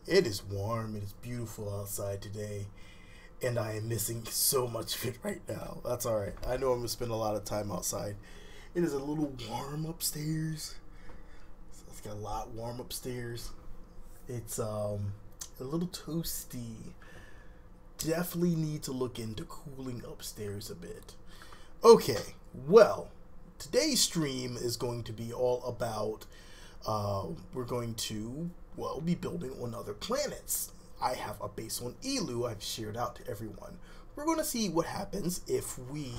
It is warm, it is beautiful outside today, and I am missing so much of it right now. That's alright. I know I'm going to spend a lot of time outside. It is a little warm upstairs. So it's got a lot warm upstairs. It's a little toasty. Definitely need to look into cooling upstairs a bit. Okay, well, today's stream is going to be all about, we're going to, well, be building on other planets. I have a base on Alou I've shared out to everyone. We're going to see what happens if we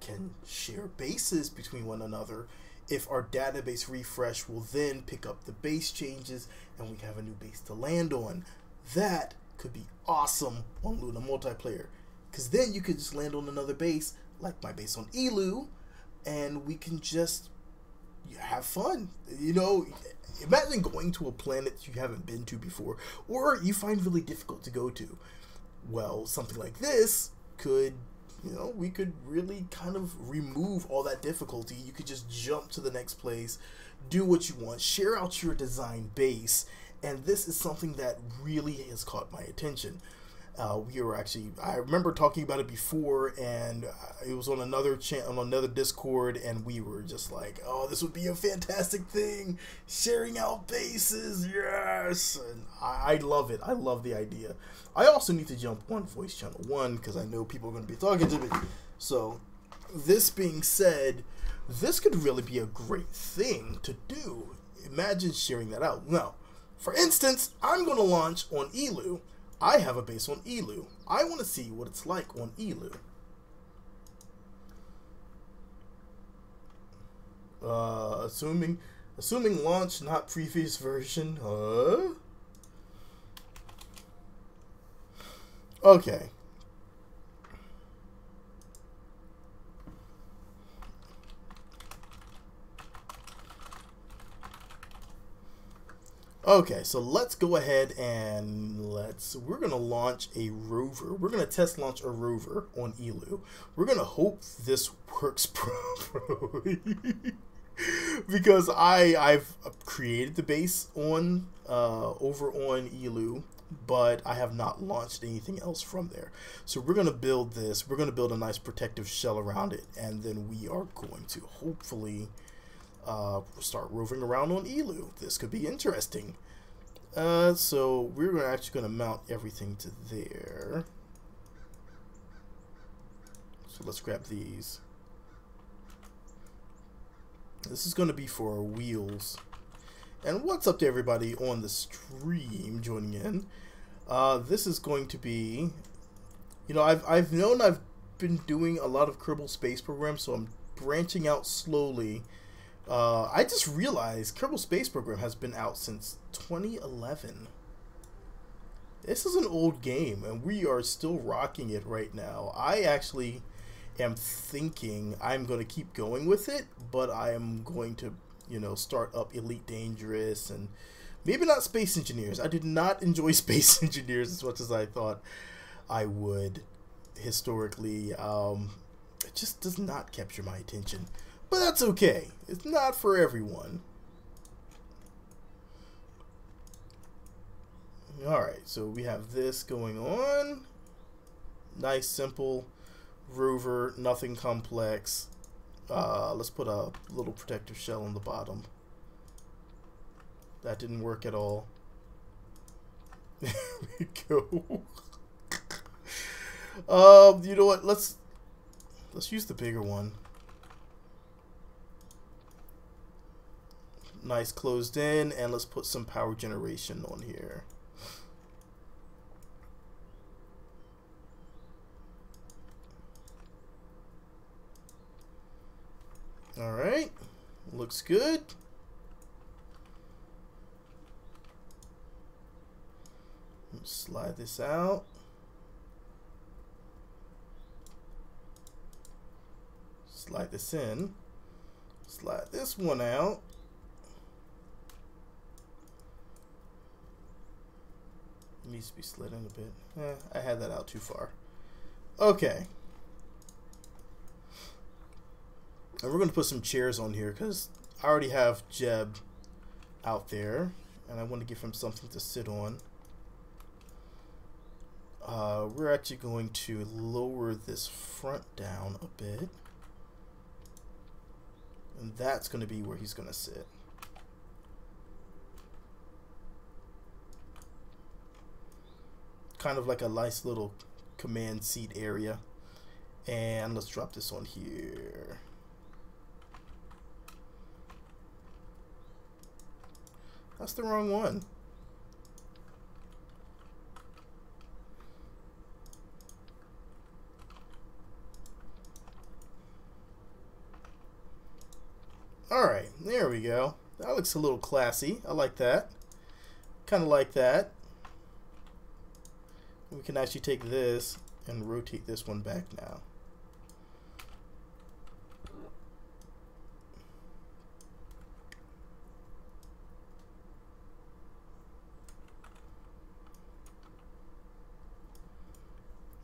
can share bases between one another. If our database refresh will then pick up the base changes and we have a new base to land on. That could be awesome on Luna multiplayer, because then you could just land on another base like my base on Alou and we can just have fun. You know, imagine going to a planet you haven't been to before or you find really difficult to go to. Well, something like this could, you know, we could really kind of remove all that difficulty. You could just jump to the next place, do what you want, share out your design base, and this is something that really has caught my attention. We were actually, I remember talking about it before, and it was on another channel, on another Discord, and we were just like, oh, this would be a fantastic thing, sharing out bases, yes! And I love it. I love the idea. I also need to jump on voice channel 1 because I know people are going to be talking to me. So, this being said, this could really be a great thing to do. Imagine sharing that out. Now, for instance, I'm going to launch on Alou. I have a base on Alou. I want to see what it's like on Alou. Assuming launch, not previous version. Okay. Okay, so let's go ahead and we're going to launch a rover. We're going to test launch a rover on Alou. We're going to hope this works properly. Because I've created the base on over on Alou, but I have not launched anything else from there. So we're going to build this. We're going to build a nice protective shell around it, and then we are going to hopefully start roving around on Alou. This could be interesting. So we're actually going to mount everything to there. So let's grab these. This is going to be for our wheels. And what's up to everybody on the stream joining in? This is going to be, you know, I've known I've been doing a lot of Kerbal space programs, so I'm branching out slowly. I just realized Kerbal Space Program has been out since 2011. This is an old game, and we are still rocking it right now. I actually am thinking I'm going to keep going with it, but I am going to, you know, start up Elite Dangerous and maybe not Space Engineers. I did not enjoy Space Engineers as much as I thought I would historically. It just does not capture my attention. But that's okay. It's not for everyone. Alright, so we have this going on. Nice, simple rover, nothing complex. Let's put a little protective shell on the bottom. That didn't work at all. There we go. You know what? Let's use the bigger one. Nice closed in, and let's put some power generation on here. Alright, looks good. Let's slide this out. Slide this in. Slide this one out. Needs to be slid in a bit. I had that out too far. Okay. And we're going to put some chairs on here because I already have Jeb out there, and I want to give him something to sit on. we're actually going to lower this front down a bit. And that's going to be where he's going to sit. Kind of like a nice little command seat area. And let's drop this on here. That's the wrong one. Alright, there we go. That looks a little classy. I like that. Kind of like that. We can actually take this and rotate this one back now.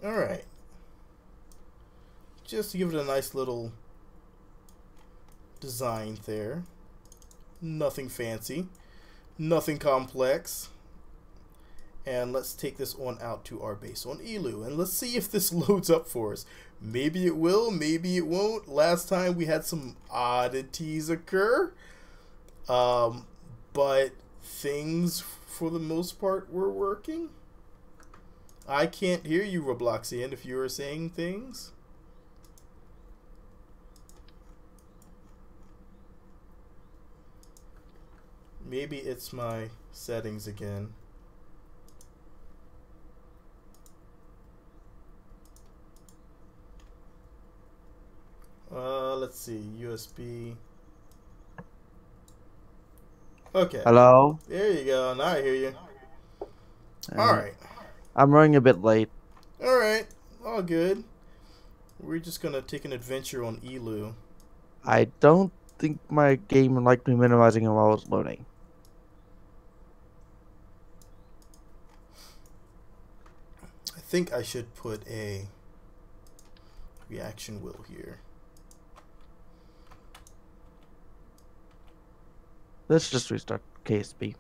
Alright. Just to give it a nice little design there. Nothing fancy. Nothing complex. And let's take this on out to our base on Alou. And let's see if this loads up for us. Maybe it will, maybe it won't. Last time we had some oddities occur. But things, for the most part, were working. I can't hear you, Robloxian, if you are saying things. Maybe it's my settings again. Let's see, USB. Okay. Hello? There you go. Now I hear you. Alright. I'm running a bit late. Alright. All good. We're just going to take an adventure on Alou. I don't think my game liked me minimizing it while I was loading. I think I should put a reaction wheel here. Let's just restart KSP.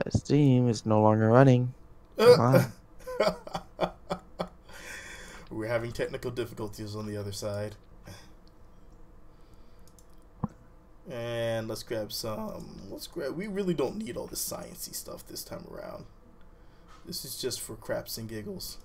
Steam is no longer running. Come on. We're having technical difficulties on the other side. And let's grab some. We really don't need all this sciencey stuff this time around. This is just for craps and giggles.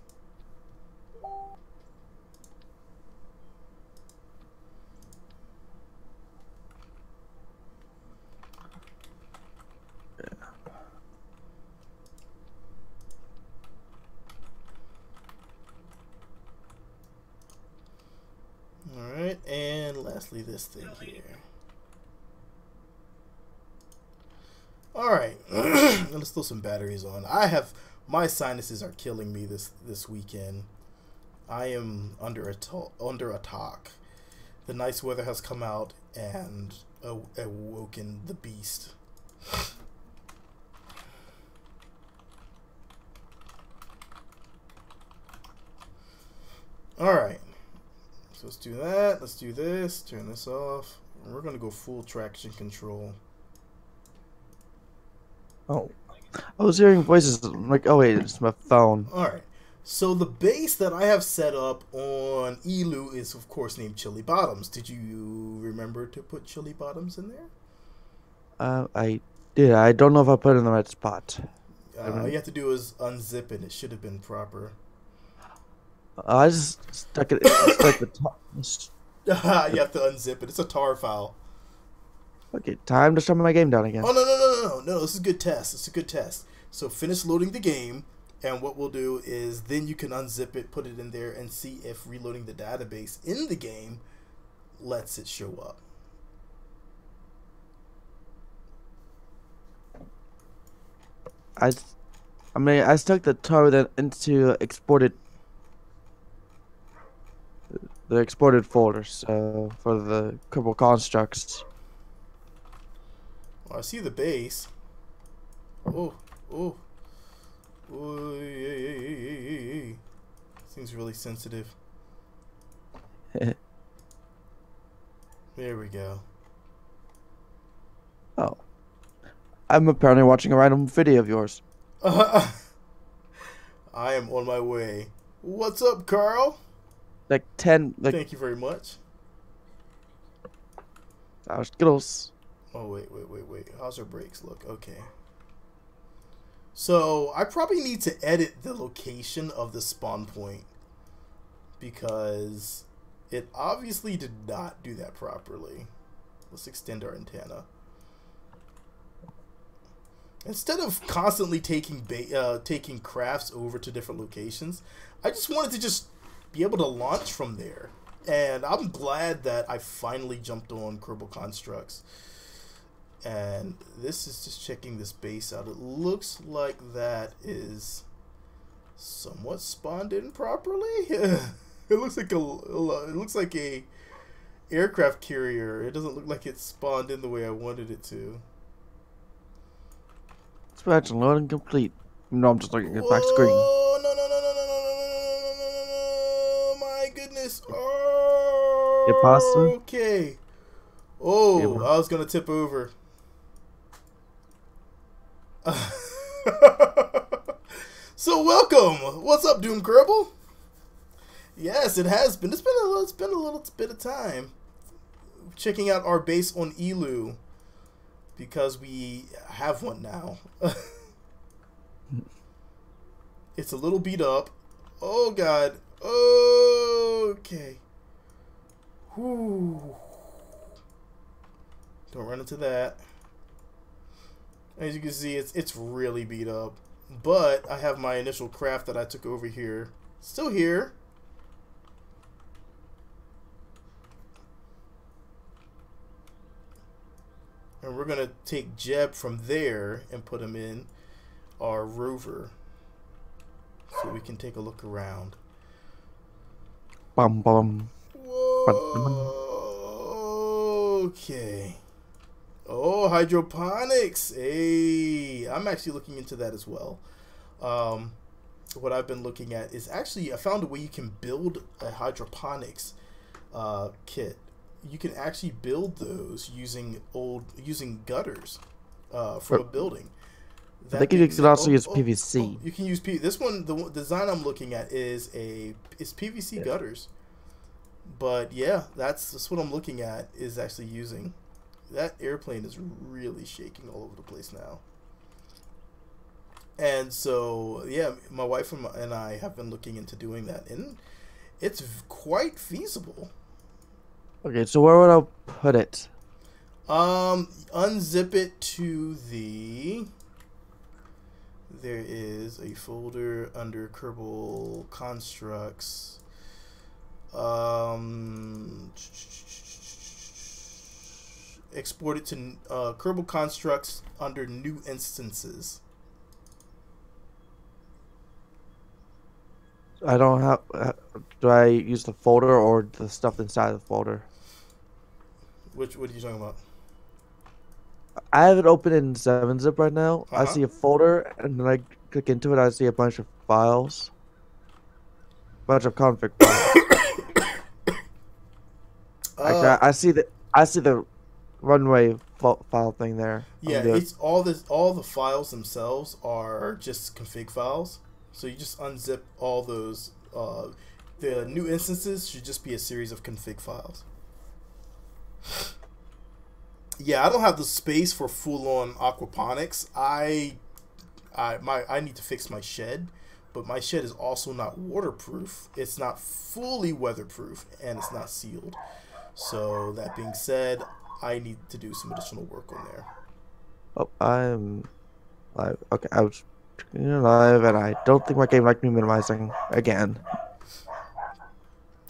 Alright, and lastly this thing here. Alright, let's throw some batteries on. My sinuses are killing me this weekend. I am under attack. The nice weather has come out and awoken the beast. Alright. So let's do that. Let's do this. Turn this off. And we're going to go full traction control. Oh. I was hearing voices. I'm like, oh wait, it's my phone. Alright. So the base that I have set up on Alou is, of course, named Chili Bottoms. Did you remember to put Chili Bottoms in there? I did. I don't know if I put it in the right spot. All you have to do is unzip it. It should have been proper. I just stuck it. Stuck the top. You have to unzip it. It's a tar file. Okay, time to shut my game down again. Oh, no. This is a good test. It's a good test. So finish loading the game, and what we'll do is then you can unzip it, put it in there, and see if reloading the database in the game lets it show up. I stuck the tar then into the exported folder, so for the Kerbal Constructs. Well, I see the base. Oh. Hey. This thing's really sensitive. There we go. Oh. I'm apparently watching a random video of yours. I am on my way. What's up, Carl? Like 10, like Thank you very much. our Skittles. Oh, wait. How's our brakes look? Okay. So, I probably need to edit the location of the spawn point because it obviously did not do that properly. Let's extend our antenna. Instead of constantly taking crafts over to different locations, I just wanted to just be able to launch from there. And I'm glad that I finally jumped on Kerbal Constructs. And this is just checking this base out. It looks like that is somewhat spawned in properly. It looks like a aircraft carrier. It doesn't look like it's spawned in the way I wanted it to. Expansion loading complete. No, I'm just looking at the back screen. Oh, no, my goodness. Oh, Get past them? okay. Oh, I was going to tip over. So welcome. What's up, Doom Kerbal? Yes, it has been. It's been a little bit of time checking out our base on Alou because we have one now. It's a little beat up. Oh God. Okay. Whew. Don't run into that. As you can see, it's really beat up. But I have my initial craft that I took over here. Still here. And we're going to take Jeb from there and put him in our rover. So we can take a look around. Bum bum. Whoa. Okay. Oh, hydroponics. Hey, I'm actually looking into that as well. What I've been looking at is actually I found a way you can build a hydroponics kit. You can actually build those using gutters from a building. I think you can also use PVC. You can use this one. The design I'm looking at is PVC gutters. But yeah, that's what I'm looking at is actually using. That airplane is really shaking all over the place now. And so, yeah, my wife and I have been looking into doing that, and it's quite feasible. Okay, so where would I put it? Unzip it to the... There is a folder under Kerbal Constructs. Export it to Kerbal Constructs under New Instances. I don't have... do I use the folder or the stuff inside the folder? What are you talking about? I have it open in 7-zip right now. I see a folder, and then I click into it. I see a bunch of files. Bunch of config files. Actually, I see the runway file thing there. Yeah, it's all the files themselves are just config files. So you just unzip all those. The new instances should just be a series of config files. Yeah, I don't have the space for full-on aquaponics. I need to fix my shed, but my shed is also not waterproof. It's not fully weatherproof, and it's not sealed. So that being said, I need to do some additional work on there. Oh, I'm live. Okay, I was live, and I don't think my game liked me minimizing again.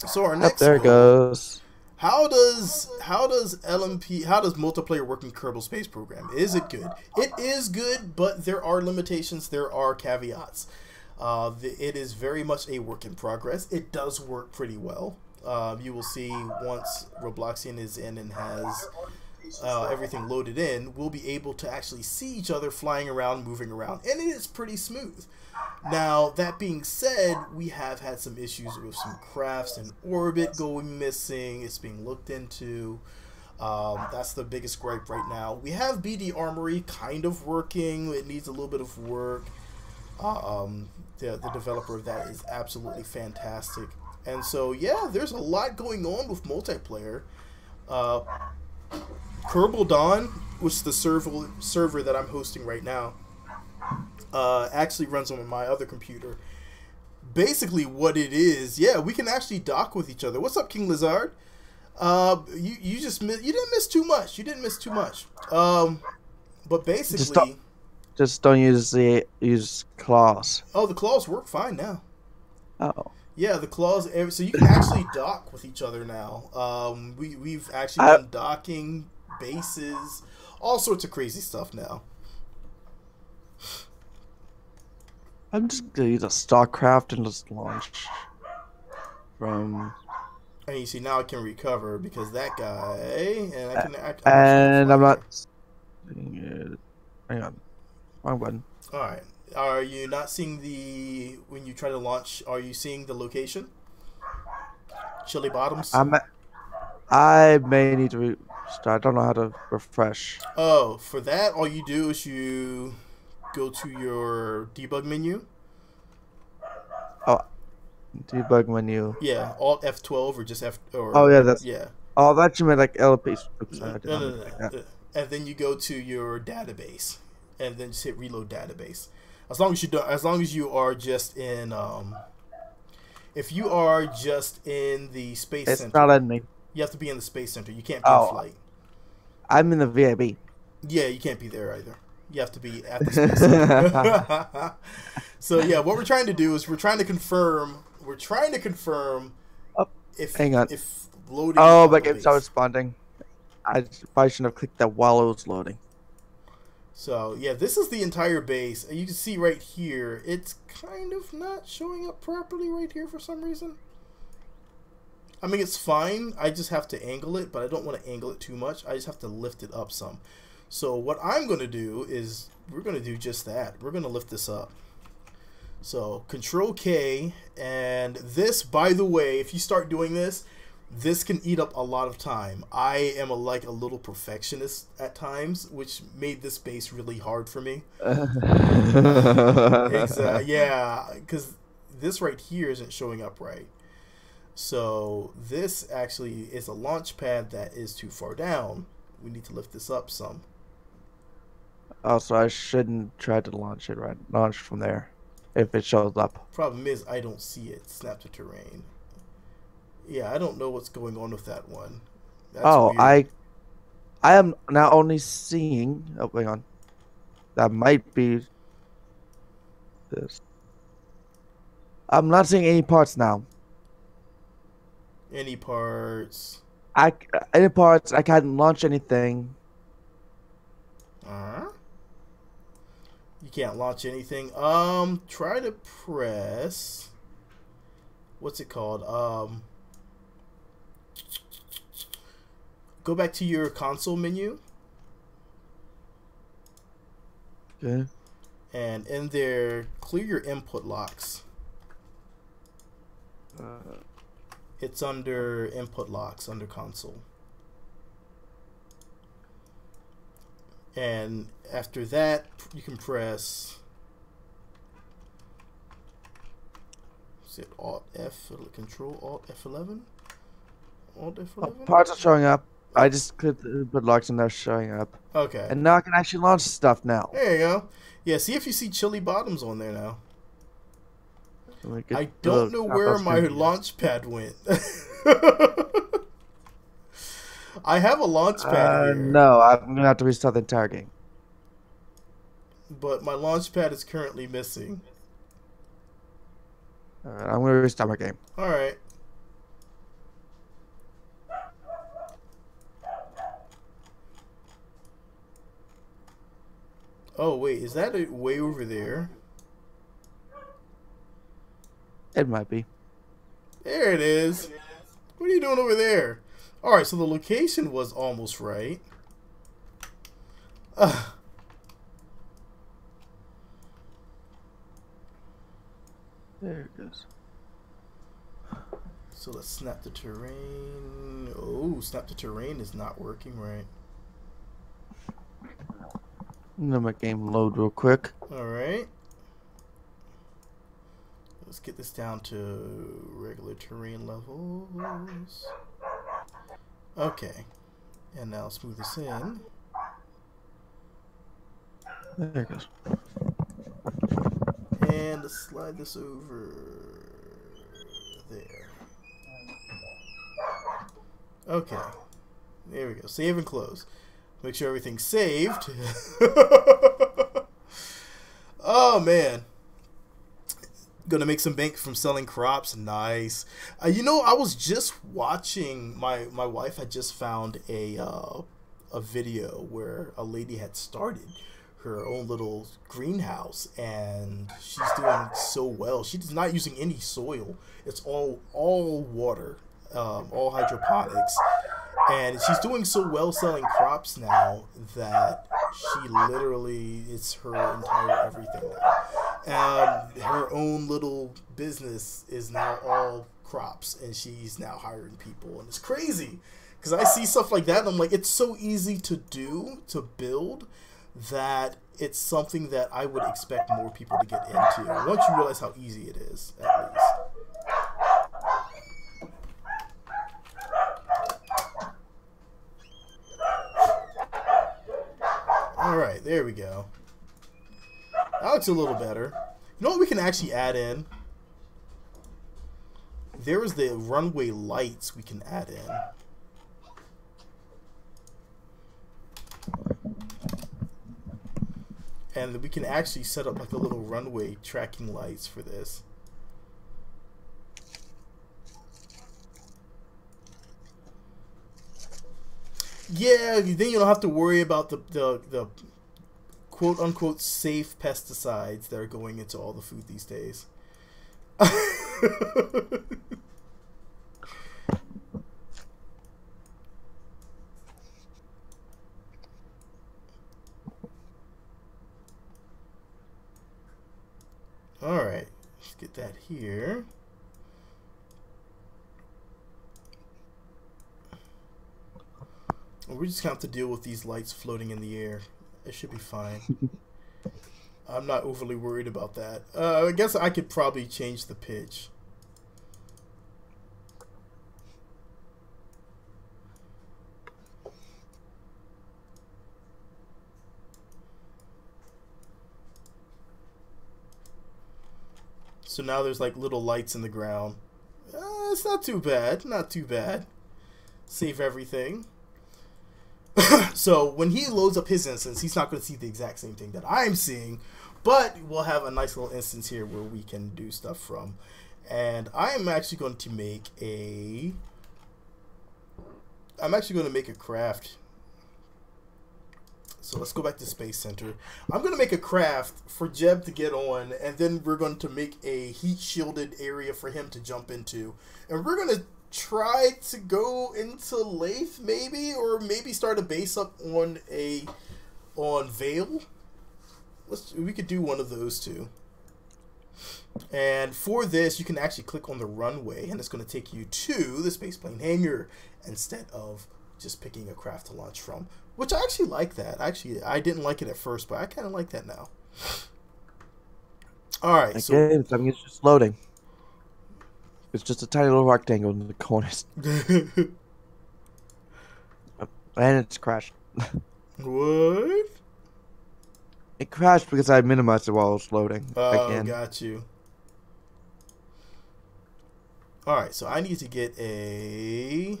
So our next there it goes. How does multiplayer work in Kerbal Space Program? Is it good? It is good, but there are limitations. There are caveats. It is very much a work in progress. It does work pretty well. You will see once Robloxian is in and has everything loaded in, we'll be able to actually see each other flying around, moving around, and it is pretty smooth. Now, that being said, we have had some issues with some crafts in orbit going missing. It's being looked into. That's the biggest gripe right now. We have BD Armory kind of working. It needs a little bit of work. The developer of that is absolutely fantastic. And so, yeah, there's a lot going on with multiplayer. Kerbal Dawn, which is the server that I'm hosting right now, actually runs on my other computer. Basically, what it is, yeah, we can actually dock with each other. What's up, King Lizard? You didn't miss too much. You didn't miss too much. But basically, just don't use claws. oh, the claws work fine now. Oh. Yeah, the claws. So you can actually dock with each other now. We've actually been docking bases, all sorts of crazy stuff now. I'm just gonna use a StarCraft and just launch from. And you see now I can recover because that guy, and I can. I'm not. Hang on, wrong button. All right. Are you not seeing when you try to launch? Are you seeing the location? Chili Bottoms. I may need to restart. I don't know how to refresh. Oh, for that, all you do is you go to your debug menu. Oh, debug menu. Yeah, Alt F12 or just F. Or, oh yeah, that's yeah. Oh, that you meant like LP. No. And then you go to your database, and then just hit reload database. As long as you are just in, if you are just in the space center, it's not letting me. You have to be in the space center. You can't be in flight. I'm in the VIB. Yeah, you can't be there either. You have to be at the space center. So yeah, what we're trying to do is we're trying to confirm if hang on. if loading. Oh, my game started responding. I probably shouldn't have clicked that while it was loading. So yeah, this is the entire base. You can see right here, it's kind of not showing up properly right here for some reason. I mean, it's fine. I just have to angle it, but I don't want to angle it too much. I just have to lift it up some. So what I'm going to do is we're going to do just that. We're going to lift this up. So Control K, and this, by the way, if you start doing this, this can eat up a lot of time. I am like a little perfectionist at times, which made this base really hard for me. Yeah, because this right here isn't showing up right. So this actually is a launch pad that is too far down. We need to lift this up some. Oh, so I shouldn't try to launch it right. Launch from there, if it shows up. Problem is, I don't see it. Snap to terrain. Yeah, I don't know what's going on with that one. That's weird. I am now only seeing. Oh, hang on. That might be this. I'm not seeing any parts now. Any parts? Any parts? I can't launch anything. You can't launch anything. Try to press. What's it called? Go back to your console menu. Okay. And in there, clear your input locks. It's under input locks, under console. And after that, you can press. Is it Alt F? Control Alt F11? Alt F11? Parts are showing up. I just clicked the input locks and they're showing up. Okay. And now I can actually launch stuff now. There you go. Yeah, see if you see Chili Bottoms on there now. I don't know where my launch pad went. I have a launch pad here. No, I'm going to have to restart the entire game. But my launch pad is currently missing. Alright, I'm going to restart my game. Alright. Oh, wait, is that way over there? It might be. There it is. What are you doing over there? Alright, so the location was almost right. There it goes. So let's snap the terrain. Oh, snap the terrain is not working right. Let my game load real quick. Alright. Let's get this down to regular terrain levels. Okay. And now smooth this in. There it goes. And let's slide this over there. Okay. There we go. Save and close. Make sure everything's saved. Oh, man. Gonna make some bank from selling crops. Nice. You know, I was just watching, my wife had just found a video where a lady had started her own little greenhouse, and she's doing so well. She's not using any soil. It's all water, all hydroponics, and she's doing so well selling crops now that she literally, it's her entire everything now. Her own little business is now all crops, and she's now hiring people, and it's crazy because I see stuff like that and I'm like, it's so easy to do, to build, that it's something that I would expect more people to get into once you realize how easy it is, at least. Alright, there we go. That looks a little better. You know what we can actually add in? There is the runway lights we can add in. And we can actually set up like a little runway tracking lights for this. Yeah, then you don't have to worry about the quote unquote safe pesticides that are going into all the food these days. Alright, let's get that here. We're just going to have to deal with these lights floating in the air. It should be fine. I'm not overly worried about that. I guess I could probably change the pitch. So now there's like little lights in the ground. It's not too bad. Not too bad. Save everything. So when he loads up his instance, he's not going to see the exact same thing that I'm seeing, but we'll have a nice little instance here where we can do stuff from. And I am actually going to make a craft. So let's go back to Space Center. I'm going to make a craft for Jeb to get on, and then we're going to make a heat shielded area for him to jump into. And we're going to try to go into Lathe maybe, or maybe start a base up on Vale. We could do one of those two. And for this, you can actually click on the runway, and it's going to take you to the spaceplane hangar instead of just picking a craft to launch from, which I actually like that. Actually, I didn't like it at first, but I kind of like that now. All right, so I mean, it's just loading. It's just a tiny little rectangle in the corners. And it's crashed. What? It crashed because I minimized it while it was loading. Oh, got you. Alright, so I need to get a...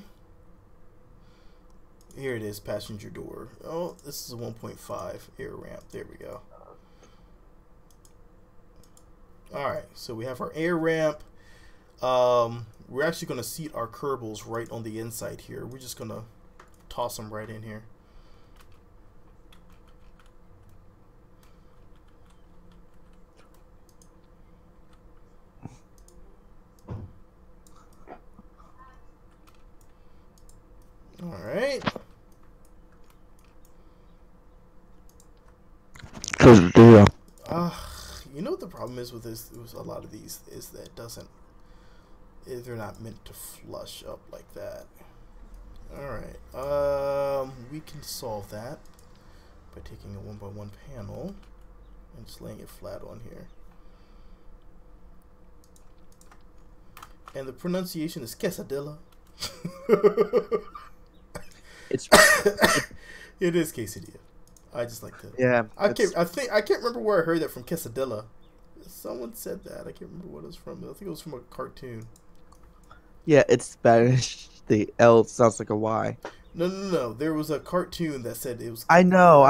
Here it is, passenger door. Oh, this is a 1.5 air ramp. There we go. Alright, so we have our air ramp. We're actually going to seat our Kerbals right on the inside here. We're just going to toss them right in here. Alright. You know what the problem is with this? With a lot of these is that it doesn't They're not meant to flush up like that. Alright, we can solve that by taking a 1x1 panel and just laying it flat on here. And the pronunciation is quesadilla. It's It is quesadilla. I just like that. yeah. I can't remember where I heard that from, quesadilla. Someone said that. I can't remember what it was from. I think it was from a cartoon. Yeah, it's Spanish. The L sounds like a Y. No. There was a cartoon that said it was. I know.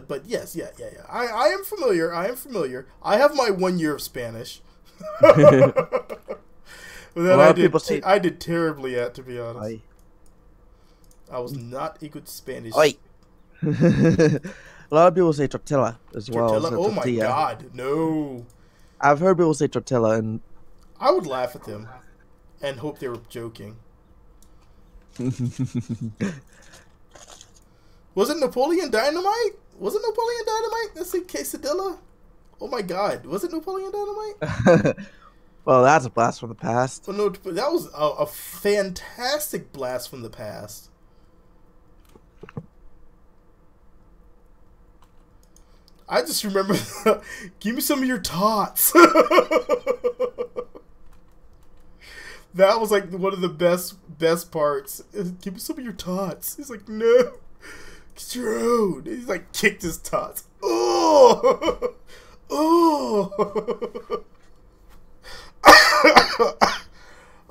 But yes, yeah. I am familiar. I have my 1 year of Spanish. But then I did terribly at, to be honest. Ay. I was not a good Spanish. Ay. A lot of people say tortilla as well. Tortilla? Oh my god, no. I've heard people say tortilla, and I would laugh at them and hope they were joking. Was it Napoleon Dynamite? Was it Napoleon Dynamite? That's a quesadilla? Oh my god, was it Napoleon Dynamite? Well, that's a blast from the past. But no, that was a fantastic blast from the past. I just remember, give me some of your tots. That was like one of the best parts. Give me some of your tots. He's like, no, get your own. He's like, kicked his tots. Oh, oh.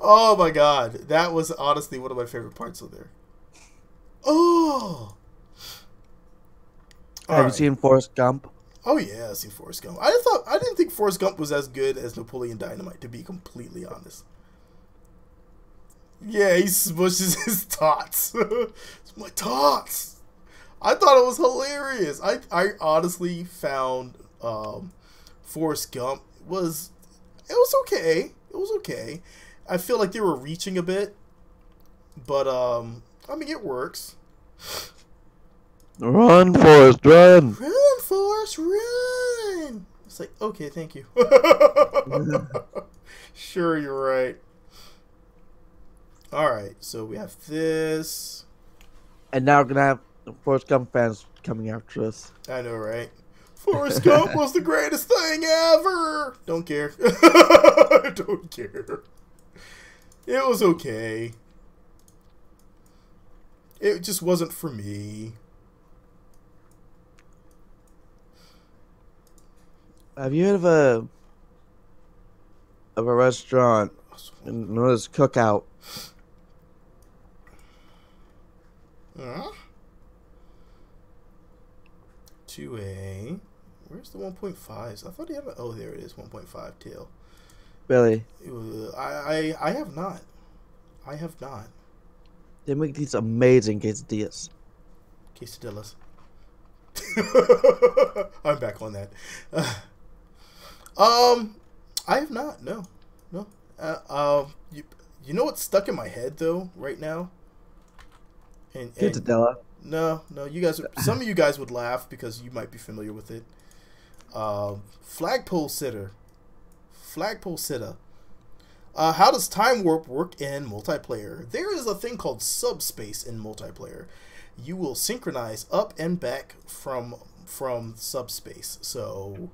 Oh my god, that was honestly one of my favorite parts of there. Oh. Have you seen Forrest Gump? Oh yeah, I've seen Forrest Gump. I didn't think Forrest Gump was as good as Napoleon Dynamite, to be completely honest. Yeah, he smushes his tots. It's my tots. I thought it was hilarious. I honestly found Forrest Gump was okay. It was okay. I feel like they were reaching a bit, but I mean it works. Run, Forrest, run! Run, Forrest, run! It's like, okay, thank you. Sure, you're right. Alright, so we have this. And now we're gonna have Forrest Gump fans coming after us. I know, right? Forrest Gump was the greatest thing ever! Don't care. Don't care. It was okay. It just wasn't for me. Have you heard of a restaurant known as Cookout? Huh? 2A. Where's the 1.5s? I thought he had a... Oh, there it is. 1.5 tail. Really? I have not. I have not. They make these amazing quesadillas. Quesadillas. I'm back on that. I have not. No. You know what's stuck in my head though right now? And Quesadilla. No. You guys. Some of you guys would laugh because you might be familiar with it. Flagpole sitter. How does time warp work in multiplayer? There is a thing called subspace in multiplayer. You will synchronize up and back from subspace. So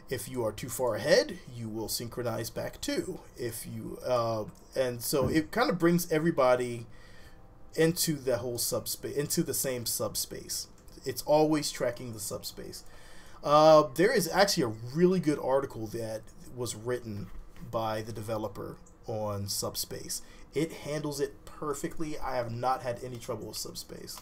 if you are too far ahead, you will synchronize back too. If you and so it kind of brings everybody into the whole subspace, into the same subspace. It's always tracking the subspace. There is actually a really good article that was written by the developer on subspace. It handles it perfectly. I have not had any trouble with subspace.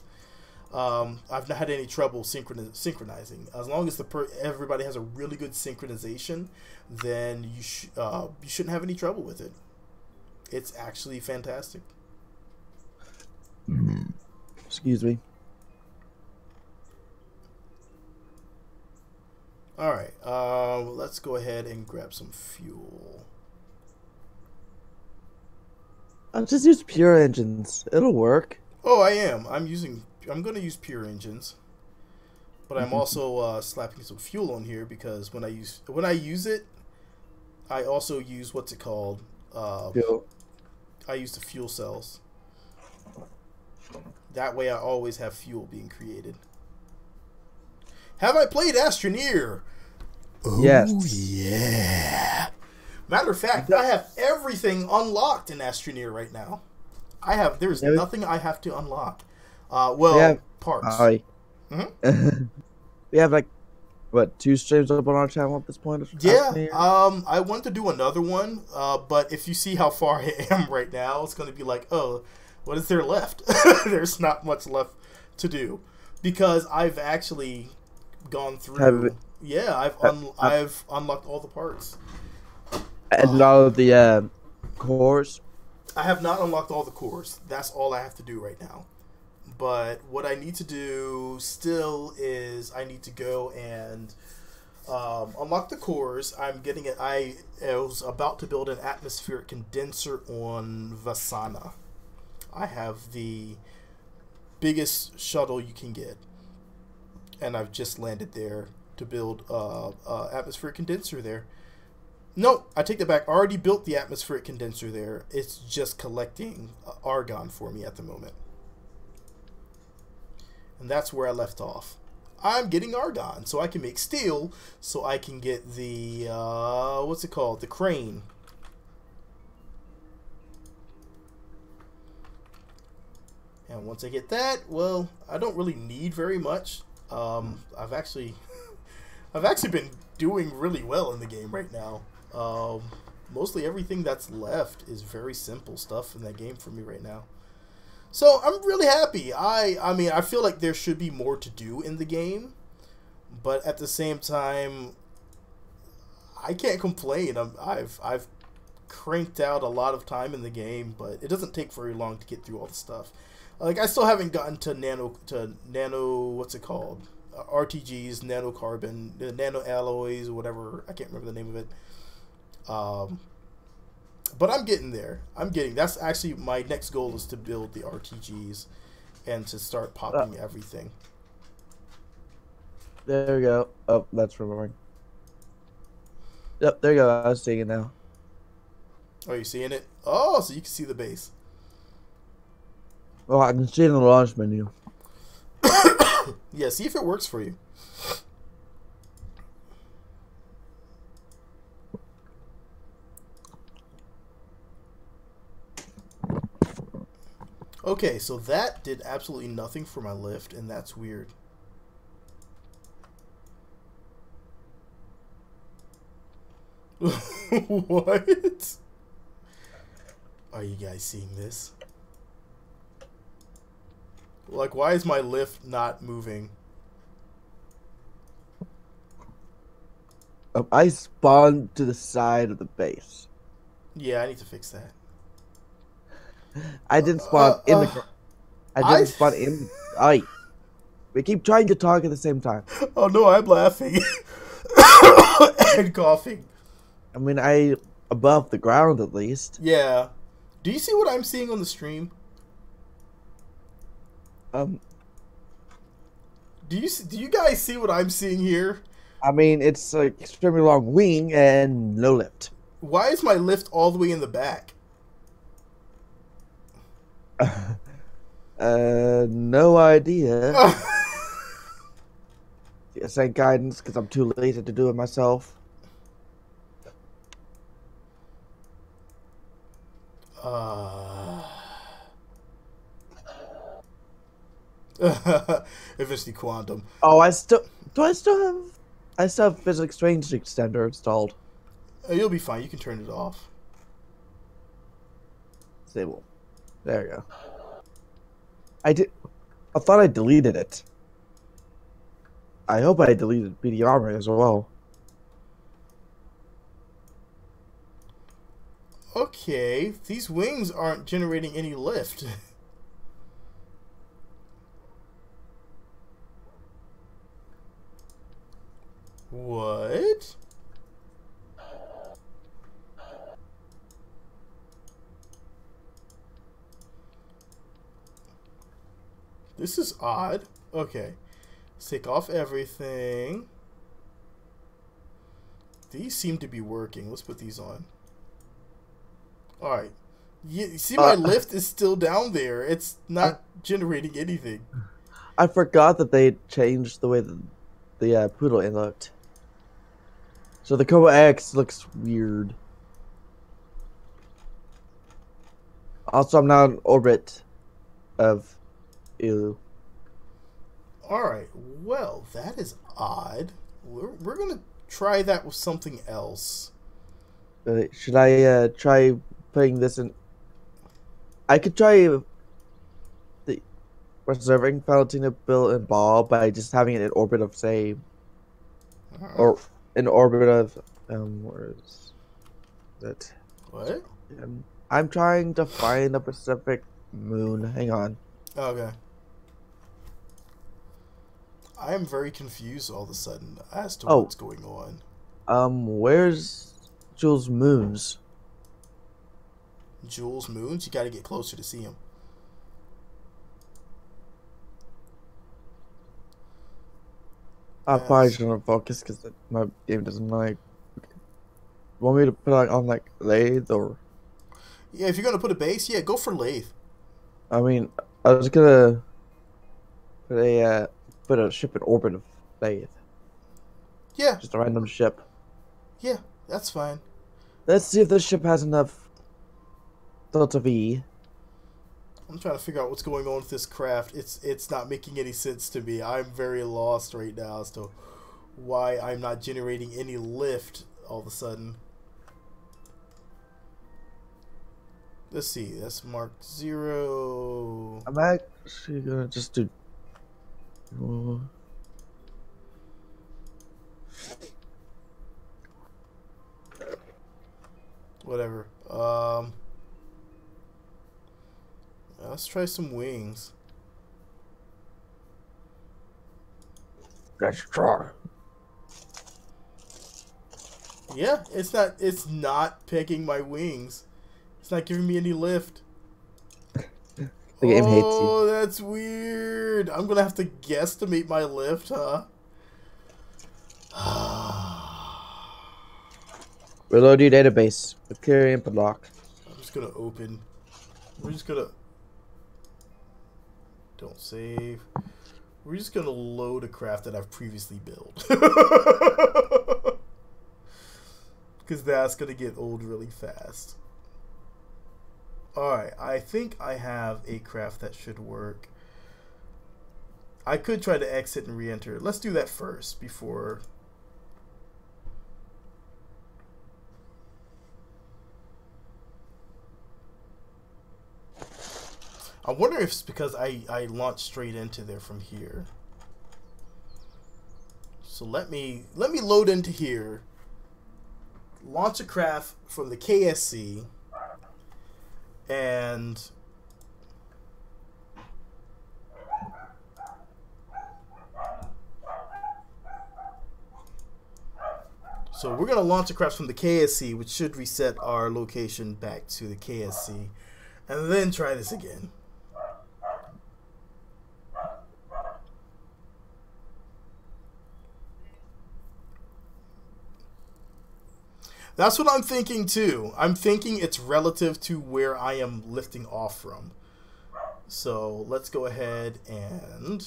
I've not had any trouble synchronizing. As long as everybody has a really good synchronization, then you shouldn't have any trouble with it. It's actually fantastic. Excuse me. All right, let's go ahead and grab some fuel. I'll just use pure engines. It'll work. Oh, I am. I'm going to use pure engines, but I'm also slapping some fuel on here because when I use it, I also use what's it called? Fuel. I use the fuel cells. That way I always have fuel being created. Have I played Astroneer? Oh, Yes. yeah. Matter of fact, I have everything unlocked in Astroneer right now. There's nothing I have to unlock. Parts. We have like, what, 2 streams up on our channel at this point? Yeah, I want to do another one, but if you see how far I am right now, it's going to be like, oh, what is there left? There's not much left to do, because I've actually gone through. I've unlocked all the parts. And all of the cores? I have not unlocked all the cores. That's all I have to do right now. But what I need to do still is I need to go and unlock the cores. I'm getting it. I was about to build an atmospheric condenser on Vasana. I have the biggest shuttle you can get, and I've just landed there to build atmospheric condenser there. No, I take that back. I already built the atmospheric condenser there. It's just collecting argon for me at the moment. And that's where I left off. I'm getting argon, so I can make steel, so I can get the, what's it called? The crane. And once I get that, well, I don't really need very much. I've actually been doing really well in the game right now. Mostly everything that's left is very simple stuff in that game for me right now. So I'm really happy. I mean, I feel like there should be more to do in the game, but at the same time, I can't complain. I've cranked out a lot of time in the game, but it doesn't take very long to get through all the stuff. Like, I still haven't gotten to nano, what's it called? RTGs, nanocarbon, nano alloys, whatever. I can't remember the name of it. But I'm getting there. That's actually my next goal, is to build the RTGs and to start popping everything. There we go. Oh, that's remembering. Yep, there you go. I was seeing it now. Oh, you seeing it? Oh, so you can see the base. Oh, I can see it in the launch menu. Yeah, see if it works for you. Okay, so that did absolutely nothing for my lift, and that's weird. What? Are you guys seeing this? Like, why is my lift not moving? I spawned to the side of the base. Yeah, I need to fix that. I didn't spawn in the. I didn't spawn in. We keep trying to talk at the same time. Oh no, I'm laughing and coughing. I mean, above the ground at least. Yeah. Do you see what I'm seeing on the stream? Do you guys see what I'm seeing here? I mean, it's an extremely long wing and no lift. Why is my lift all the way in the back? No idea. Yes, ain't guidance because I'm too lazy to do it myself. Eventually quantum. Oh, I still have physics range extender installed. You'll be fine. You can turn it off. Disable. There you go. I thought I deleted it. I hope I deleted BD armor as well. Okay, these wings aren't generating any lift. What? This is odd. Okay. Let's take off everything. These seem to be working. Let's put these on. All right. You see, my Uh, lift is still down there. It's I, not generating anything. I forgot that they changed the way the poodle in looked. So the Kobo X looks weird. Also, I'm now in orbit of Alou. All right. Well, that is odd. We're gonna try that with something else. Should I try putting this in? I could try the reserving Valentina Bill and Ball by just having it in orbit of, say, or in orbit of where is it? What? I'm trying to find a Pacific moon. Hang on. Okay. I am very confused all of a sudden as to Oh, what's going on. where's Jules Moons? Jules Moons? You got to get closer to see him. I'm probably just gonna focus because my game doesn't like. Want me to put on like lathe or? Yeah, if you're gonna put a base, yeah, go for lathe. I mean, I was gonna put a ship in orbit of lathe. Yeah. Just a random ship. Yeah, that's fine. Let's see if this ship has enough Delta V. I'm trying to figure out what's going on with this craft. It's not making any sense to me. I'm very lost right now as to why I'm not generating any lift all of a sudden. Let's see. That's mark 0. I'm actually gonna just do. Whatever. Let's try some wings. Let's try. Yeah, it's not picking my wings. It's not giving me any lift. The game hates you. Oh, that's weird. I'm gonna have to guesstimate my lift, huh? Reload your database with clear input lock. I'm just gonna open. We're just gonna. Don't save. We're just gonna load a craft that I've previously built. Because that's gonna get old really fast. Alright, I think I have a craft that should work. I could try to exit and re-enter. Let's do that first before. I wonder if it's because I launched straight into there from here. So let me load into here. Launch a craft from the KSC. And so we're going to launch a craft from the KSC, which should reset our location back to the KSC. And then try this again. That's what I'm thinking too. I'm thinking it's relative to where I am lifting off from. So let's go ahead and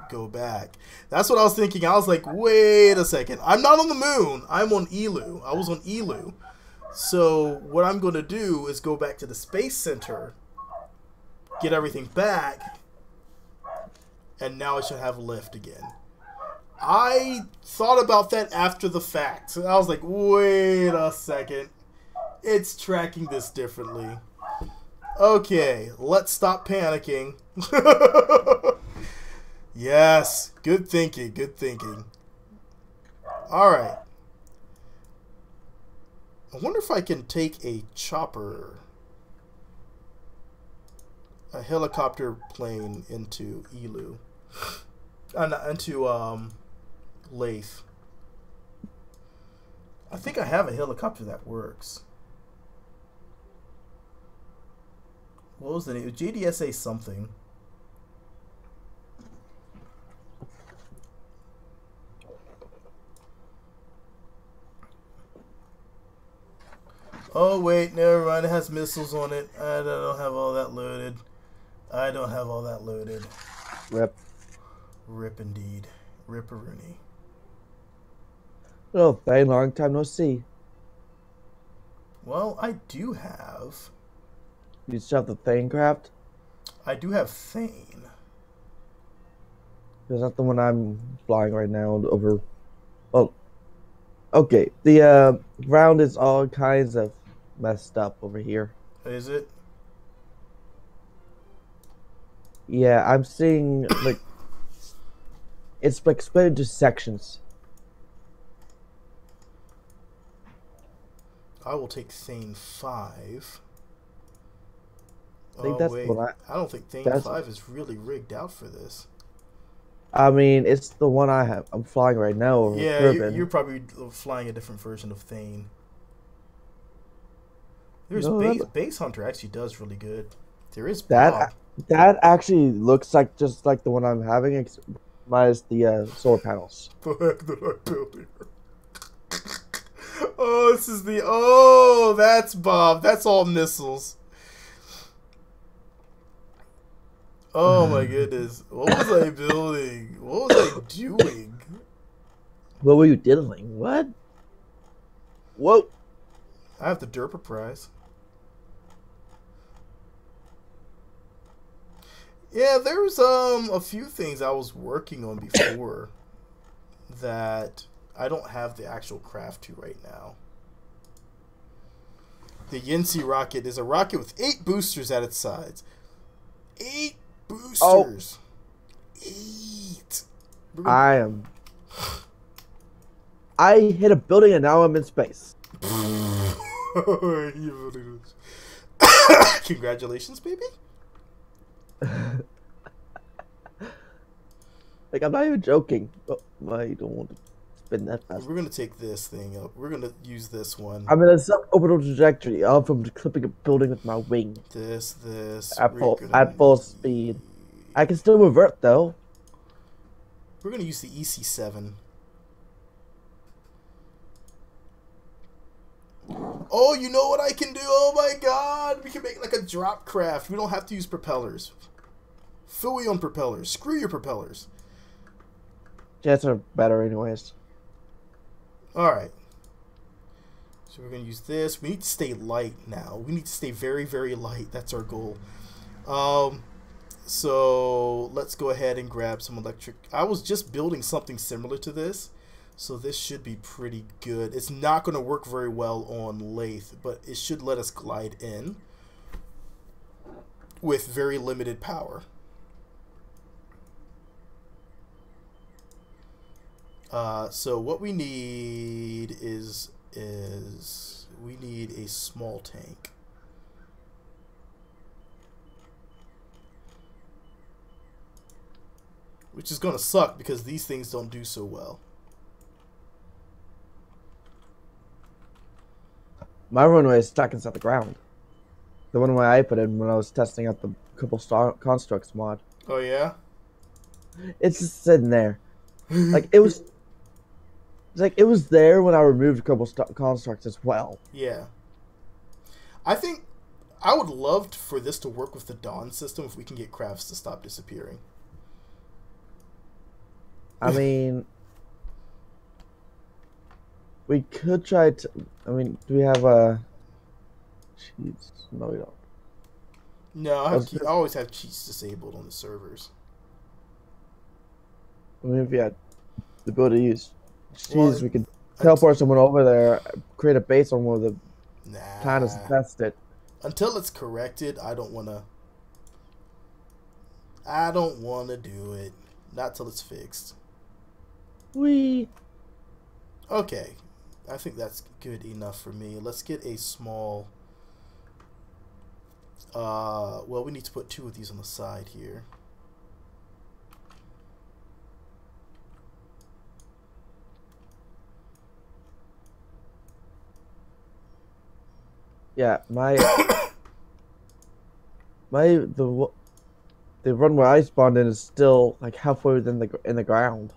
go back. That's what I was thinking. I was like, wait a second. I'm not on the moon. I'm on Alou. I was on Alou. So what I'm going to do is go back to the Space Center, get everything back, and now I should have lift again. I thought about that after the fact. So I was like, wait a second. It's tracking this differently. Okay, let's stop panicking. Yes, good thinking, good thinking. Alright. I wonder if I can take a chopper, a helicopter plane into Alou. Into, Lathe. I think I have a helicopter that works. What was the name? JDSA something. Oh wait, never mind. It has missiles on it. I don't have all that loaded. I don't have all that loaded. Rip. Rip indeed. Ripperoonie. Oh, very long time no see. Well, I do have. You still have the Thane craft? I do have Thane. Is that the one I'm flying right now over? Oh, okay. The ground is all kinds of messed up over here. Is it? Yeah, I'm seeing like it's like split into sections. I will take Thane 5. I think Oh that's wait, what I don't think Thane that's 5 is really rigged out for this. I mean, it's the one I have. I'm flying right now over Yeah, you're Kerbal. probably flying a different version of Thane. There's No, base Hunter actually does really good. There is that Bob. that actually looks like just like the one I'm having, minus the solar panels. The heck that I built here. Oh, this is the that's Bob. That's all missiles. Oh my goodness. What was I building? What was I doing? What were you diddling? What? Whoa! I have the Derper prize. Yeah, there's a few things I was working on before that I don't have the actual craft to right now. The Yinsi rocket is a rocket with 8 boosters at its sides. 8 boosters. Oh. 8. I hit a building and now I'm in space. Congratulations, baby. Like, I'm not even joking. Oh, I don't want to spin that fast. We're gonna take this thing up. We're gonna use this one. I'm in a sub-orbital trajectory. I'm from clipping a building with my wing. This. At full speed. I can still revert though. We're gonna use the EC7. Oh, you know what I can do? Oh my god! We can make like a drop craft. We don't have to use propellers. Phooey on propellers. Screw your propellers. Jets are better anyways. Alright. So we're going to use this. We need to stay light now. We need to stay very, very light. That's our goal. So let's go ahead and grab some electric. I was just building something similar to this. So this should be pretty good. It's not going to work very well on lathe, but it should let us glide in with very limited power. So what we need is we need a small tank. Which is going to suck because these things don't do so well. My runway is stuck inside the ground. The one I put in when I was testing out the Kerbal Constructs mod. Oh yeah? It's just sitting there. Like it was there when I removed Kerbal Constructs as well. Yeah. I think I would love for this to work with the Dawn system if we can get crafts to stop disappearing. I mean, we could try to. I mean, do we have a cheats? No, we don't. No, I always have cheats disabled on the servers. I mean, if you had the ability to use cheats, Well, we could teleport someone over there, create a base on one of the nah. planets, test it. Until it's corrected, I don't wanna. I don't wanna do it. Not till it's fixed. Okay, I think that's good enough for me. Let's get a small. Well, we need to put 2 of these on the side here. Yeah, the run where I spawned in is still like halfway within in the ground.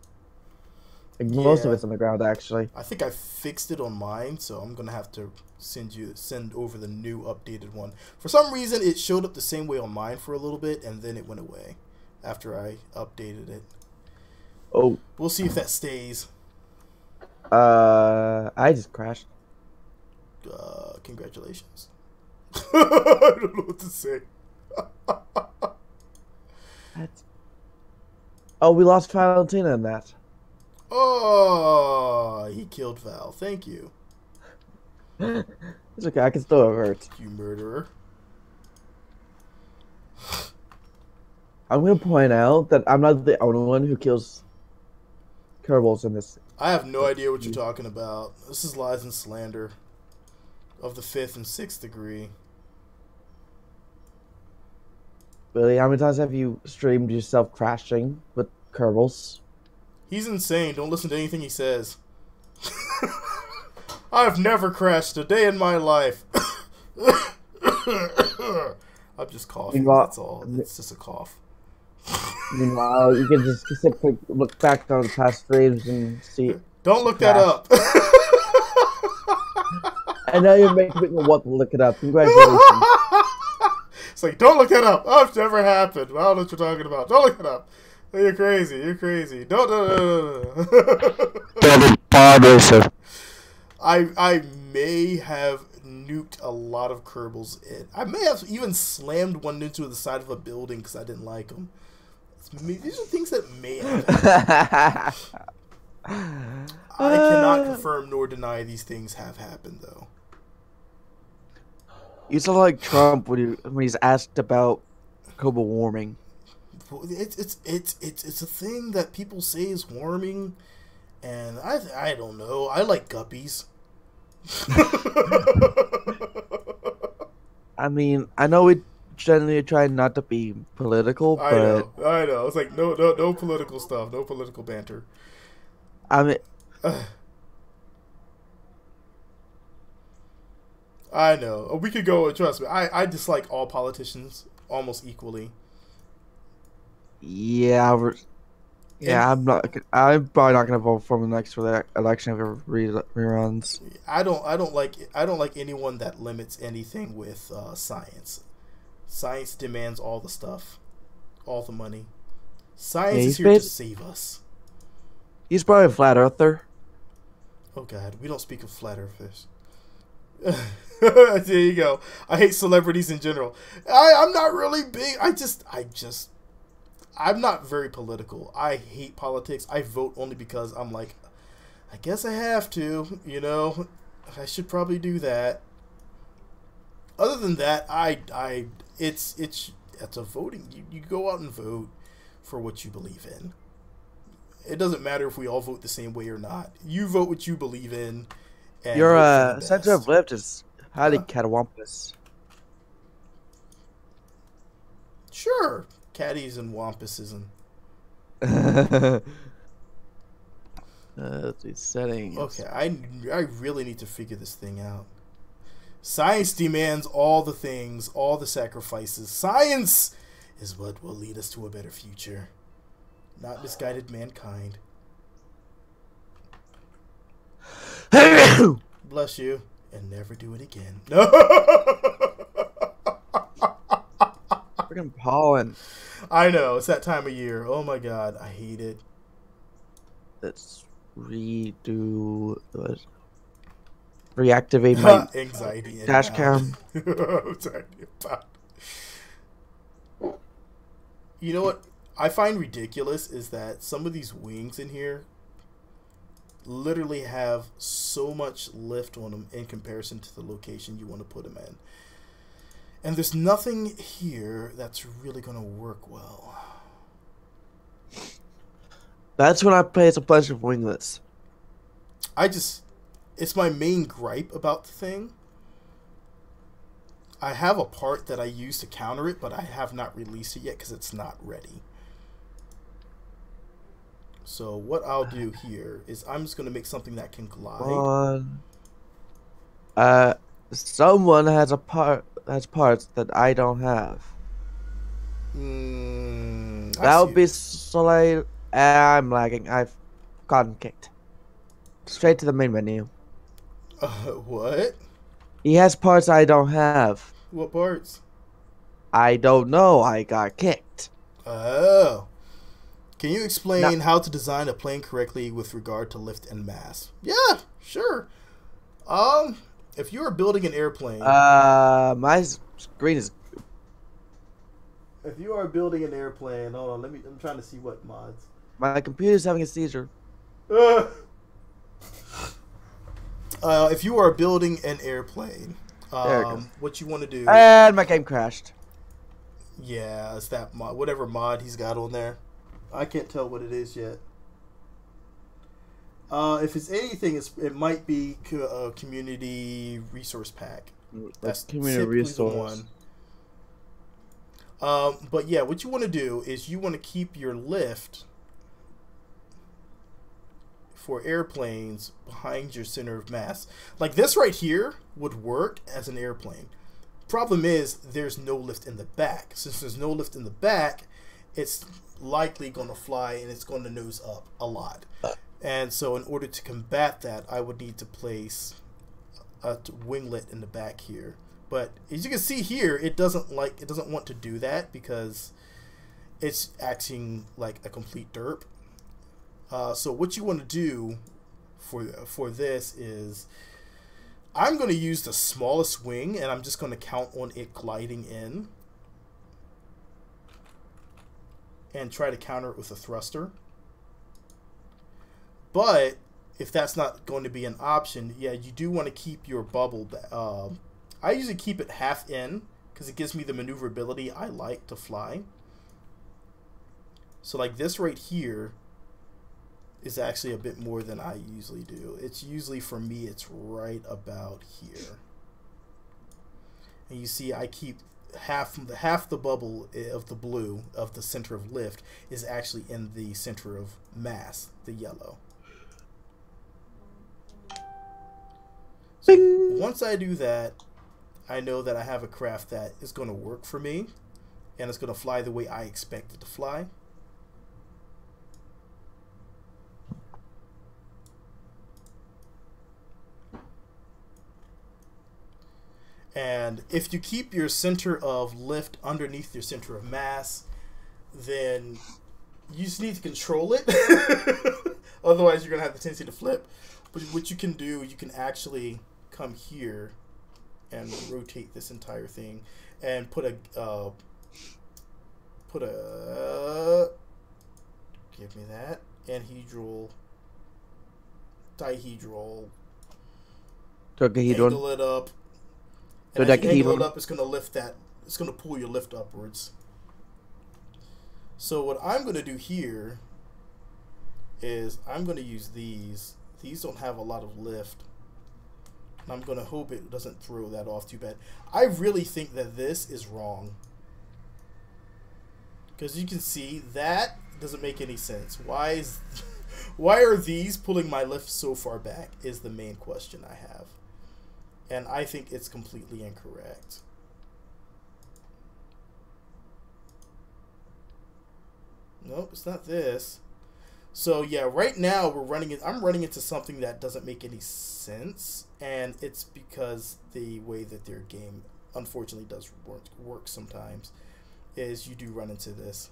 Like, most of Yeah. it's on the ground, actually. I think I fixed it on mine, so I'm gonna have to send over the new updated one. For some reason, it showed up the same way on mine for a little bit, and then it went away after I updated it. Oh. We'll see if that stays. I just crashed. Congratulations. I don't know what to say. Oh, we lost Valentina in that. Oh, he killed Val. Thank you. It's okay, I can still avert. You murderer. I'm gonna point out that I'm not the only one who kills Kerbols in this. I have no idea what you're talking about. This is lies and slander of the 5th and 6th degree. Really, how many times have you streamed yourself crashing with Kerbols? He's insane. Don't listen to anything he says. I've never crashed a day in my life. I'm just coughing. That's all. It's just a cough. Meanwhile, you can just simply look back on the past streams and see. Don't look that up. I know you're making me want to look it up. Congratulations. It's like, don't look that up. Oh, it's never happened. I don't know what you're talking about. Don't look it up. You're crazy. You're crazy. Don't. I may have nuked a lot of Kerbals in. I may have even slammed one into the side of a building because I didn't like them. These are things that may have happened. I cannot confirm nor deny these things have happened, though. You sound like Trump when he's asked about global warming. It's a thing that people say is warming, and I don't know. I like guppies. I mean, I know we generally try not to be political, but I know. It's like no political stuff, no political banter. I mean, I know. We could go. Trust me. I dislike all politicians almost equally. Yeah, I'm probably not gonna vote for him next for the election if it reruns. I don't like anyone that limits anything with science. Science demands all the stuff, all the money. Science is here to save us. He's probably a flat earther. Oh God, we don't speak of flat earthers. There you go. I hate celebrities in general. I'm not really big. I'm not very political. I hate politics. I vote only because I'm like, I guess I have to, you know. I should probably do that. Other than that, it's a voting. You go out and vote for what you believe in. It doesn't matter if we all vote the same way or not. You vote what you believe in. And your center of left is highly catawampus. Sure. Caddies and wampuses and these settings. Okay, I really need to figure this thing out. Science demands all the things, all the sacrifices. Science is what will lead us to a better future, not misguided mankind. Bless you, and never do it again. No. Freaking pollen. I know, it's that time of year. Oh my God, I hate it. Let's reactivate my anxiety dash cam. You know what I find ridiculous is that some of these wings in here literally have so much lift on them in comparison to the location you want to put them in. And there's nothing here that's really going to work well. That's when I play as a bunch of winglets. It's my main gripe about the thing. I have a part that I use to counter it, but I have not released it yet because it's not ready. So what I'll do here is I'm just going to make something that can glide. Someone has parts that I don't have. That would be Soleil. I'm lagging. I've gotten kicked. Straight to the main menu. What? He has parts I don't have. What parts? I don't know. I got kicked. Oh. Can you Now, explain how to design a plane correctly with regard to lift and mass? Yeah, sure. If you are building an airplane, my screen is. if you are building an airplane, hold on, I'm trying to see what mods. My computer's having a seizure. If you are building an airplane, There it goes. what you want to do? And my game crashed. Yeah, it's that mod, whatever mod he's got on there. I can't tell what it is yet. If it's anything, it might be a community resource pack. That's community resource. The one. But yeah, what you want to do is you want to keep your lift for airplanes behind your center of mass. Like this right here would work as an airplane. Problem is there's no lift in the back. Since there's no lift in the back, it's likely going to fly and it's going to nose up a lot. And so in order to combat that, I would need to place a winglet in the back here. But as you can see here, it doesn't want to do that because it's acting like a complete derp. So what you want to do for this is I'm going to use the smallest wing and I'm just going to count on it gliding in and try to counter it with a thruster. But if that's not going to be an option, yeah, you do want to keep your bubble. I usually keep it half in because it gives me the maneuverability I like to fly. So like this right here is actually a bit more than I usually do. It's usually, for me, it's right about here. And you see I keep half the bubble of the blue of the center of lift is actually in the center of mass, the yellow. So once I do that, I know that I have a craft that is going to work for me and it's going to fly the way I expect it to fly. And if you keep your center of lift underneath your center of mass, then you just need to control it. Otherwise, you're going to have the tendency to flip. But what you can do, you can actually come here and rotate this entire thing and put a give me that anhedral, dihedral, angle it up. And as you angle it up, it's going to lift that. It's going to pull your lift upwards. So what I'm going to do here is I'm going to use these. These don't have a lot of lift. I'm going to hope it doesn't throw that off too bad. I really think that this is wrong. Because you can see that doesn't make any sense. Why are these pulling my lift so far back is the main question I have. And I think it's completely incorrect. Nope, it's not this. So yeah, right now I'm running into something that doesn't make any sense, and it's because the way that their game unfortunately does work sometimes is you do run into this.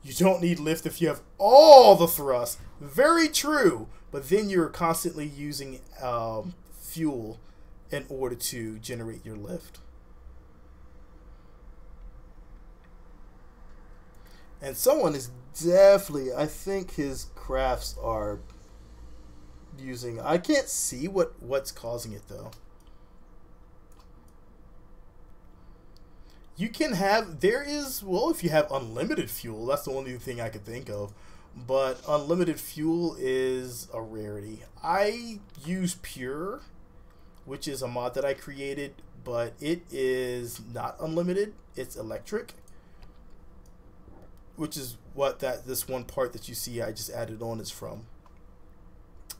You don't need lift if you have all the thrust. Very true, but then you're constantly using fuel in order to generate your lift. And someone is definitely, I think his crafts are using, I can't see what's causing it though. You can have, well, if you have unlimited fuel, that's the only thing I could think of. But unlimited fuel is a rarity. I use Pure, which is a mod that I created, but it is not unlimited. It's electric, which is what this one part that you see I just added on is from.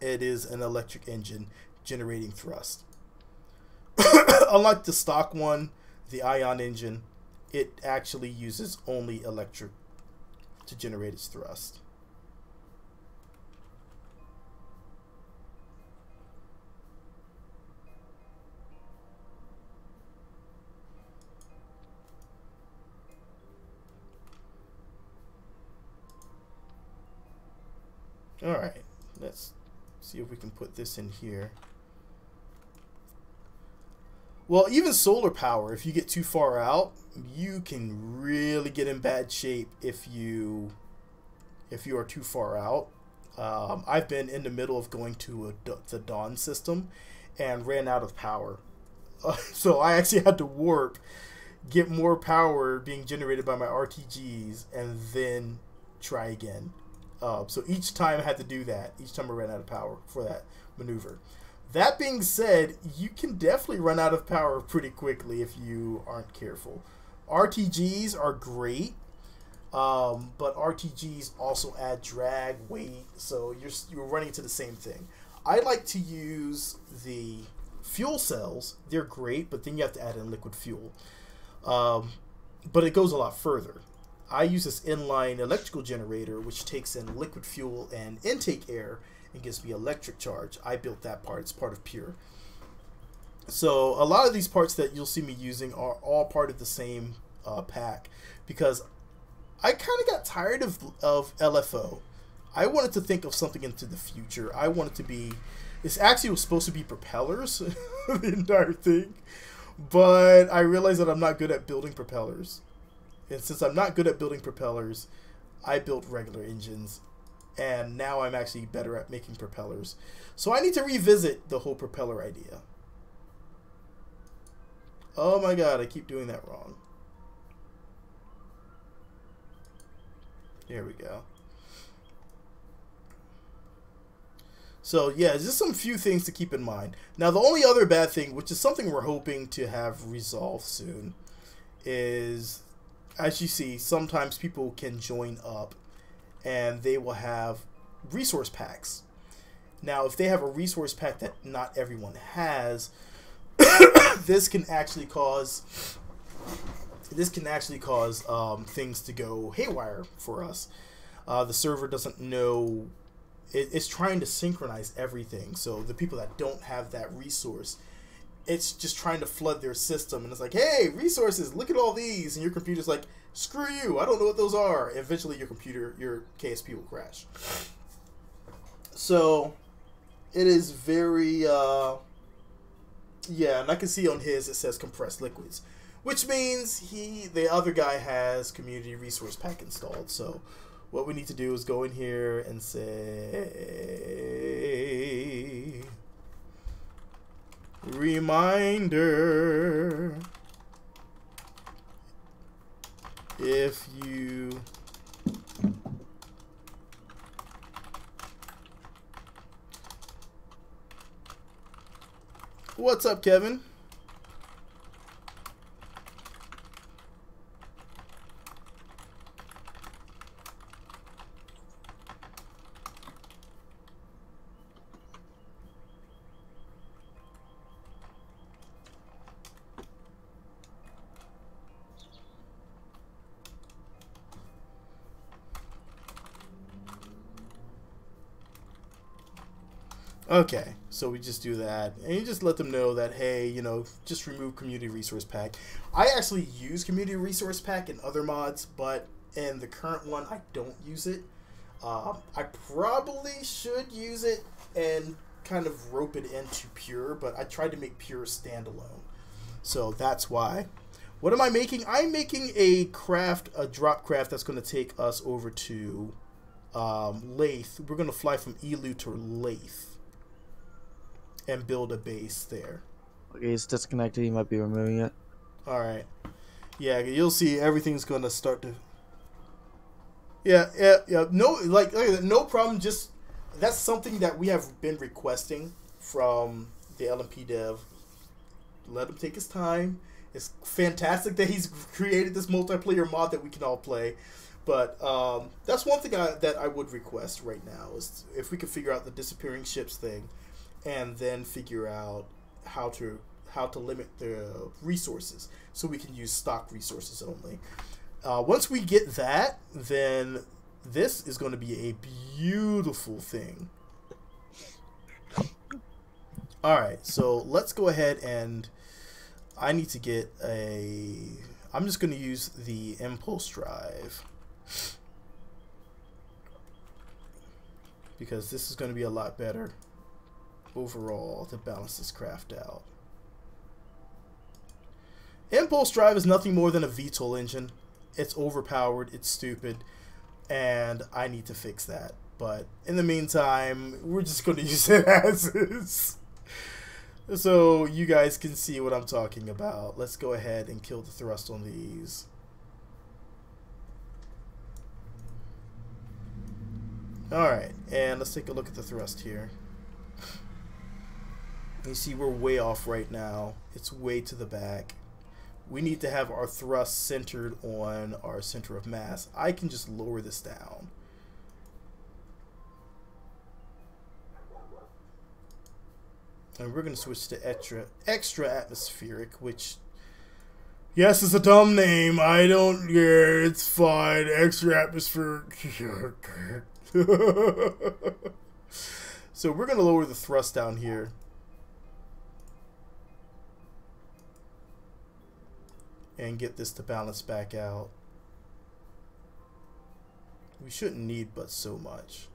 It is an electric engine generating thrust. Unlike the stock one, the ion engine, it actually uses only electric to generate its thrust. All right, let's see if we can put this in here. Well, even solar power, if you get too far out, you can really get in bad shape if you are too far out. I've been in the middle of going to the Dawn system and ran out of power. So I actually had to warp, get more power being generated by my RTGs, and then try again. So each time I had to do that. Each time I ran out of power for that maneuver. That being said, you can definitely run out of power pretty quickly if you aren't careful. RTGs are great, but RTGs also add drag, weight, so you're running into the same thing. I like to use the fuel cells. They're great, but then you have to add in liquid fuel. But it goes a lot further. I use this inline electrical generator, which takes in liquid fuel and intake air and gives me electric charge. I built that part. It's part of Pure. So a lot of these parts that you'll see me using are all part of the same pack, because I kind of got tired of LFO. I wanted to think of something into the future. I wanted to be... This actually was supposed to be propellers, the entire thing. But I realized that I'm not good at building propellers. And since I'm not good at building propellers, I built regular engines. And now I'm actually better at making propellers. So I need to revisit the whole propeller idea. Oh my god, I keep doing that wrong. There we go. So yeah, just some few things to keep in mind. Now the only other bad thing, which is something we're hoping to have resolved soon, is, as you see, sometimes people can join up and they will have resource packs. Now, if they have a resource pack that not everyone has, this can actually cause things to go haywire for us. The server doesn't know. It's trying to synchronize everything. So the people that don't have that resource, it's just trying to flood their system, and it's like, hey, resources, look at all these, and your computer's like, screw you, I don't know what those are. Eventually your KSP will crash. So it is very yeah, and I can see on his it says compressed liquids, which means the other guy has community resource pack installed. So what we need to do is go in here and say reminder, if you what's up, Kevin? Okay, so we just do that, and you just let them know that, hey, you know, just remove community resource pack. I actually use community resource pack in other mods, but in the current one, I don't use it. I probably should use it and kind of rope it into Pure, but I tried to make Pure standalone. So that's why. What am I making? I'm making a drop craft that's going to take us over to Lathe. We're going to fly from Alou to Lathe and build a base there. Okay, it's disconnected. You might be removing it. All right. Yeah, you'll see everything's going to start to... Yeah. No, like no problem. Just, that's something that we have been requesting from the LMP dev. Let him take his time. It's fantastic that he's created this multiplayer mod that we can all play. But that's one thing that I would request right now, is if we could figure out the disappearing ships thing, and then figure out how to limit the resources so we can use stock resources only. Once we get that, then this is going to be a beautiful thing. All right, so let's go ahead, and I need to get I'm just going to use the impulse drive. because this is going to be a lot better overall to balance this craft out. Impulse drive is nothing more than a VTOL engine. It's overpowered, it's stupid, and I need to fix that. But in the meantime, we're just going to use it as is. So you guys can see what I'm talking about. Let's go ahead and kill the thrust on these. Alright, and let's take a look at the thrust here. You see we're way off right now. It's way to the back. We need to have our thrust centered on our center of mass. I can just lower this down. And we're going to switch to extra atmospheric, which, yes, it's a dumb name. I don't care. It's fine. Extra atmospheric. So we're going to lower the thrust down here. And get this to balance back out. We shouldn't need but so much.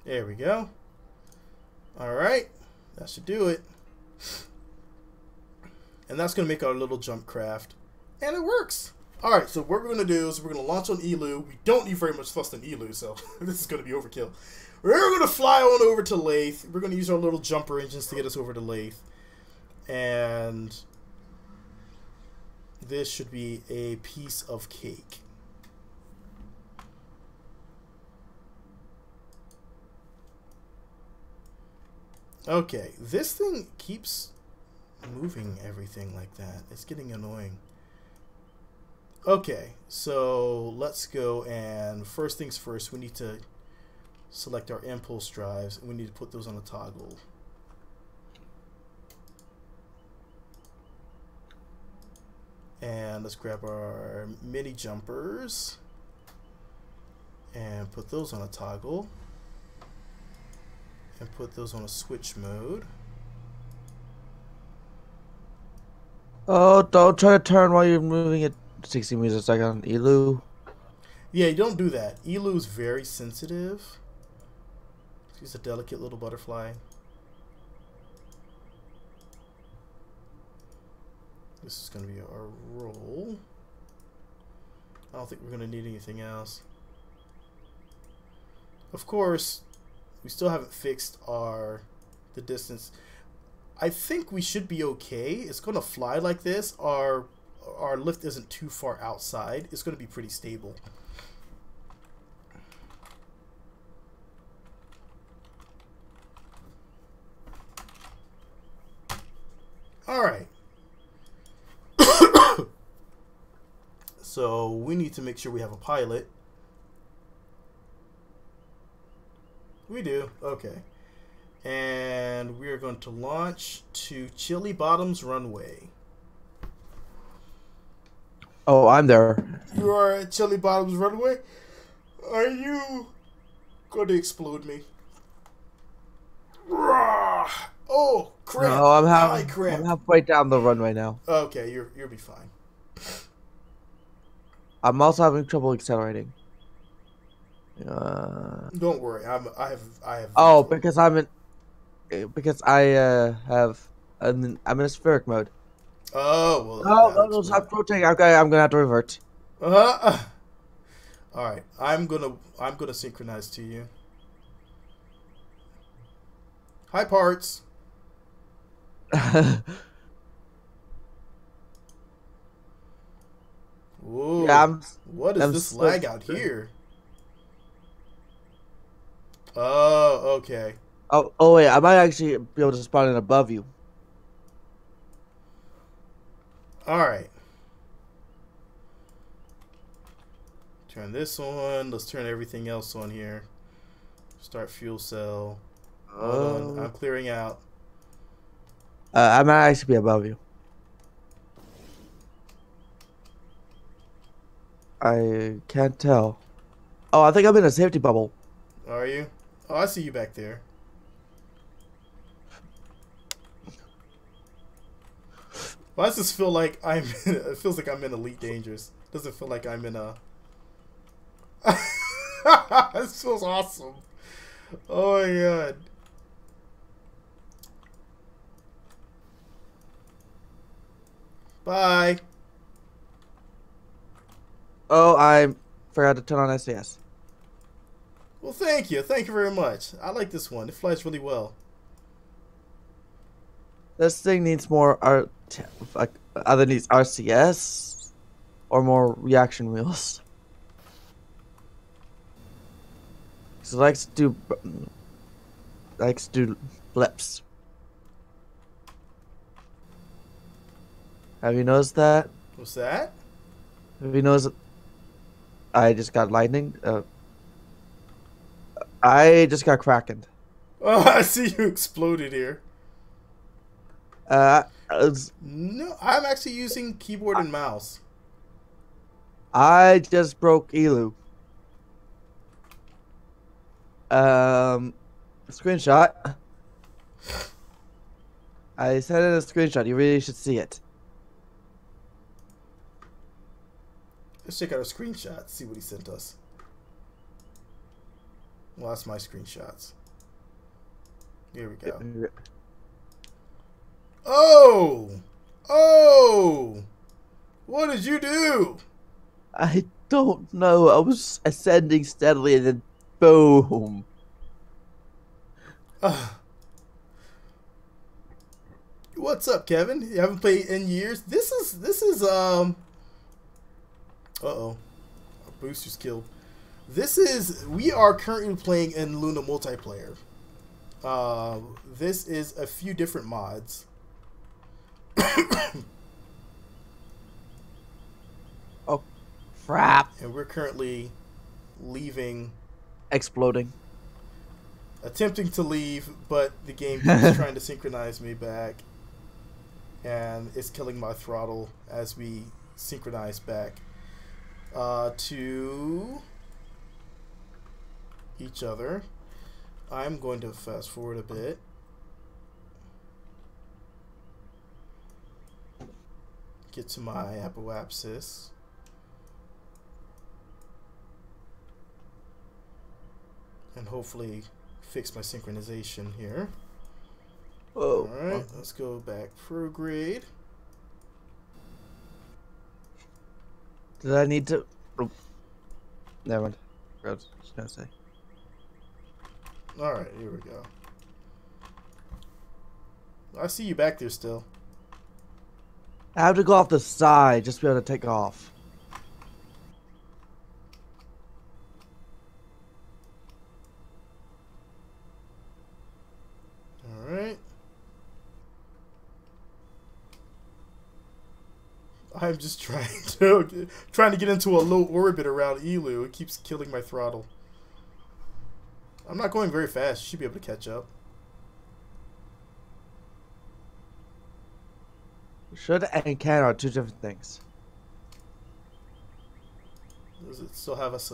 There we go. Alright, that should do it. And that's going to make our little jump craft. And it works. Alright, so what we're going to do is we're going to launch on Alou. We don't need very much thrust on Alou, so this is going to be overkill. We're going to fly on over to Lathe. We're going to use our little jumper engines to get us over to Lathe. And this should be a piece of cake. Okay, this thing keeps moving everything like that. It's getting annoying. Okay, so let's go, and first things first, we need to select our impulse drives, and we need to put those on a toggle. And let's grab our mini jumpers and put those on a toggle. And put those on a switch mode. Oh, don't try to turn while you're moving at 60 meters a second on Alou. Yeah, you don't do that. Alou is very sensitive. She's a delicate little butterfly. This is going to be our roll. I don't think we're going to need anything else. Of course, we still haven't fixed the distance. I think we should be okay. It's going to fly like this. Our lift isn't too far outside. It's going to be pretty stable. All right. So we need to make sure we have a pilot. We do. Okay. And we are going to launch to Chili Bottoms Runway. Oh, I'm there. You are at Chili Bottoms Runway? Are you going to explode me? Oh, crap. No, I'm halfway down the runway now. Okay, you'll be fine. I'm also having trouble accelerating. Don't worry. I have. Oh, because I'm in a spheric mode. Oh well. No, stop rotating. Okay, I'm gonna have to revert. All right, I'm gonna synchronize to you. Hi, parts. Whoa. Yeah, what is this lag out here? Oh, okay. Oh wait, I might actually be able to spawn in above you. Alright. Turn this on. Let's turn everything else on here. Start fuel cell. Hold on. I'm clearing out. I might actually be above you. I can't tell. Oh, I think I'm in a safety bubble. Are you? Oh, I see you back there. Why does this feel like I'm in, it feels like I'm in Elite Dangerous. Doesn't feel like I'm in a this feels awesome. Oh my god. Bye. Oh, I forgot to turn on SAS. Well, thank you. Thank you very much. I like this one. It flies really well. This thing needs more either needs RCS or more reaction wheels. So it likes to do blips. Have you noticed that? What's that? Have you noticed? I just got lightning. I just got krakened. Oh, I see you exploded here. No, I'm actually using keyboard and mouse. I just broke Alou. Screenshot. I sent it a screenshot. You really should see it. Let's check out our screenshots. See what he sent us. Well, that's my screenshots. Here we go. Oh! Oh! What did you do? I don't know. I was ascending steadily and then boom. What's up, Kevin? You haven't played in years? This is uh-oh. Our booster's killed. We are currently playing in Luna multiplayer. This is a few different mods. Oh, crap. And we're currently leaving. Exploding. Attempting to leave, but the game keeps trying to synchronize me back. And it's killing my throttle as we synchronize back to each other. I'm going to fast forward a bit. Get to my apoapsis. And hopefully fix my synchronization here. Oh. Alright, let's go back prograde. Did I need to... Oh. Never mind. I was just gonna say. Alright, here we go. I see you back there still. I have to go off the side just to be able to take off. Alright. I'm just trying to get into a low orbit around Alou. It keeps killing my throttle. I'm not going very fast. You should be able to catch up. Should and can are two different things. Does it still have us?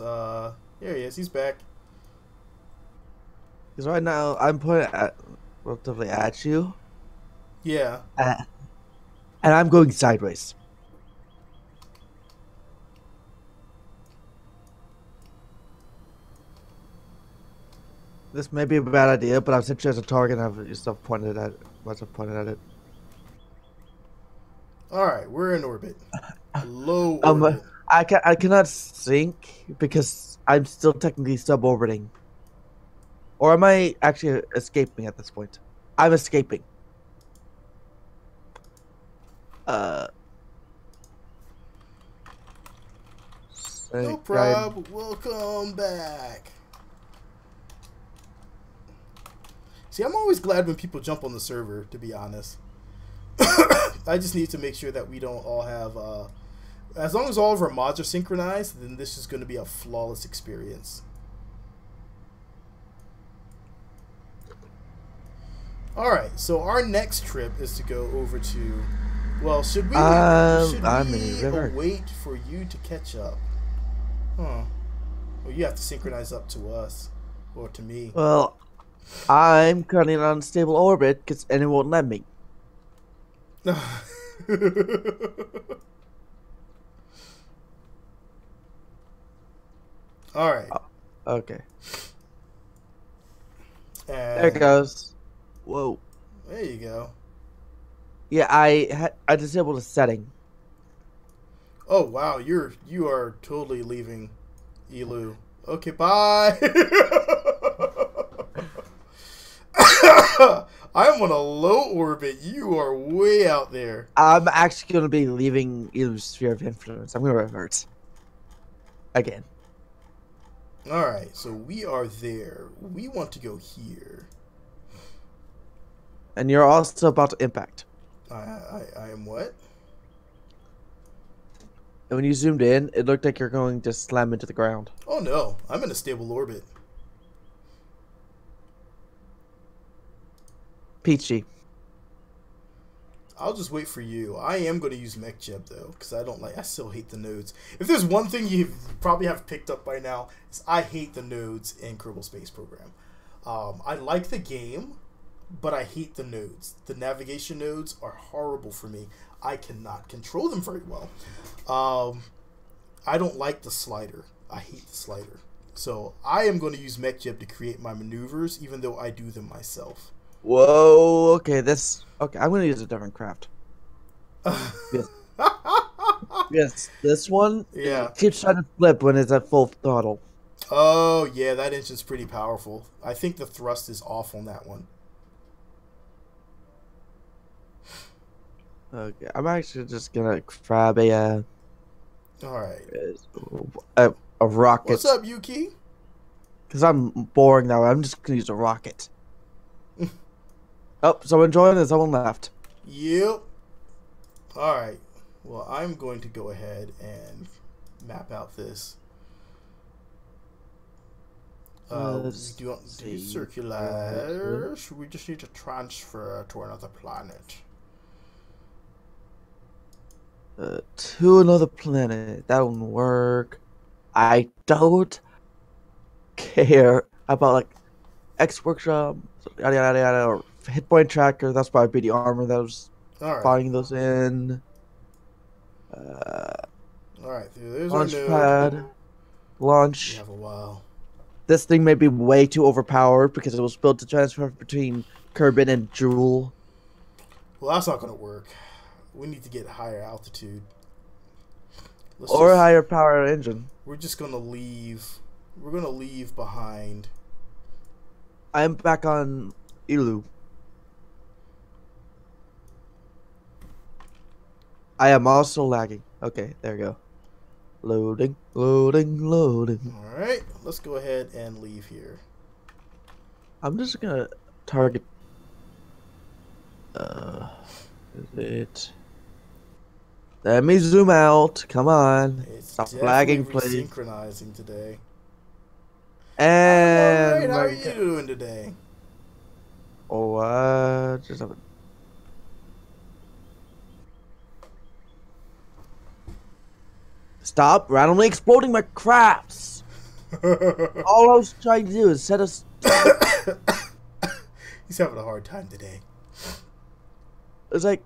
Here he is. He's back. Because right now I'm pointing relatively at you. Yeah. And I'm going sideways. This may be a bad idea, but I've set you as a target and have yourself pointed at it. Myself pointed at it. Alright, we're in orbit. Low orbit. I cannot sink because I'm still technically suborbiting. Or am I actually escaping at this point? I'm escaping. No problem. Welcome back. See, I'm always glad when people jump on the server, to be honest. I just need to make sure that we don't all have... as long as all of our mods are synchronized, then this is going to be a flawless experience. Alright, so our next trip is to go over to... Well, should we wait for you to catch up? Huh. Well, you have to synchronize up to us. Or to me. Well, I'm currently in an unstable orbit and it won't let me. All right. Okay. And There it goes. Whoa. there you go. Yeah, I disabled a setting. Oh wow, you are totally leaving Alou. Okay, bye. I'm on a low orbit. You are way out there. I'm actually going to be leaving Elu's sphere of influence. I'm going to revert. Again. Alright, so we are there. We want to go here. And you're also about to impact. I am what? And when you zoomed in, it looked like you're going to slam into the ground. Oh no, I'm in a stable orbit. Peachy. I'll just wait for you. I am going to use MechJeb though, because I still hate the nodes. If there's one thing you probably have picked up by now, is I hate the nodes in Kerbal Space Program. I like the game, but I hate the nodes. The navigation nodes are horrible for me. I cannot control them very well. I don't like the slider. I hate the slider. So I am going to use MechJeb to create my maneuvers, even though I do them myself. Whoa, okay, okay, I'm gonna use a different craft. Yes. Yes, this one keeps trying to flip when it's at full throttle. Oh, yeah, that engine's pretty powerful. I think the thrust is off on that one. Okay, I'm actually just gonna grab a Alright. A rocket. What's up, Yuki? Because I'm boring now, I'm just gonna use a rocket. Oh, someone joined and someone left. Yep. Alright. Well, I'm going to go ahead and map out this. Do you want to do circular? We just need to transfer to another planet. To another planet. That won't work. I don't care about like X workshop, yada yada yada, or hit point tracker. That's probably the armor that was buying those in. Alright, there's launch our pad. Launch. We have a while. This thing may be way too overpowered because it was built to transfer between Kerbin and Jewel. Well, that's not going to work. We need to get higher altitude. Or a higher power engine. We're just going to leave. We're going to leave behind. I'm back on Alou. I am also lagging. Okay, there we go. Loading, loading, loading. Alright, let's go ahead and leave here. I'm just gonna target. Is it? Let me zoom out. Come on. It's stop lagging, please. Synchronizing today. And how are you doing today? Oh, just have a... Stop randomly exploding my crafts. All I was trying to do is set us. He's having a hard time today. It's like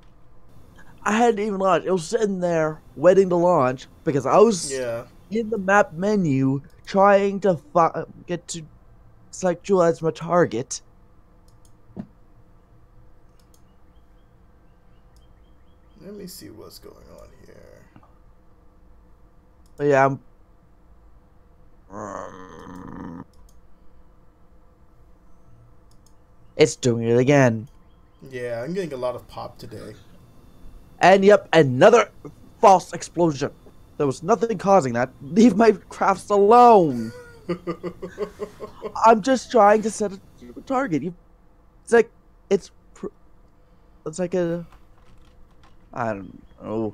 I hadn't even launched. It was sitting there waiting to launch because I was in the map menu trying to get to select Jewel as my target. Let me see what's going on here. But yeah, it's doing it again. Yeah, I'm getting a lot of pop today. And yep, another false explosion. There was nothing causing that. Leave my crafts alone. I'm just trying to set a target. It's like a... I don't know.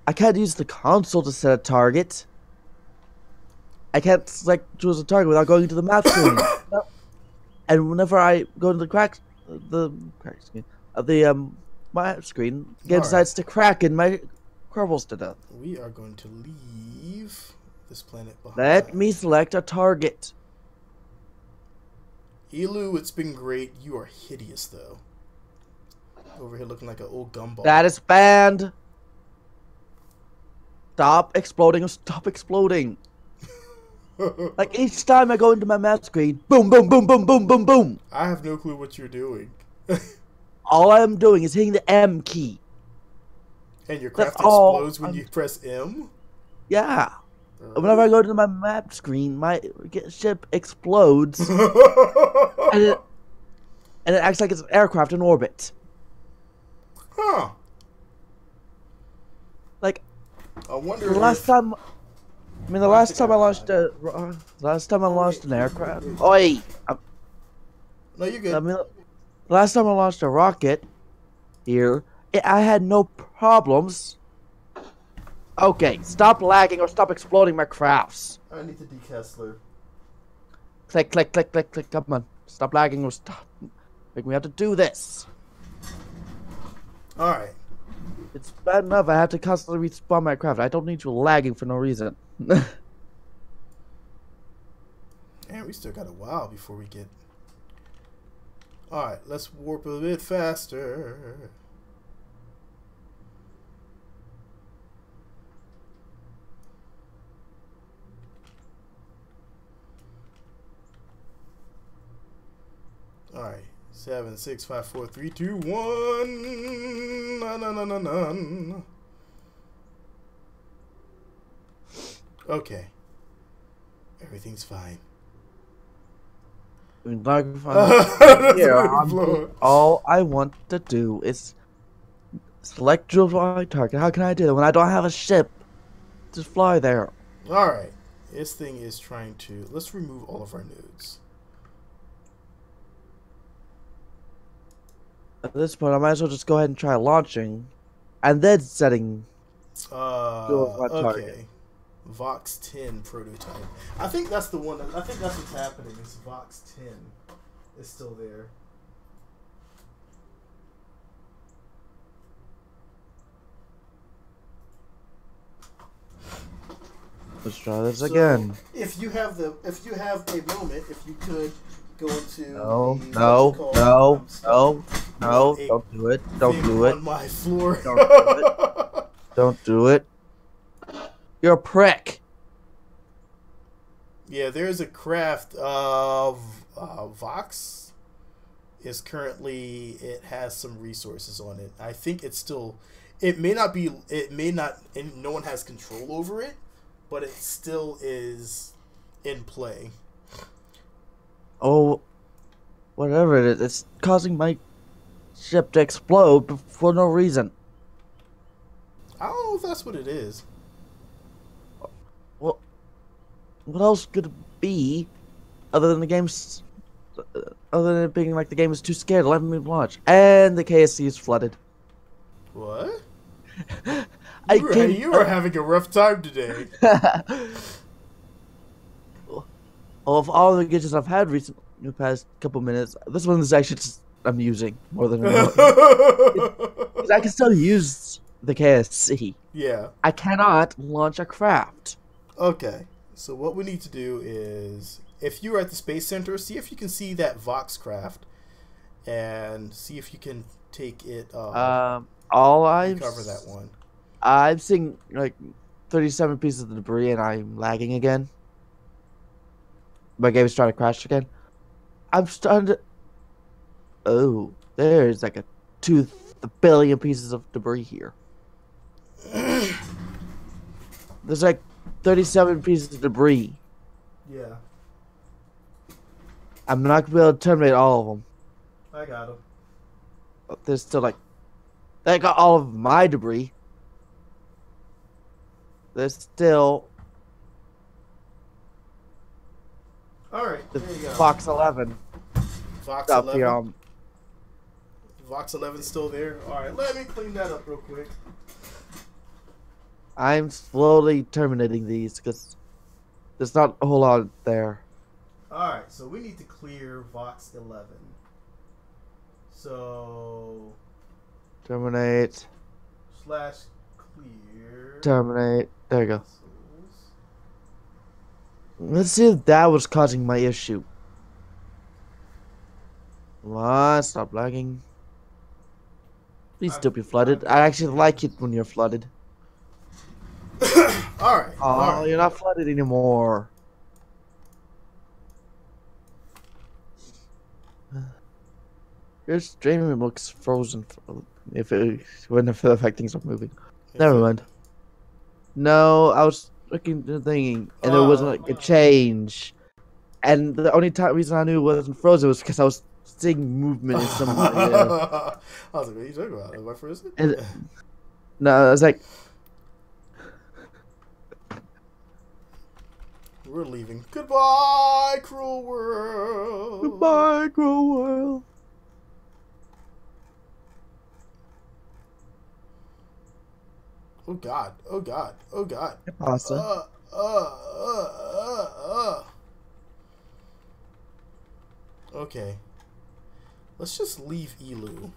I can't use the console to set a target. I can't select choose a target without going to the map screen. And whenever I go to the crack screen of the map screen, the game decides to crack and my Kerbals to death. We are going to leave this planet behind. Let me select a target. Alou, it's been great. You are hideous, though. Over here looking like an old gumball. That is banned. Stop exploding or stop exploding. Like each time I go into my map screen, boom, boom, boom, boom, boom, boom, boom. I have no clue what you're doing. All I'm doing is hitting the M key. And your craft explodes when you press M? Yeah. Whenever I go to my map screen, my ship explodes. and it acts like it's an aircraft in orbit. Huh. Like, I wonder the last time I launched an aircraft. Oi! No, you're good. I mean, last time I launched a rocket here, I had no problems. Okay, stop lagging or stop exploding my crafts. I need the decastler. Click, click, click, click, click. Come on. Stop lagging or stop. Like, we have to do this. Alright. It's bad enough I have to constantly respawn my craft. I don't need you lagging for no reason. Man, we still got a while before we get... Alright, let's warp a bit faster. Alright, 7, 6, 5, 4, 3, 2, 1. Na. Okay. Everything's fine. All I want to do is select my target. How can I do that when I don't have a ship? Just fly there. Alright. This thing is trying to... Let's remove all of our nodes. At this point, I might as well just go ahead and try launching, and then setting. Okay. Vox 10 prototype. I think that's the one. I think that's what's happening. Is Vox 10 is still there. Let's try this again. If you have a moment, if you could go into no, don't do it. Don't do it. On my floor. Don't do it. Don't do it. You're a prick. Yeah, there's a craft of Vox. Is currently, it has some resources on it. I think it's still, it may not, and no one has control over it, but it still is in play. Oh, whatever it is, it's causing my ship to explode for no reason. I don't know if that's what it is. Well, what else could it be other than the game's... Other than it being like the game is too scared to let me launch. And the KSC is flooded. What? You were having a rough time today. Of all the gadgets I've had recently, in the past couple minutes, this one is actually just amusing more than annoying. I can still use the KSC. Yeah. I cannot launch a craft. Okay. So what we need to do is, if you're at the Space Center, see if you can see that Vox craft, and see if you can take it. Cover that one. I'm seeing like 37 pieces of debris, and I'm lagging again. My game is trying to crash again. I'm starting to. Oh, there's like a 2 billion pieces of debris here. There's like 37 pieces of debris. Yeah. I'm not gonna be able to terminate all of them. I got them. But there's still like, they got all of my debris. There's still. All right. There you go. Vox 11. Vox 11. Vox 11 still there. All right. Let me clean that up real quick. I'm slowly terminating these because there's not a whole lot there. Alright, so we need to clear Vox 11. So... Terminate. /clear. Terminate. There you go. Let's see if that was causing my issue. Come on, stop lagging. Please don't be flooded. I actually like it when you're flooded. All right. Oh, All right. you're not flooded anymore. Your stream looks frozen. If it wouldn't affect things not moving. Never mind. No, I was looking at the thing, and there wasn't like a change. And the only reason I knew it wasn't frozen was because I was seeing movement in some. I was like, what are you talking about? Am I frozen? No, I was like, we're leaving. Goodbye, cruel world. goodbye, cruel world. Oh God! Oh God! Oh God! Pasta. Okay. Let's just leave Alou.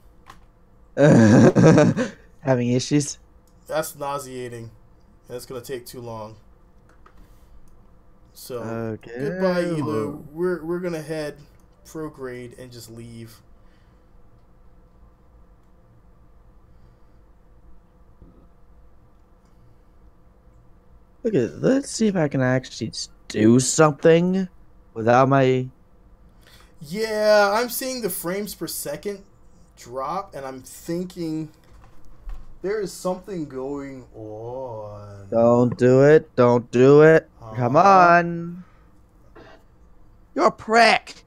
Having issues? That's nauseating. That's gonna take too long. So Okay. goodbye, Alou. We're gonna head prograde and just leave. Okay, let's see if I can actually do something without my. Yeah, I'm seeing the frames per second drop, and I'm thinking there is something going on. Don't do it. Don't do it. Come on. You're a prick.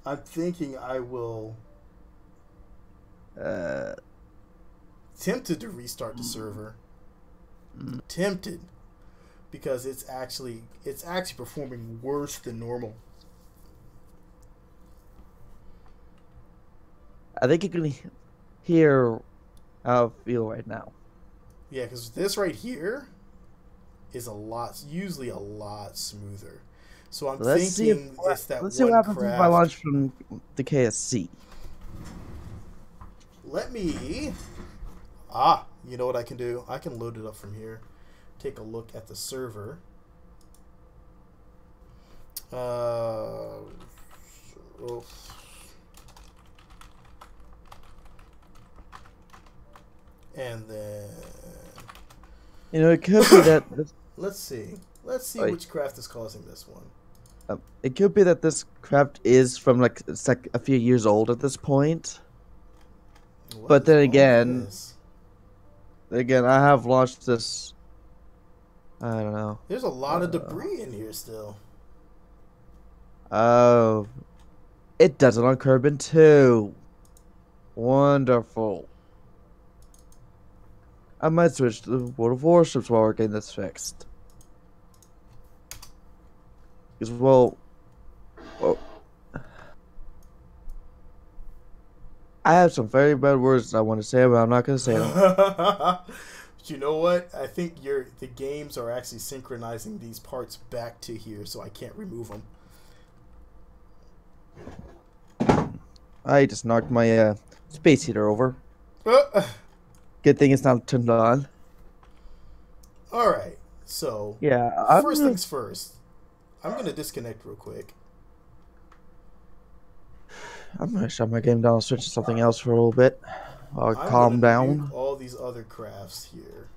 I'm thinking I will. Tempted to restart the server. Tempted, because it's actually performing worse than normal. I think you can hear how I feel right now. Yeah, because this right here is usually a lot smoother. So I'm thinking it's that one craft. Let's see what happens if I launch from the KSC. Let me. You know what I can do? I can load it up from here. Take a look at the server. And then. You know, it could be that. Let's see. Let's see which craft is causing this one. It could be that this craft is from it's like a few years old at this point. But then again, I have launched this. I don't know. There's a lot of debris in here still. Oh, it does it on Kerbal too. Wonderful. I might switch to the World of Warships while we're getting this fixed. Because, well, I have some very bad words I want to say, but I'm not going to say them. But you know what? I think the games are actually synchronizing these parts back to here, so I can't remove them. I just knocked my space heater over. Good thing it's not turned on. Alright, so yeah, first things first. I'm going to disconnect real quick. I'm going to shut my game down and switch to something else for a little bit. I'll calm down. All these other crafts here.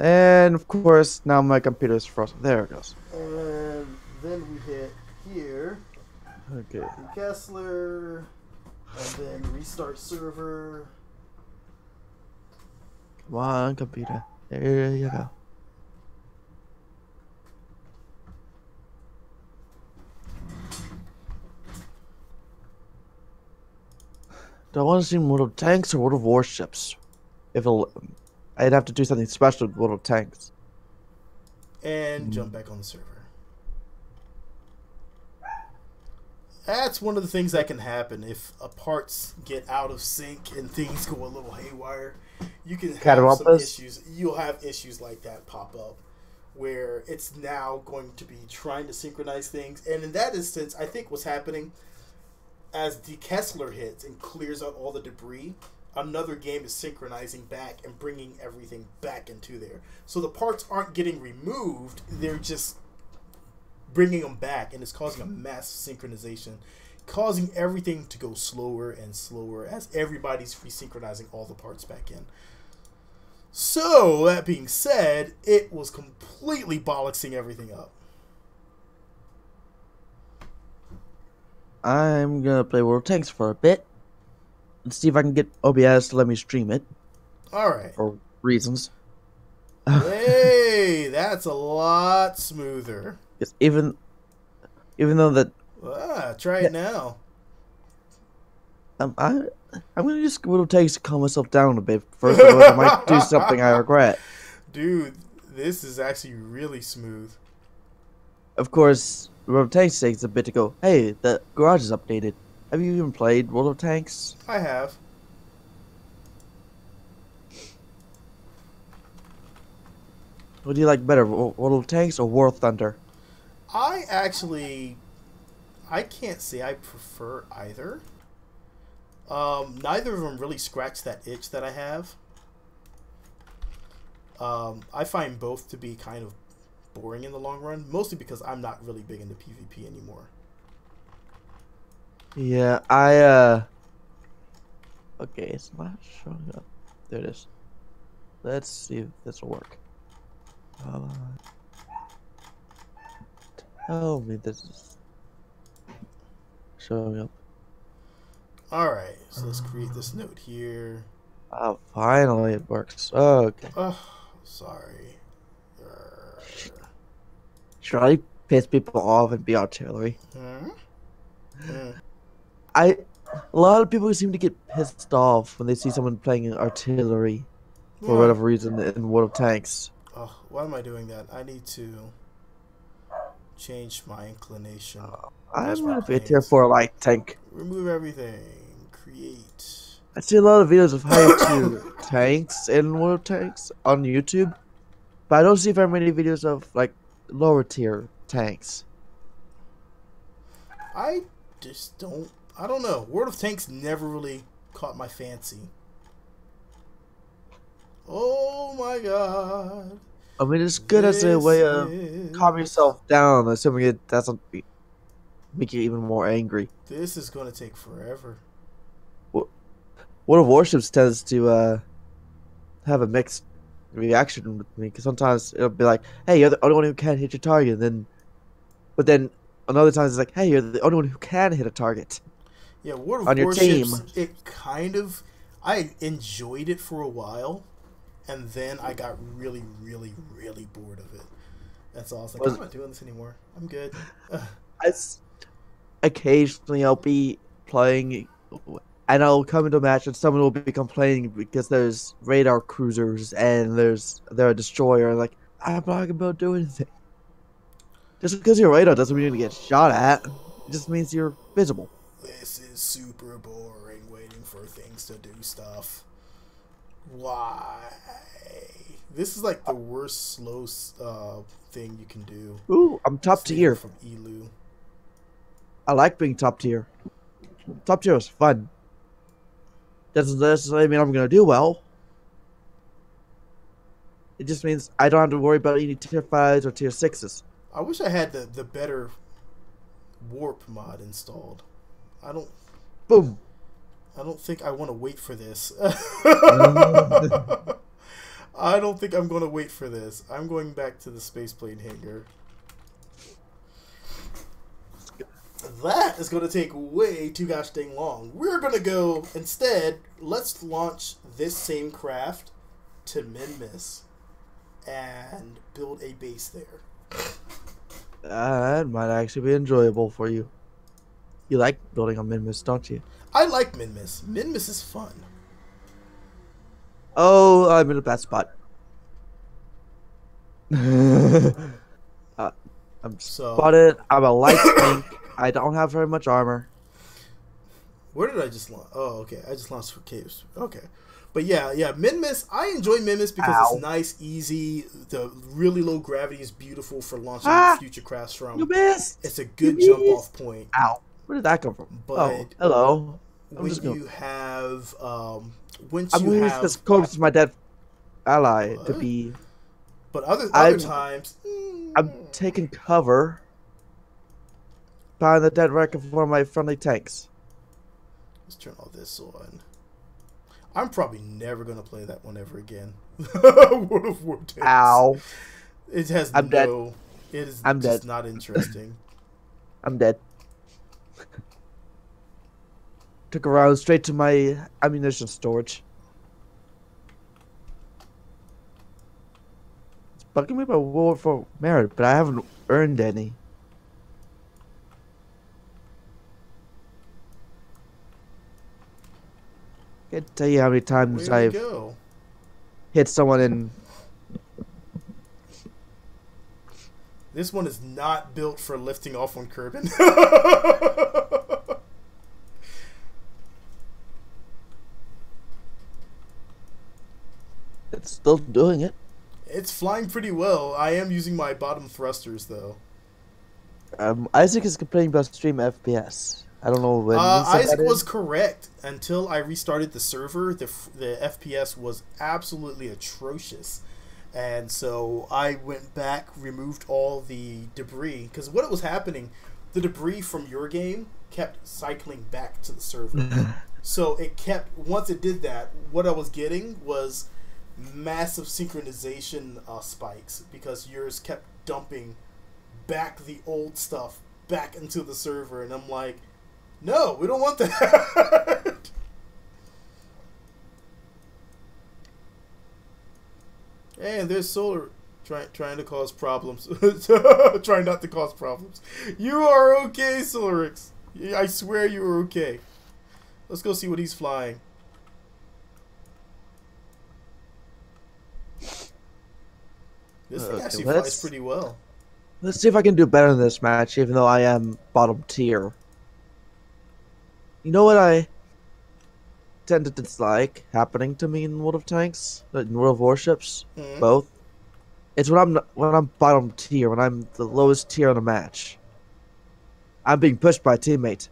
And of course, now my computer's frozen. There it goes. And then we hit here. Okay. Kessler. And then restart server. Come on, computer. There you go. Do I want to see World of Tanks or World of Warships? I'd have to do something special with World of Tanks. And jump back on the server. That's one of the things that can happen if parts get out of sync and things go a little haywire. You can have some issues. You'll have issues like that pop up where it's now going to be trying to synchronize things. And in that instance, I think what's happening as the Kessler hits and clears out all the debris, another game is synchronizing back and bringing everything back into there. So the parts aren't getting removed. They're just bringing them back, and it's causing a massive synchronization, causing everything to go slower and slower as everybody's resynchronizing all the parts back in. So, that being said, it was completely bollocksing everything up. I'm gonna play World of Tanks for a bit and see if I can get OBS to let me stream it. Alright. For reasons. Hey, that's a lot smoother. Yes, even though that... try it now. I'm gonna just World of Tanks to calm myself down a bit. First of all, I might do something I regret. Dude, this is actually really smooth. Of course, World of Tanks takes a bit to go, hey, the garage is updated. Have you even played World of Tanks? I have. What do you like better, World of Tanks or War Thunder? I can't say I prefer either. Neither of them really scratch that itch that I have. I find both to be kind of boring in the long run, mostly because I'm not really big into PvP anymore. Yeah, okay, it's not showing up. There it is. Let's see if this will work. Tell me this is showing up. Alright, so let's create this note here. Oh, finally it works. Okay. Oh, sorry. Should I piss people off and be artillery? A lot of people seem to get pissed off when they see someone playing artillery for whatever reason in World of Tanks. Oh, why am I doing that? I need to change my inclination. I'm gonna be a tier 4 light tank. Remove everything. Create. I see a lot of videos of higher tier tanks in World of Tanks on YouTube, but I don't see very many videos of like lower tier tanks. I just don't. I don't know. World of Tanks never really caught my fancy. Oh my god. I mean, it's good as a way of calm yourself down, assuming it doesn't make you even more angry. This is going to take forever. World of Warships tends to have a mixed reaction with me, because sometimes it'll be like, hey, you're the only one who can't hit your target, but then another times it's like, hey, you're the only one who can hit a target. Yeah, World of on your Warships, team. it kind of, I enjoyed it for a while, and then I got really, really, really bored of it. That's all. I was like, I'm not doing this anymore. I'm good. Occasionally I'll be playing, and I'll come into a match and someone will be complaining because there's radar cruisers and there's a destroyer, and like, I'm not gonna do anything. Just because you're radar doesn't mean you're gonna get shot at. It just means you're visible. This is super boring, waiting for things to do stuff. Why? This is like the worst slow thing you can do. Ooh, I'm top tier. From Alou. I like being top tier. Top tier is fun. Doesn't necessarily mean I'm gonna do well. It just means I don't have to worry about any tier 5s or tier 6s. I wish I had the better warp mod installed. Boom. I don't think I want to wait for this. I don't think I'm going to wait for this. I'm going back to the spaceplane hangar. That is going to take way too gosh dang long. We're going to go, instead, let's launch this same craft to Minmus and build a base there. That might actually be enjoyable for you. You like building on Minmus, don't you? I like Minmus. Minmus is fun. Oh, I'm in a bad spot. I'm spotted. I'm a light tank. I don't have very much armor. Where did I just launch? Oh, okay. I just launched for caves. Okay. But yeah, Minmus, I enjoy Minmus because it's nice, easy. The really low gravity is beautiful for launching future crafts from. You missed! It's a good jump off point. Ow. Where did that come from? But hello. When you have I'm going to use this corpse of my dead ally to be. But other times, I'm taking cover behind the dead wreck of one of my friendly tanks. Let's turn all this on. I'm probably never gonna play that one ever again. World of War tanks. Ow. It has I'm dead. It is I'm just dead. not interesting. I'm dead. Took a round straight to my ammunition storage. It's bugging me about War for Merit, but I haven't earned any. Can't tell you how many times Where I've we go? hit someone in. This one is not built for lifting off on Kerbin. It's still doing it. It's flying pretty well. I am using my bottom thrusters though. Isaac is complaining about stream FPS. I don't know when. Isaac was correct until I restarted the server. The FPS was absolutely atrocious, and so I went back, removed all the debris because what was happening, the debris from your game kept cycling back to the server. So it kept once it did that, what I was getting was massive synchronization spikes because yours kept dumping back the old stuff back into the server, and I'm like, no, we don't want that. And there's Solar trying to cause problems. Trying not to cause problems. You are okay, Solarix. I swear you are okay. Let's go see what he's flying. This thing actually flies pretty well. Let's see if I can do better in this match, even though I am bottom tier. You know what I tend to dislike happening to me in World of Tanks, in World of Warships, both. It's when I'm bottom tier, when I'm the lowest tier in a match. I'm being pushed by a teammate.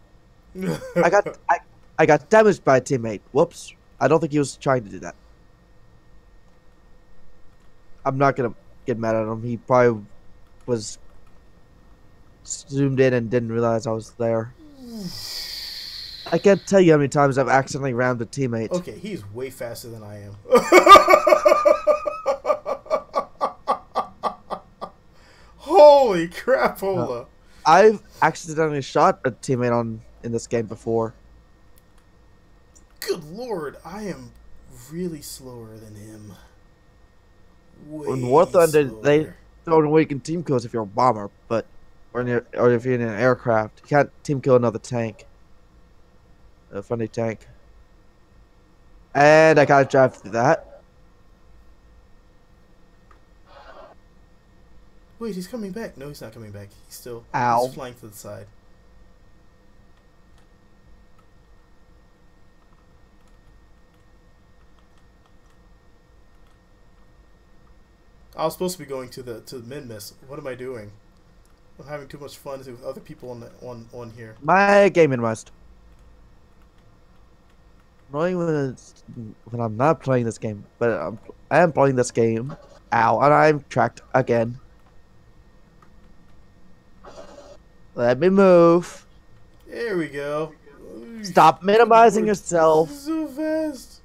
I got damaged by a teammate. Whoops! I don't think he was trying to do that. I'm not gonna get mad at him. He probably was zoomed in and didn't realize I was there. I can't tell you how many times I've accidentally rammed a teammate. Okay, he's way faster than I am. Holy crapola! I've accidentally shot a teammate in this game before. Good lord, I am really slower than him. In War Thunder, they don't weaken team kills if you're a bomber, or if you're in an aircraft. You can't team kill another tank. A friendly tank. And I gotta drive through that. Wait, he's coming back. No, he's not coming back. He's still He's flying to the side. I was supposed to be going to the Minmus. What am I doing? I'm having too much fun with other people on here. My gaming must. Annoying when I'm not playing this game, but I am playing this game. Ow, and I'm tracked again. Let me move. There we go. Stop minimizing yourself. So fast.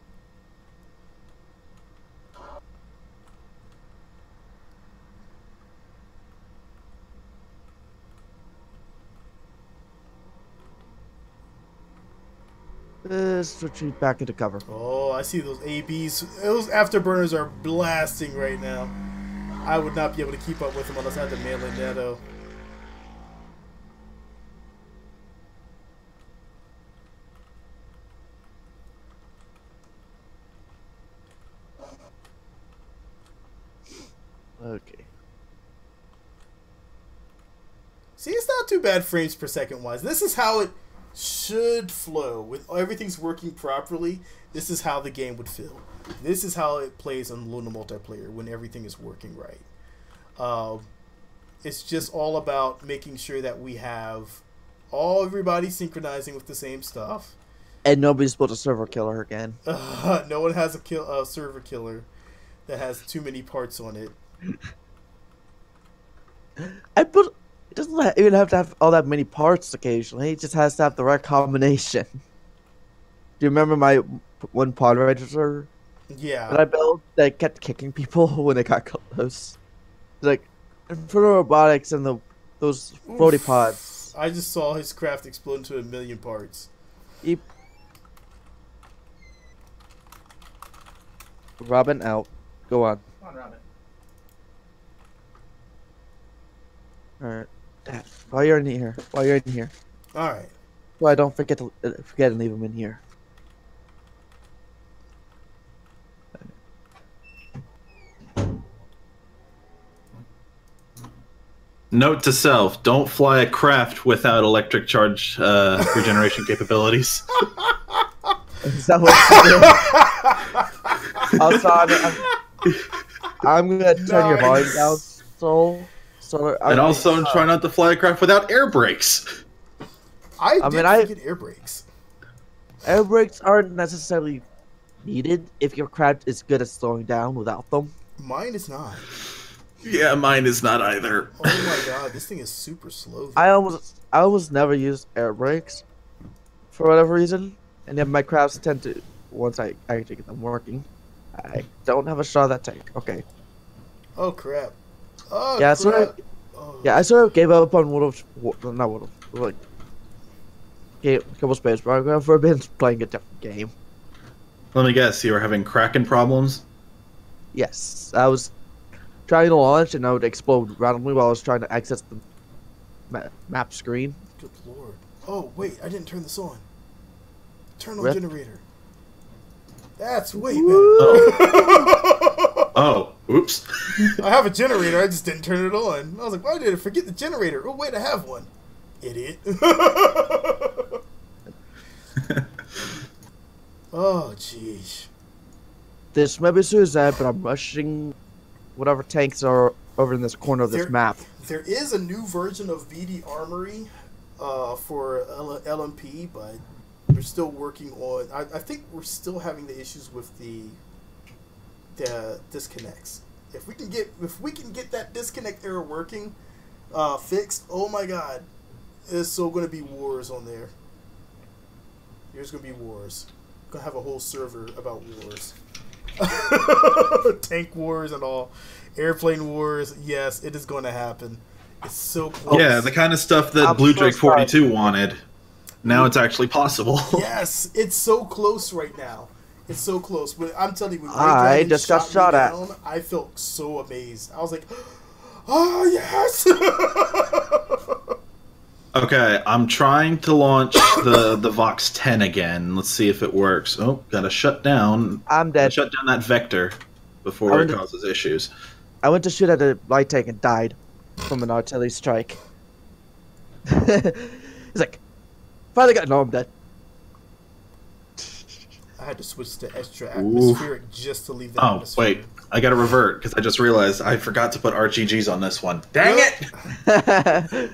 Let's retreat back into cover. Oh, I see those ABs. Those afterburners are blasting right now. I would not be able to keep up with them unless I had the mail in netto. Okay. See, it's not too bad frames per second wise. This is how it should flow. With everything's working properly, this is how the game would feel. This is how it plays on Luna multiplayer when everything is working right. It's just all about making sure that we have everybody synchronizing with the same stuff. And nobody's supposed to server killer again. No one has a server killer that has too many parts on it. It doesn't even have to have all that many parts occasionally. It just has to have the right combination. Do you remember my one pod register Yeah. that I built that kept kicking people when they got close? Like, for the robotics and those floaty pods. I just saw his craft explode into 1,000,000 parts. Yep. Robin out. Go on. Come on, Robin. Alright. While you're in here. Alright. Well, I don't forget to leave them in here. Note to self: don't fly a craft without electric charge regeneration capabilities. Is that what you did? I'm gonna turn your volume down, And also try not to fly a craft without air brakes. I get air brakes. Air brakes aren't necessarily needed if your craft is good at slowing down without them. Mine is not. Yeah, mine is not either. Oh my god, this thing is super slow. I almost never use air brakes for whatever reason, and then my crafts tend to, once I actually get them working, I don't have a shot at that tank. Okay. Oh crap. Oh yeah, crap. I sort of gave up on Kerbal Space Program for a bit, playing a different game. Let me guess, you were having Kraken problems? Yes, I was trying to launch and I would explode randomly while I was trying to access the map screen. Good lord. Oh, wait, I didn't turn this on. Turn on Rip. generator. That's way better. Oh, oops. I have a generator, I just didn't turn it on. I was like, why did I forget the generator? Oh, wait, I have one. Idiot. Oh, jeez. This may be suicide, but I'm rushing whatever tanks are over in this corner of this map. There is a new version of BD Armory for LMP, but we're still working on. I think we're still having the issues with the disconnects. If we can get that disconnect error working, fixed, oh my god, there's still going to be wars on there. There's going to be wars. We're going to have a whole server about wars. Tank wars and all. Airplane wars. Yes, it is going to happen. It's so close. Yeah, the kind of stuff that Blue Drake 42 wanted. Now it's actually possible. Yes, it's so close right now. It's so close. But I'm telling you, when I just got shot at. I felt so amazed. I was like, oh, yes! Okay, I'm trying to launch the Vox 10 again. Let's see if it works. Oh, gotta shut down. I'm dead. Shut down that vector before it causes issues. I went to shoot at a light tank and died from an artillery strike. He's like, finally got no, I'm dead. I had to switch to extra atmospheric just to leave the atmosphere. Wait, I gotta revert because I just realized I forgot to put RGGs on this one. Dang it!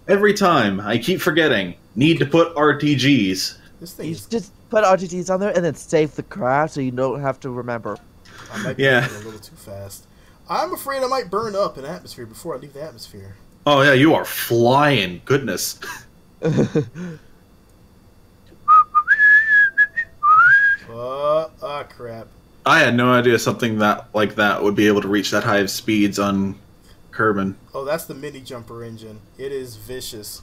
Every time I keep forgetting. Need to put RTGs. This thing you just put RGGs on there and then save the craft so you don't have to remember. I might be moving a little too fast. I'm afraid I might burn up in atmosphere before I leave the atmosphere. Oh yeah, you are flying. Goodness. Crap. I had no idea something like that would be able to reach that high of speeds on Kerbal. Oh, that's the mini jumper engine. It is vicious.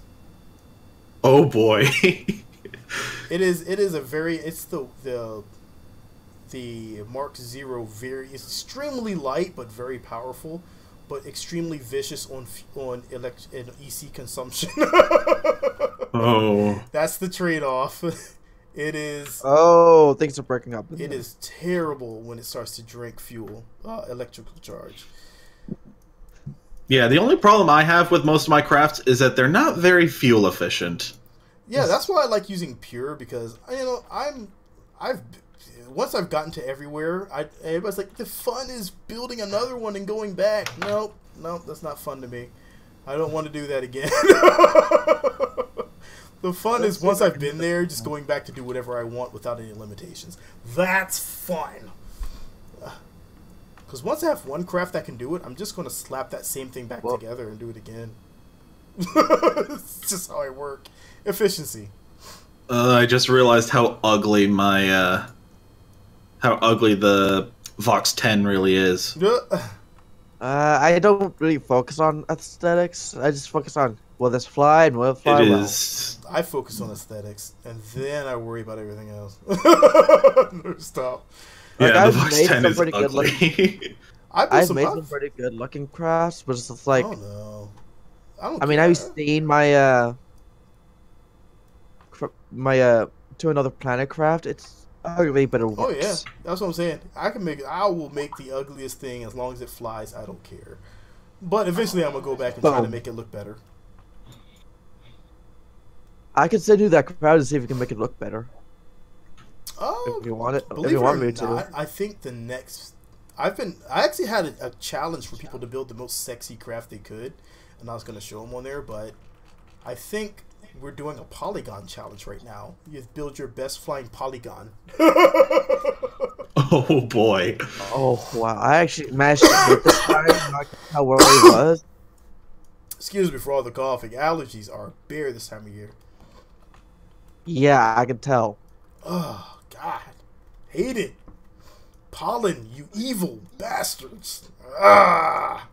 Oh boy. It is a very, it's the Mark Zero, very extremely light but very powerful, but extremely vicious on EC consumption. Oh. That's the trade-off. It is. Oh, things are breaking up. It is terrible when it starts to drink fuel, electrical charge. Yeah, the only problem I have with most of my crafts is that they're not very fuel efficient. Yeah, that's why I like using pure, because once I've gotten to everywhere, everybody's like, the fun is building another one and going back. Nope, that's not fun to me. I don't want to do that again. The fun is once I've been there, just going back to do whatever I want without any limitations. That's fun. Because once I have one craft that can do it, I'm just going to slap that same thing back together and do it again. It's just how I work. Efficiency. I just realized how ugly how ugly the Vox 10 really is. I don't really focus on aesthetics. I just focus on will this fly and will it fly well. I focus on aesthetics, and then I worry about everything else. Stop. Like, Yeah, the I've Vox made 10 some is pretty good ugly. I've made some pretty good looking crafts, but it's just like I don't know. I mean, care. I've seen my to another planet craft. It's ugly, but it works. Oh yeah, that's what I'm saying. I will make the ugliest thing as long as it flies. I don't care. But eventually, I'm gonna go back and try to make it look better. I can still do that craft and see if we can make it look better. Oh, if you want it, believe if you want it or me to. not, I think the next. I actually had a challenge for people to build the most sexy craft they could, and I was gonna show them on there. But I think we're doing a polygon challenge right now. You build your best flying polygon. Oh boy. Oh wow! I actually managed to get this guy. Not how well he was. Excuse me for all the coughing. Allergies are bare this time of year. Yeah, I can tell. Oh God, hate it. Pollen, you evil bastards. Ah.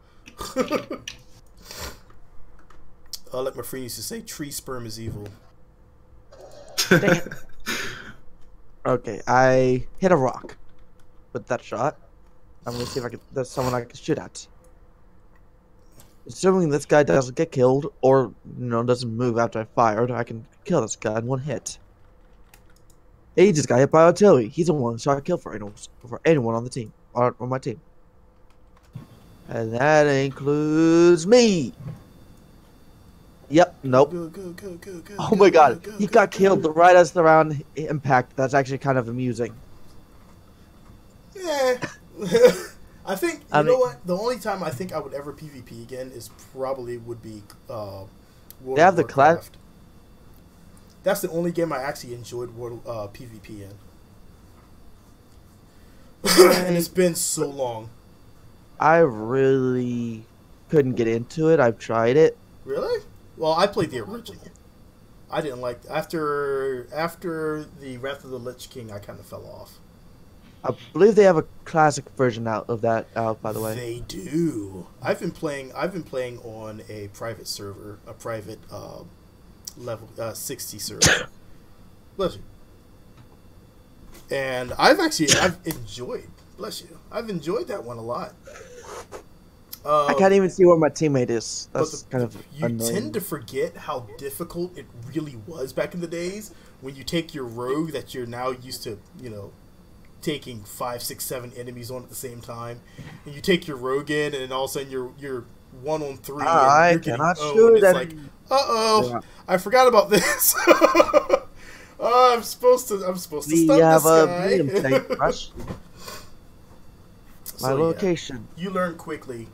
Like my friend used to say, tree sperm is evil. Okay, I hit a rock with that shot. I'm gonna see if I can. There's someone I can shoot at. Assuming this guy doesn't get killed or doesn't move after I fired, I can kill this guy in one hit. He just got hit by artillery. He's a one-shot kill for anyone on the team or on my team, and that includes me. Yep. Nope. Go, Oh my God! He got killed right as the round impact. That's actually kind of amusing. Yeah. I think you know what? The only time I think I would ever PvP again is probably would be World They have of the Warcraft. That's the only game I actually enjoyed PvP in. And it's been so long. I really couldn't get into it. I've tried it. Really? Well, I played the original. I didn't like after the Wrath of the Lich King. I kind of fell off. I believe they have a classic version out of that out, by the way. They do. I've been playing on a private server, a private level 60 server. Bless you. And I've enjoyed. Bless you. I've enjoyed that one a lot. I can't even see where my teammate is. That's kind of you annoying. tend to forget how difficult it really was back in the days when you take your rogue that you're now used to, taking 5, 6, 7 enemies on at the same time, and you take your rogue in, and all of a sudden you're 1-on-3. I cannot shoot it's like, I forgot about this. I'm supposed to stun this guy. We have a medium tank rush. My So, location. Yeah, you learn quickly.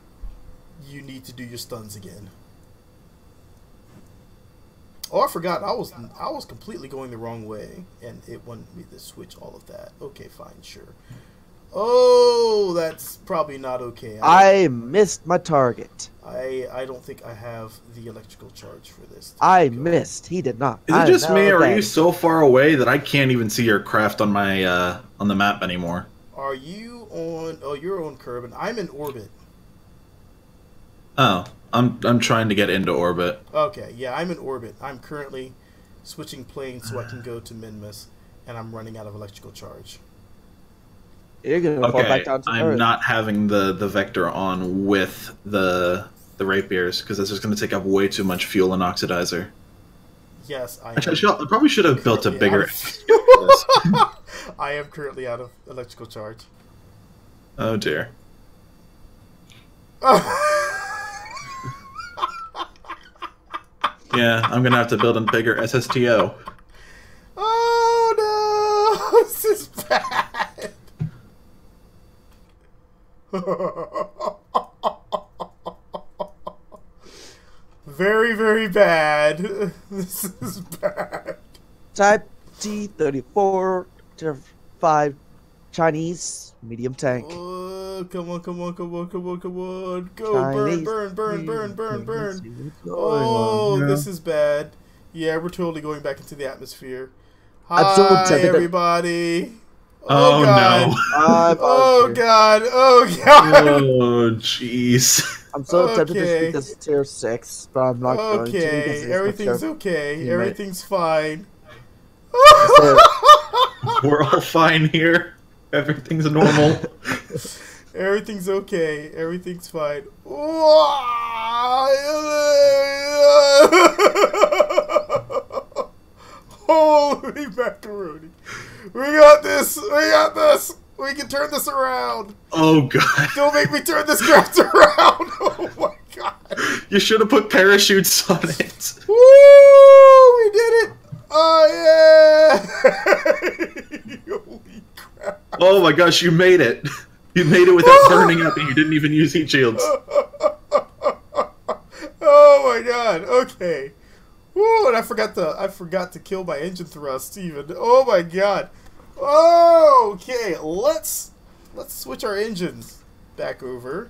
You need to do your stuns again. Oh, I forgot. I was completely going the wrong way, and it wanted me to switch all of that. Okay, fine, sure. Oh, that's probably not okay. I missed my target. I don't think I have the electrical charge for this. I missed. He did not. Is it just me, or are you so far away that I can't even see your craft on my on the map anymore? Are you on? Oh, you're on Kerbal. I'm in orbit. Oh, I'm trying to get into orbit. Okay, yeah, I'm in orbit. I'm currently switching planes so I can go to Minmus, and I'm running out of electrical charge. You're gonna fall back down to I'm Earth. not having the vector on with the rapiers because this is going to take up way too much fuel and oxidizer. Yes, I am. Actually, I probably should have built a bigger. I am currently out of electrical charge. Oh dear. Yeah, I'm gonna have to build a bigger SSTO. Oh no! This is bad. Very, very bad. This is bad. Type T-34 5 Chinese medium tank. Come on, come on, come on, come on, come on. Go, Chinese burn. Oh, this is bad. Yeah, we're totally going back into the atmosphere. I'm so Hi, tempted to- everybody. Oh, God. no. Oh, God. Oh, God. Oh, jeez. I'm so tempted to Okay. shoot this tier 6, but I'm not going to. because Okay, it's everything's not okay. You Everything's fine. sure. We're all fine here. Everything's normal. Everything's okay. Everything's fine. Holy macaroni. We got this. We got this. We can turn this around. Oh, God. Don't make me turn this craft around. Oh, my God. You should have put parachutes on it. Woo! We did it. Oh, yeah. Holy crap. Oh, my gosh, you made it. You made it without burning up, and you didn't even use heat shields. Oh my God! Okay. Woo! And I forgot to kill my engine thrust even. Oh my God. Okay, let's switch our engines back over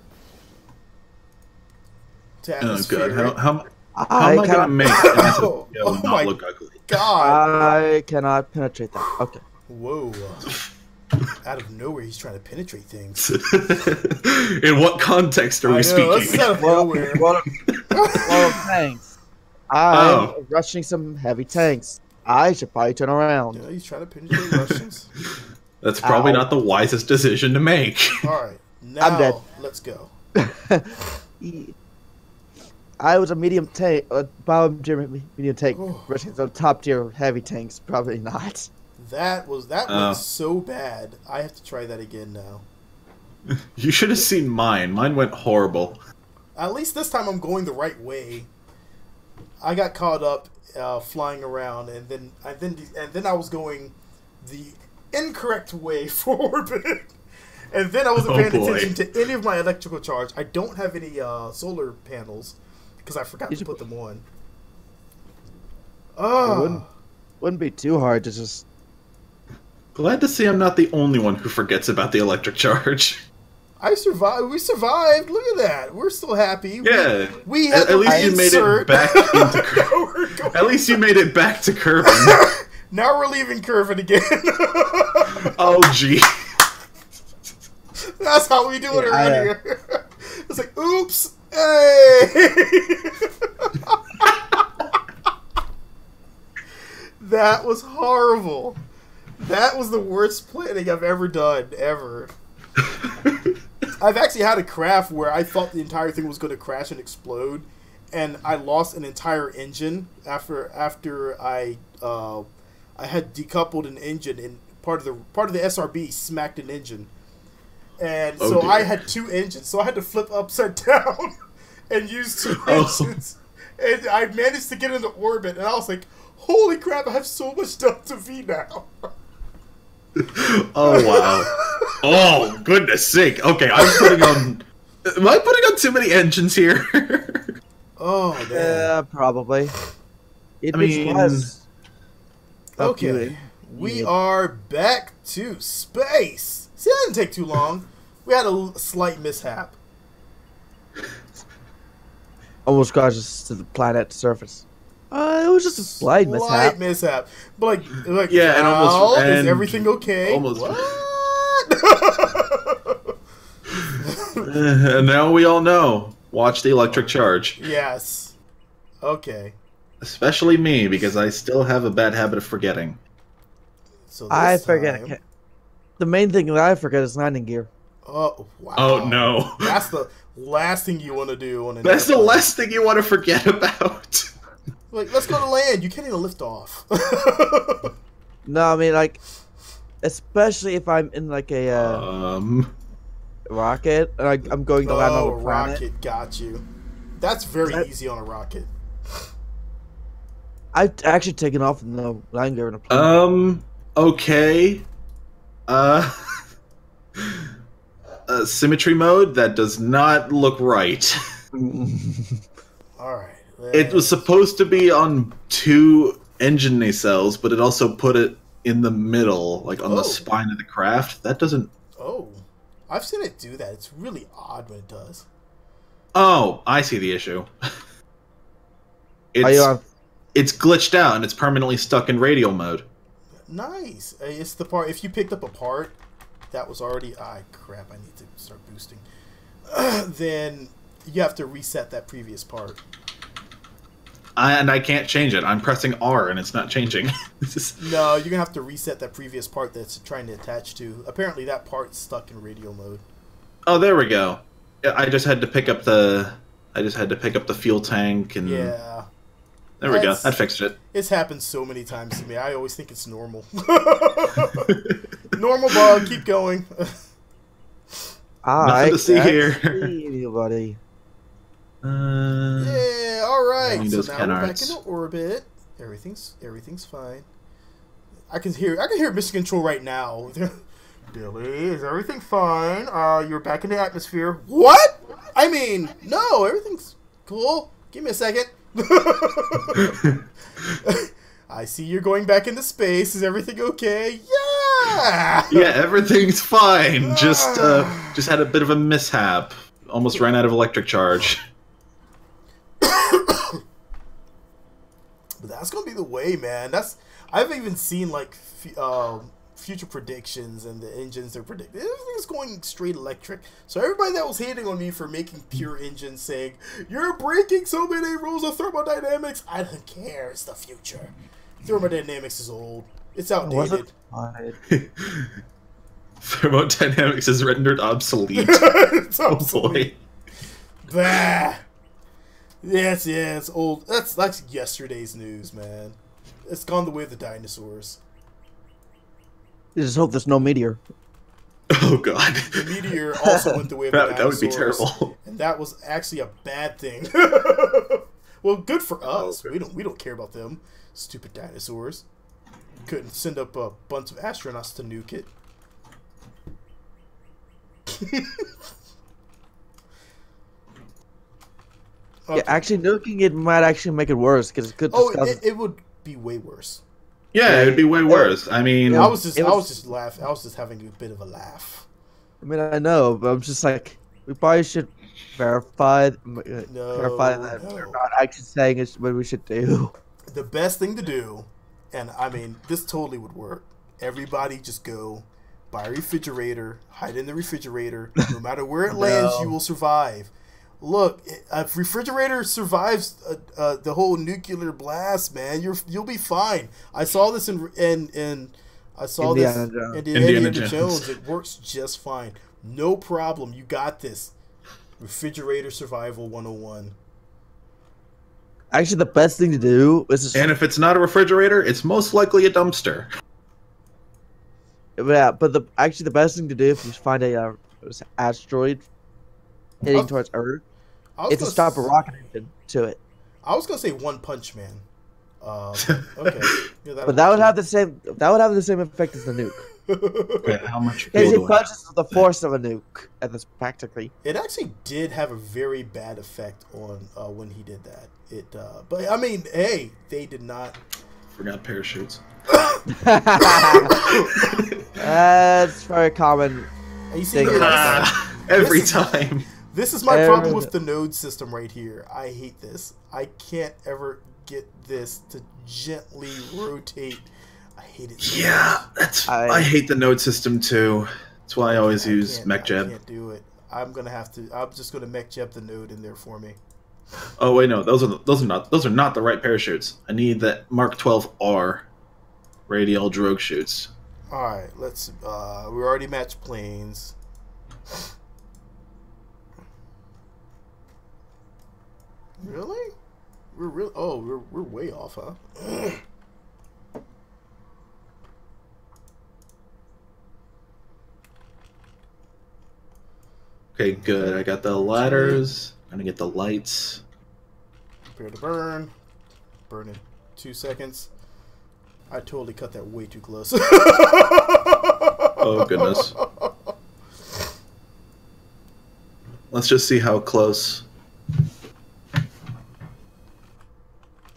to Oh, atmosphere. God. How am I going to make an SSTO Oh my not look ugly? God! I cannot penetrate that. Okay. Whoa! Out of nowhere, he's trying to penetrate things. In what context are we speaking? Out of nowhere. Well, tanks. I'm rushing some heavy tanks. I should probably turn around. Yeah, he's trying to penetrate Russians. That's probably not the wisest decision to make. All right, now I'm dead. let's go. I was a medium tank, bottom tier medium tank, Oh. rushing some top tier heavy tanks. Probably not. That went so bad. I have to try that again now. You should have seen mine. Mine went horrible. At least this time I'm going the right way. I got caught up flying around, and then I was going the incorrect way for orbit. And then I wasn't paying attention to any of my electrical charge. I don't have any solar panels because I forgot to put them on. It wouldn't be too hard to just. Glad to see I'm not the only one who forgets about the electric charge. I survived. We survived. Look at that. We're still happy. Yeah. We had at least you made it back into Kerbal. At least you made it back to Kerbal. Now we're leaving Kerbal again. Oh, gee. That's how we do it around here. It's like, oops. Hey. That was horrible. That was the worst planning I've ever done, ever. I've actually had a craft where I thought the entire thing was going to crash and explode, and I lost an entire engine after I had decoupled an engine, and part of the SRB smacked an engine, and so dear. I had two engines, so I had to flip upside down and use two engines, and I managed to get into orbit, and I was like, holy crap! I have so much Delta V now. Oh, wow. Oh, goodness sake. Okay, I'm putting on... Am I putting on too many engines here? Oh, man. Yeah, probably. I mean- Okay. We are back to space. See, that didn't take too long. We had a slight mishap. Almost crashes to the planet surface. It was just a slight mishap. But like, Yeah, and almost- is and everything okay? almost- What? And now we all know. Watch the electric charge. Yes. Okay. Especially me, because I still have a bad habit of forgetting. So I this forget. time- The main thing that I forget is landing gear. Oh wow. Oh, no. That's the last thing you want to do on an That's the airplane. last thing you want to forget about. Like, let's go to land. You can't even lift off. No, I mean, like, especially if I'm in, like, a rocket, and I'm going to land on a planet. rocket, got you. That's very easy on a rocket. I've actually taken off in the landing gear in a plane. Okay. Symmetry mode? That does not look right. All right. It was supposed to be on 2 engine nacelles, but it also put it in the middle, like on the spine of the craft. That doesn't... Oh. I've seen it do that. It's really odd when it does. Oh, I see the issue. Are you on? It's glitched out and it's permanently stuck in radial mode. Nice. It's the part, if you picked up a part that was already, crap, I need to start boosting. Then you have to reset that previous part. And I can't change it. I'm pressing R and it's not changing. No, you're gonna have to reset that previous part that's trying to attach to. Apparently that part's stuck in radial mode. Oh, there we go. I just had to pick up the fuel tank and yeah. There we go. That fixed it. It's happened so many times to me. I always think it's normal. Normal bug. Keep going. Nothing to see here. Anybody. Yeah. All right. So now we're back arts. into orbit. Everything's fine. I can hear mission control right now. Billy, is everything fine? You're back in the atmosphere. What? I mean, no. Everything's cool. Give me a second. I see you're going back into space. Is everything okay? Yeah! Yeah, everything's fine. Just had a bit of a mishap. Almost ran out of electric charge. But that's gonna be the way, man. I've even seen like future predictions and the engines they're predicting. Everything's going straight electric. So everybody that was hating on me for making pure engines, saying you're breaking so many rules of thermodynamics, I don't care. It's the future. Thermodynamics is old. It's outdated. Thermodynamics is rendered obsolete. It's obsolete. Oh boy. Bah. Yes, it's old. That's yesterday's news, man. It's gone the way of the dinosaurs. I just hope there's no meteor. Oh god. The meteor also went the way of the dinosaurs. That would be terrible. And that was actually a bad thing. Well, good for us. We don't care about them. Stupid dinosaurs. Couldn't send up a bunch of astronauts to nuke it. Yeah, actually, nuking it might actually make it worse because it could. It would be way worse. Yeah, it'd be way worse. I mean, I was just laughing. I was just having a bit of a laugh. I mean, I know, but I'm just like, we probably should verify that we're not actually saying it's what we should do. The best thing to do, and I mean, this totally would work. Everybody just go buy a refrigerator, hide in the refrigerator. No matter where it lands, you will survive. Look, if refrigerator survives the whole nuclear blast, man, you'll be fine. I saw this in Indiana Jones. It works just fine. No problem. You got this. Refrigerator survival 101. Actually, the best thing to do is and if it's not a refrigerator, it's most likely a dumpster. Yeah, but the best thing to do if you find a asteroid heading towards Earth, it's to stop a rocket engine to it. I was gonna say One Punch Man. Okay, yeah, but that would have the same. That would have the same effect as the nuke. Wait, how much? Because it punches with the force of a nuke, and that's practically. It actually did have a very bad effect on when he did that. But I mean, hey, they did not. Forgot parachutes. That's very common. You see, every time. This is my problem with the node system right here. I hate this. I can't ever get this to gently rotate. I hate it. So much. I hate the node system too. That's why I always use MechJeb. I can't do it. I'm just gonna MechJeb the node in there for me. Oh wait, no, those are not the right parachutes. I need that Mark 12R radial drogue chutes. All right, let's. We already matched planes. Really? We're way off, huh? Okay, good. I got the ladders. I'm gonna get the lights. Prepare to burn. Burn in 2 seconds. I totally cut that way too close. Oh goodness. Let's just see how close.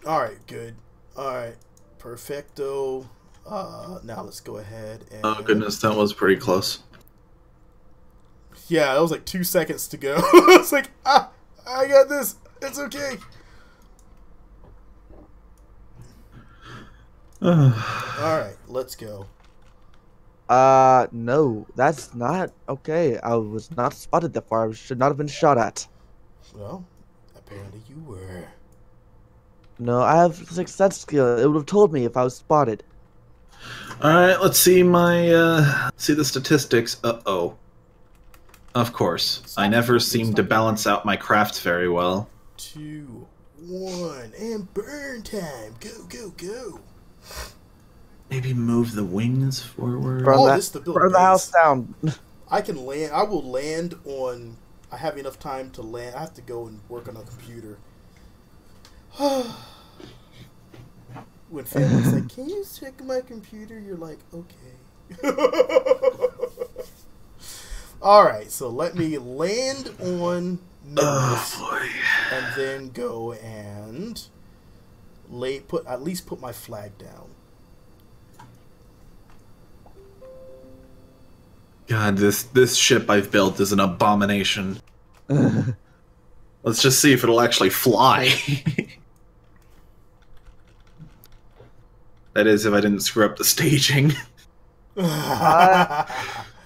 Alright, good. Alright. Perfecto. Now let's go ahead and... Oh goodness, that was pretty close. Yeah, it was like 2 seconds to go. It's like, I got this. It's okay. Alright, let's go. No, that's not okay. I was not spotted that far. I should not have been shot at. Well, apparently you were. No, I have success skill. It would have told me if I was spotted. Alright, let's see see the statistics. Uh-oh. Of course. I never seem to balance out my crafts very well. 2, 1, and burn time. Go, go, go. Maybe move the wings forward. Burn this stability burn the house down. I can land. I will land on. I have enough time to land. I have to go and work on a computer. When family's like, "Can you check my computer?" You're like, "Okay." All right, so let me land on Minmus, and then go and at least put my flag down. God, this ship I've built is an abomination. Let's just see if it'll actually fly. That is, if I didn't screw up the staging.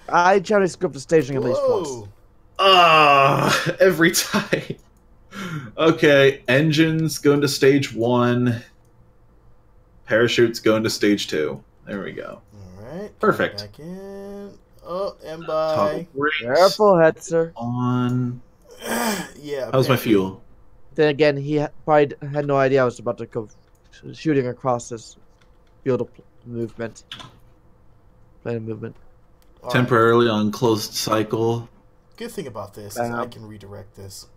I try to script the staging at least once. Every time. Okay, engines going to stage 1. Parachutes going to stage 2. There we go. Alright. Perfect. Back in. Oh, and by. Careful, Hetzer. On. Yeah. How's my fuel? Then again, he probably had no idea I was about to go shooting across this field of movement. Plane of movement. All Temporarily on closed cycle. Good thing about this is I can redirect this.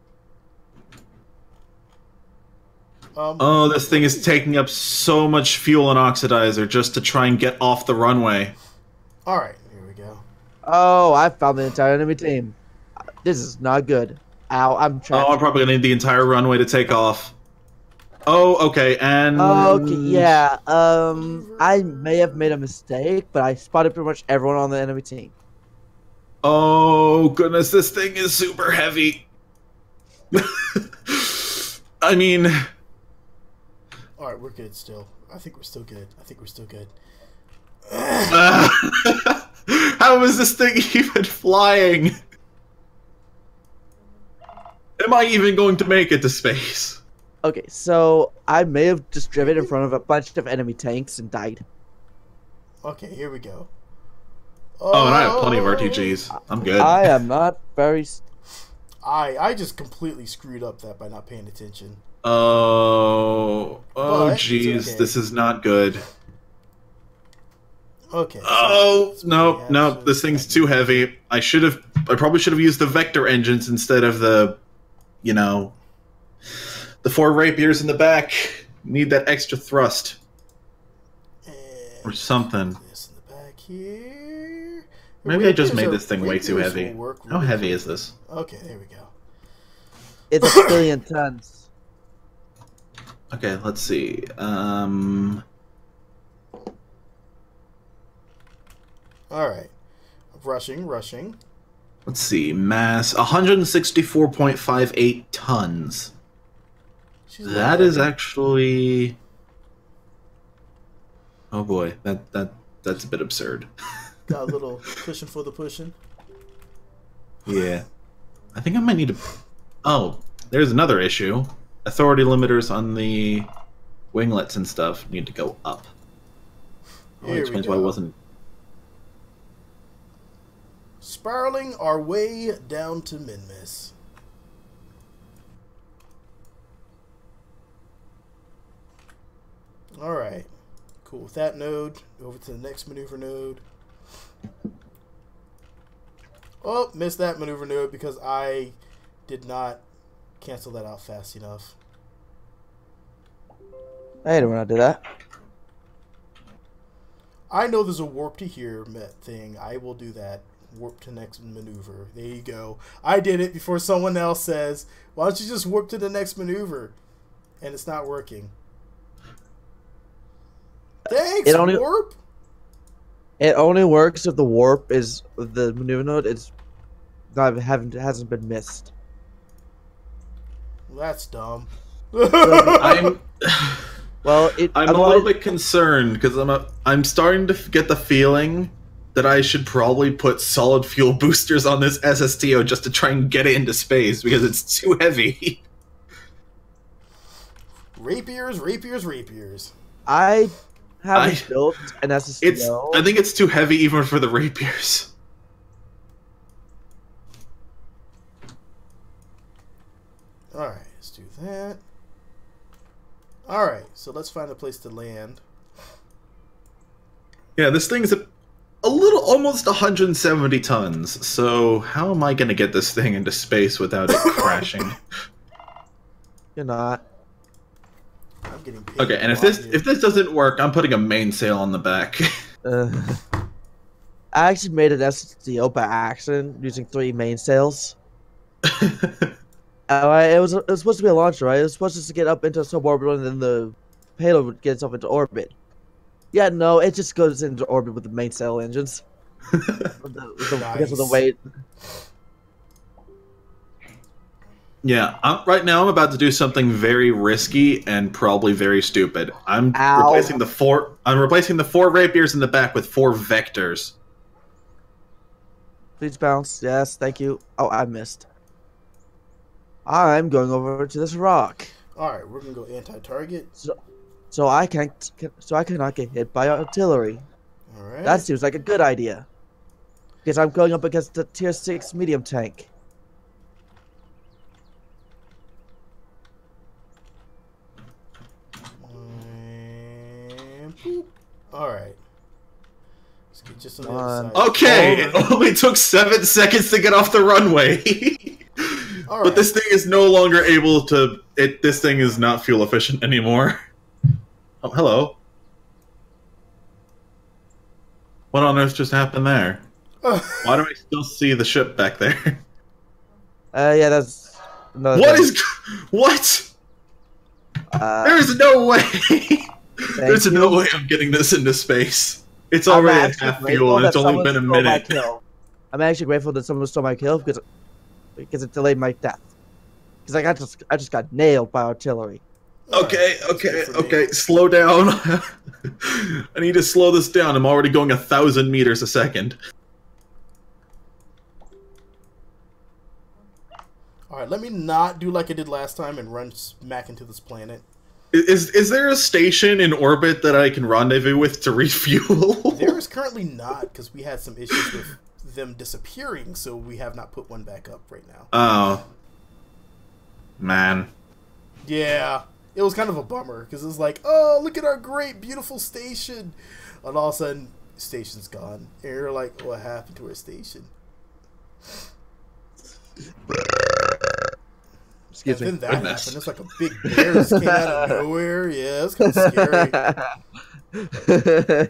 Oh, this thing is taking up so much fuel and oxidizer just to try and get off the runway. Alright, here we go. Oh, I found the entire enemy team. This is not good. Ow, I'm trapped. Oh, I'm probably gonna need the entire runway to take off. Oh, okay, and... Okay, yeah, I may have made a mistake, but I spotted pretty much everyone on the enemy team. Oh, goodness, this thing is super heavy. I mean... Alright, we're good still. I think we're still good. How is this thing even flying? Am I even going to make it to space? Okay, so I may have just driven in front of a bunch of enemy tanks and died. Okay, here we go. Oh, and I have plenty of RTGs. I'm good. I am not very... I just completely screwed up that by not paying attention. Oh, jeez, okay. This is not good. Okay. Oh, no, this thing's too heavy. I probably should have used the vector engines instead of the, the 4 rapiers in the back. Need that extra thrust. Or something. This in the back here. Maybe I just made this thing way too heavy. How heavy is this? Okay, there we go. It's a billion tons. Okay, let's see. Alright. Rushing. Let's see. Mass 164.58 tons. That is actually... Oh boy, that's a bit absurd. Got a little cushion for the pushing. Yeah. I think I might need to... Oh, there's another issue. Authority limiters on the winglets and stuff need to go up. Oh, that explains why I wasn't... Spiraling our way down to Minmus. Alright. Cool with that node. Over to the next maneuver node. Oh, missed that maneuver node because I did not cancel that out fast enough. I hate it when I do that. I know there's a warp to here thing. I will do that. Warp to next maneuver. There you go. I did it before someone else says, why don't you just warp to the next maneuver? And it's not working. Thanks, warp! It only works if the warp is the maneuver node is hasn't been missed. That's dumb. I'm Well, I'm a little bit concerned because I'm starting to get the feeling that I should probably put solid fuel boosters on this SSTO just to try and get it into space because it's too heavy. Rapiers, rapiers, rapiers. I haven't built an SSTO. I think it's too heavy even for the rapiers. Alright, let's do that. Alright, so let's find a place to land. Yeah, this thing's a little, almost 170 tons, so how am I going to get this thing into space without it crashing? You're not. I'm getting paid. Okay, and if this doesn't work, I'm putting a mainsail on the back. I actually made an SSTO by accident using 3 mainsails. It was supposed to be a launcher, right? It was supposed to get up into a suborbital and then the payload would get itself into orbit. Yeah, no, it just goes into orbit with the mainsail engines. Because of the weight. Yeah, right now I'm about to do something very risky and probably very stupid. I'm replacing the 4 rapiers in the back with 4 vectors. Please bounce. Yes, thank you. Oh, I missed. I'm going over to this rock. All right, we're gonna go anti-target. So I cannot get hit by artillery. All right. That seems like a good idea. Because I'm going up against the tier 6 medium tank. All right. Let's get just on the other side. Okay, it only took 7 seconds to get off the runway. All right. But this thing is no longer able to. This thing is not fuel efficient anymore. Oh, hello. What on earth just happened there? Why do I still see the ship back there? Yeah, that's. What? There's no way. There's no way I'm getting this into space. It's already at half fuel, and it's only been a minute. I'm actually grateful that someone stole my kill because it delayed my death. Because I just got nailed by artillery. Okay. Slow down. I need to slow this down. I'm already going 1,000 meters a second. All right, let me not do like I did last time and run smack into this planet. Is there a station in orbit that I can rendezvous with to refuel? There is currently not, because we had some issues with them disappearing, so we have not put one back up right now. Oh. Man. Yeah. It was kind of a bummer, because it was like, oh, look at our great, beautiful station. And all of a sudden, the station's gone. And you're like, what happened to our station? Excuse me. Then that happened. It's like a big bear just came out of nowhere. Yeah, it's kind of scary.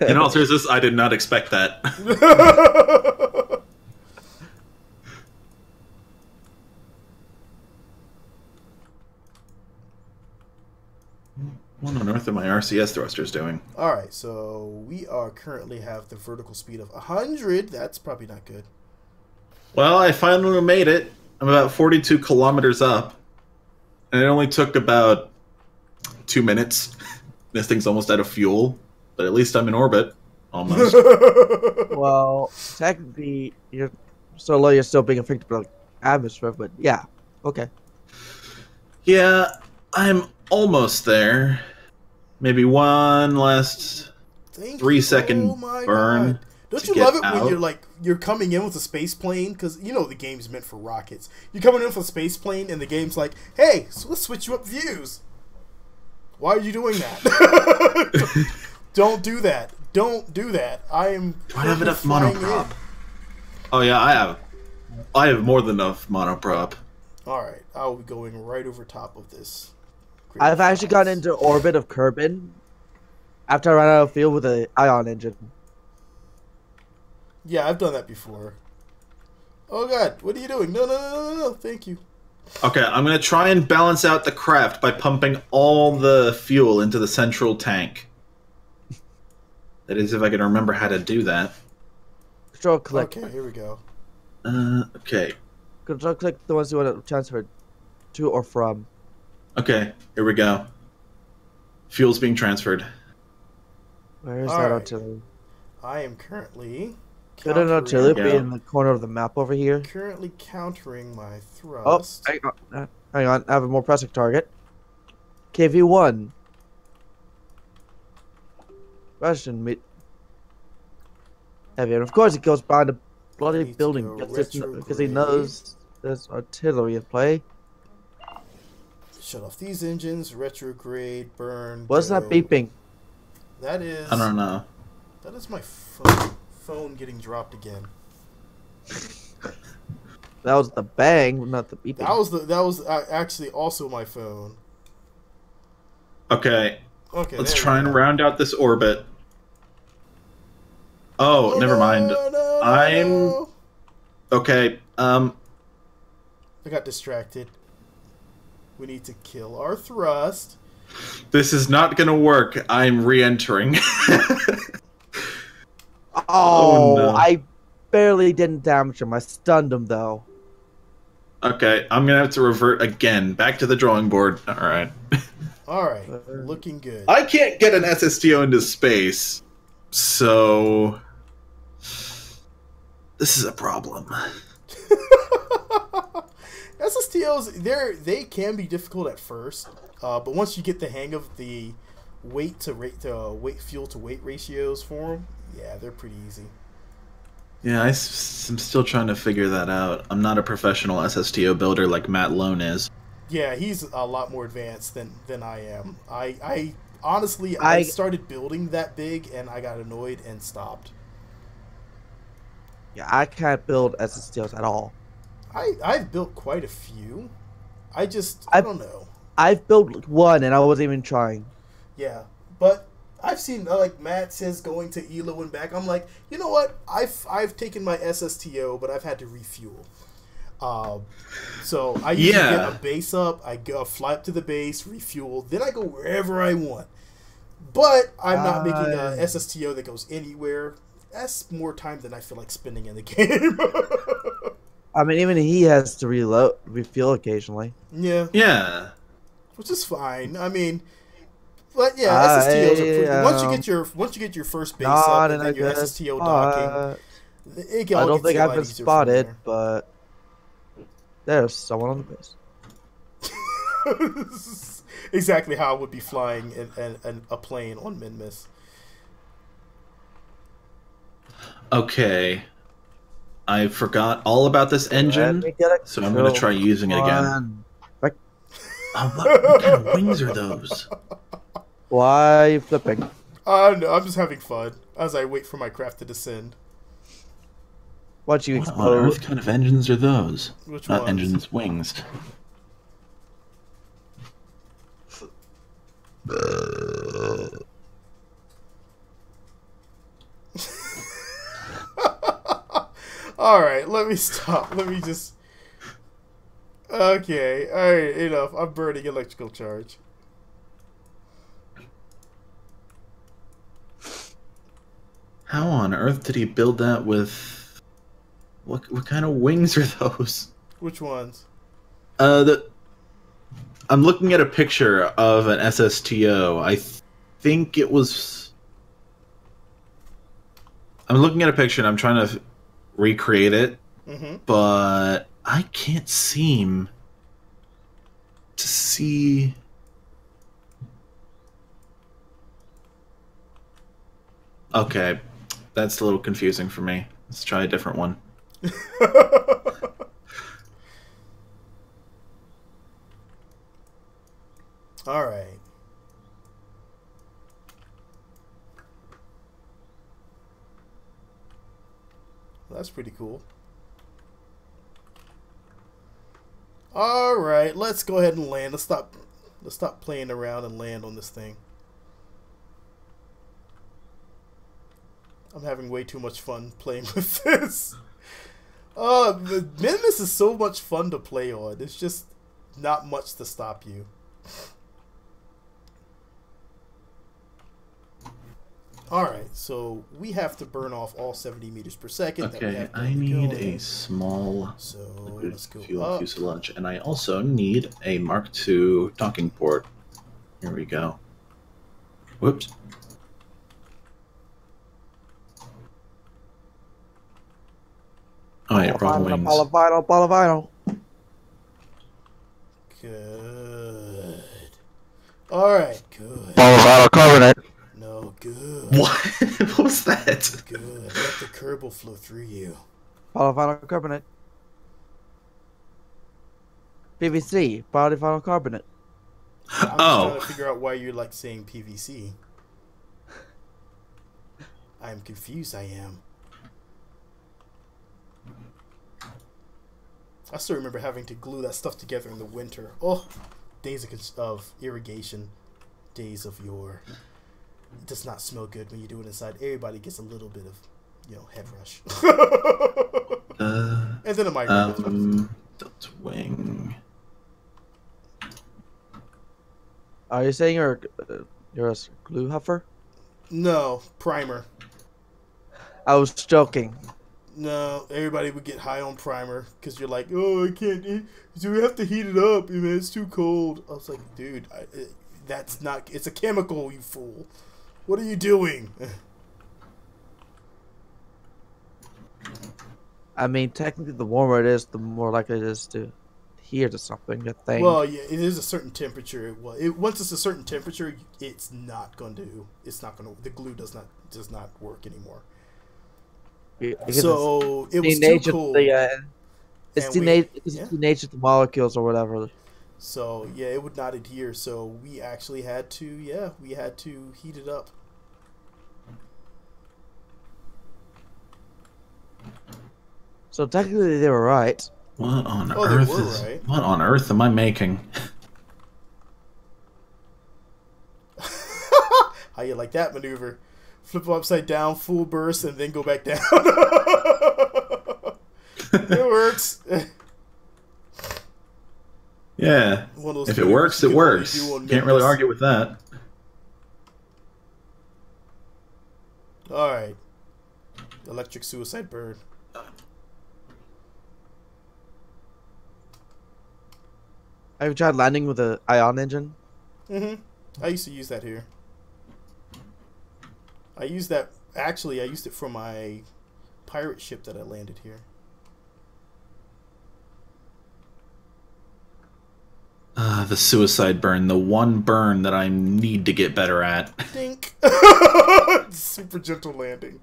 In all seriousness, I did not expect that. What on earth are my RCS thrusters doing? Alright, so we are currently have the vertical speed of 100. That's probably not good. Well, I finally made it. I'm about 42 kilometers up. And it only took about 2 minutes. This thing's almost out of fuel. But at least I'm in orbit. Almost. Well, technically, you're so low you're still being affected by the atmosphere, but yeah. Okay. Yeah, I'm almost there. Maybe one last 3-second burn. God. Don't you love it when you're coming in with a space plane? Because you know the game's meant for rockets. You're coming in with a space plane, and the game's like, "Hey, so let's switch you up views." Why are you doing that? Don't do that. Don't do that. Do I have enough monoprop? Oh yeah, I have more than enough monoprop. All right, I'll be going right over top of this. I've actually gotten into orbit of Kerbal after I ran out of fuel with an ion engine. Yeah, I've done that before. Oh god, what are you doing? No, thank you. Okay, I'm gonna try and balance out the craft by pumping all the fuel into the central tank. That is, if I can remember how to do that. Control click. Okay, here we go. Okay. Control click the ones you want to transfer to or from. Okay, here we go. Fuel's being transferred. Where is All that right. artillery? I am currently Could an artillery There we be go. in the corner of the map over here? currently countering my Oh, thrust. hang on. I have a more pressing target. KV1. Russian meat. Heavy. And of course, he goes behind a bloody Need to building go because he retrograde. knows there's artillery at play. Shut off these engines. Retrograde. Burn. What's go. that beeping? That is. I don't know. That is my phone getting dropped again. That was the bang, not the beeping. That was actually also my phone. Okay, Okay. let's there try we and go. round out this orbit. Oh, never mind. No, I'm- no. Okay, I got distracted. We need to kill our thrust. this is not gonna work. I'm re-entering. Oh, no. I barely didn't damage him. I stunned him though. Okay, I'm gonna have to revert again. Back to the drawing board. Alright. All right, looking good. I can't get an SSTO into space, so this is a problem. SSTOs, they can be difficult at first, but once you get the hang of the fuel to weight ratios for them, yeah, they're pretty easy. Yeah, I'm still trying to figure that out. I'm not a professional SSTO builder like Matt Lone is. Yeah, he's a lot more advanced than I am. I honestly I started building that big and I got annoyed and stopped. Yeah, I can't build SSTOs at all. I've built quite a few. I don't know. I've built one and I wasn't even trying. Yeah, but I've seen like Matt says going to Elo and back. I'm like, you know what? I've taken my SSTO, but I've had to refuel. So I usually get a base up. I go fly up to the base, refuel, then I go wherever I want. But I'm not making a SSTO that goes anywhere. That's more time than I feel like spending in the game. I mean, even he has to refuel occasionally. Yeah. Yeah. Which is fine. I mean, but yeah, SSTOs are pretty. Once you get your first base up and then your SSTO docking, I don't think I've been spotted, but there's someone on the base. Exactly how I would be flying a plane on Minmus. Okay. I forgot all about this engine, so I'm going to try using it again. What kind of wings are those? Why are you flipping? No, I'm just having fun as I wait for my craft to descend. What you explode? What on earth kind of engines are those? Which Not ones? engines, wings. Alright, let me stop. Let me just... Okay, alright, enough. I'm burning electrical charge. How on earth did he build that with... What kind of wings are those? Which ones? I'm looking at a picture of an SSTO. I think it was... I'm looking at a picture and I'm trying to recreate it, but I can't seem to see... Okay, that's a little confusing for me. Let's try a different one. All right. That's pretty cool. All right, let's go ahead and land. Let's stop playing around and land on this thing. I'm having way too much fun playing with this. The Minmus is so much fun to play on. It's just not much to stop you. Alright, so we have to burn off all 70 meters per second. Okay, I need a small way. Let's go fuel up. fuselage. And I also need a Mark II docking port. Here we go. Whoops. Oh yeah, wrong wings. Ball of vinyl. Good. Alright, good. Ball of vinyl carbonate. No, good. What? What was that? Good. Let the Kerbal flow through you. Ball of vinyl carbonate. PVC. Ball of vinyl carbonate. I'm just trying to figure out why you're like saying PVC. I'm confused, I am. I still remember having to glue that stuff together in the winter. Oh, days of irrigation. Days of yore. It does not smell good when you do it inside. Everybody gets a little bit of, head rush. And then a migraine. Delta wing. Are you saying you're a glue huffer? No, primer. I was joking. No, everybody would get high on primer because you're like, oh, I can't. So we have to heat it up. Man, it's too cold. I was like, dude, that's not. It's a chemical, you fool. What are you doing? I mean, technically, the warmer it is, the more likely it is to adhere to something. A thing. Well, yeah, it is a certain temperature. Once it's a certain temperature, it's not going to. It's not going to. The glue does not work anymore. So it was too cold. It's the nature of the molecules or whatever. So yeah, it would not adhere. So we actually had to, heat it up. So technically, they were right. What on earth right. What on earth am I making? How you like that maneuver? Flip upside down, full burst, and then go back down. It works. Yeah. If it works, it works. Can't really argue with that. Alright. Electric suicide bird. Have you tried landing with an ion engine? Mm-hmm. I used to use that here. I used that. Actually, I used it for my pirate ship that I landed here. The suicide burn, the one burn that I need to get better at. Dink. Super gentle landing.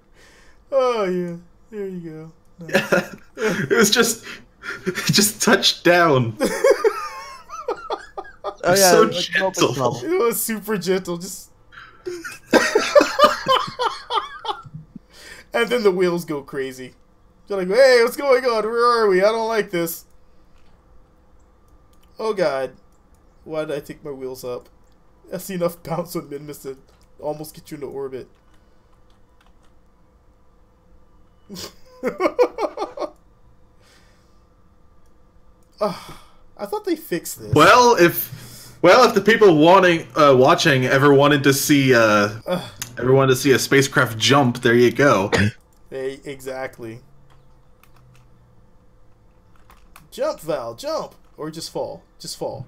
Oh yeah, there you go. Nice. It was just touched down. Oh, yeah, so like gentle. It was super gentle, just. And then the wheels go crazy. You're like, hey, what's going on? Where are we? I don't like this. Oh god. Why did I take my wheels up? I see enough bounce on Minmus to almost get you into orbit. I thought they fixed this. Well, if the people watching ever wanted to see a spacecraft jump, there you go. Hey, exactly. Jump, Val, jump, or just fall. Just fall.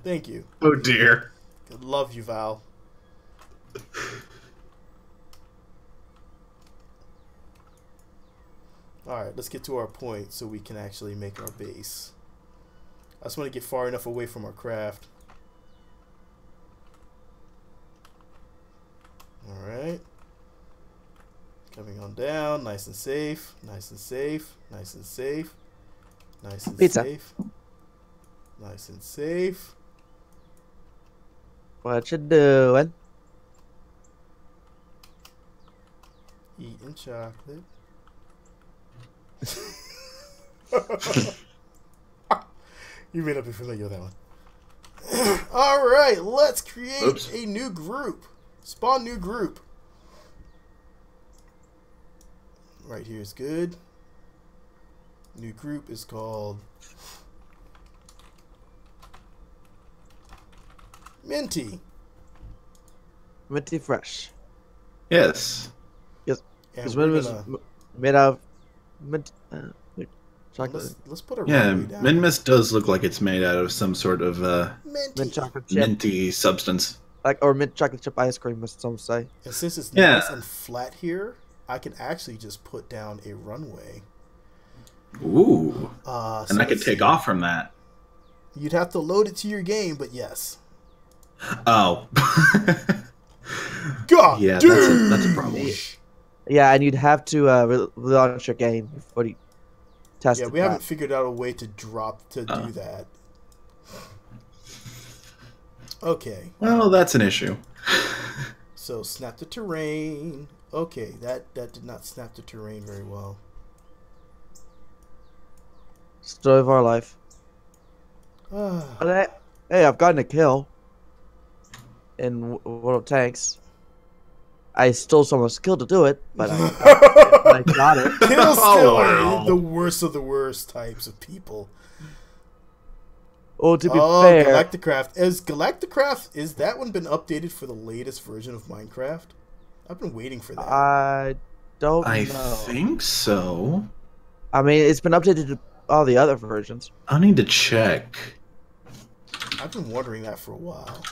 Thank you. Oh dear. I love you, Val. Alright, let's get to our point so we can actually make our base. I just want to get far enough away from our craft. Alright. Coming on down, nice and safe, nice and safe, nice and safe, nice and safe, nice and safe. What you doing? Eating chocolate. You may not be familiar with that one. Alright, let's create a new group. Spawn new group. Right here is good. New group is called Minty. Minty Fresh. Yes. Yes. And This we're one was gonna- made out of mint. chocolate. Let's put a Yeah, runway down. Minmus does look like it's made out of some sort of Mint chocolate chip. minty substance. Or mint chocolate chip ice cream, as some say. And since it's Yeah. nice and flat here, I can actually just put down a runway. Ooh. So And I could take off from that. You'd have to load it to your game, but yes. Oh. God, Yeah, dude! that's a problem. Yeah, and you'd have to relaunch your game before you test Yeah, it. we haven't figured out a way to do that. Okay. Well, that's an issue. So snap the terrain. Okay, that did not snap the terrain very well. Story of our life. But hey, I've gotten a kill in World of Tanks. I stole someone's skill to do it, but I got it. Kill Oh, still wow. the worst of the worst types of people. Oh, to be fair, Galacticraft. Is that one been updated for the latest version of Minecraft? I've been waiting for that. I don't I know. think so. I mean, it's been updated to all the other versions. I need to check. I've been wondering that for a while.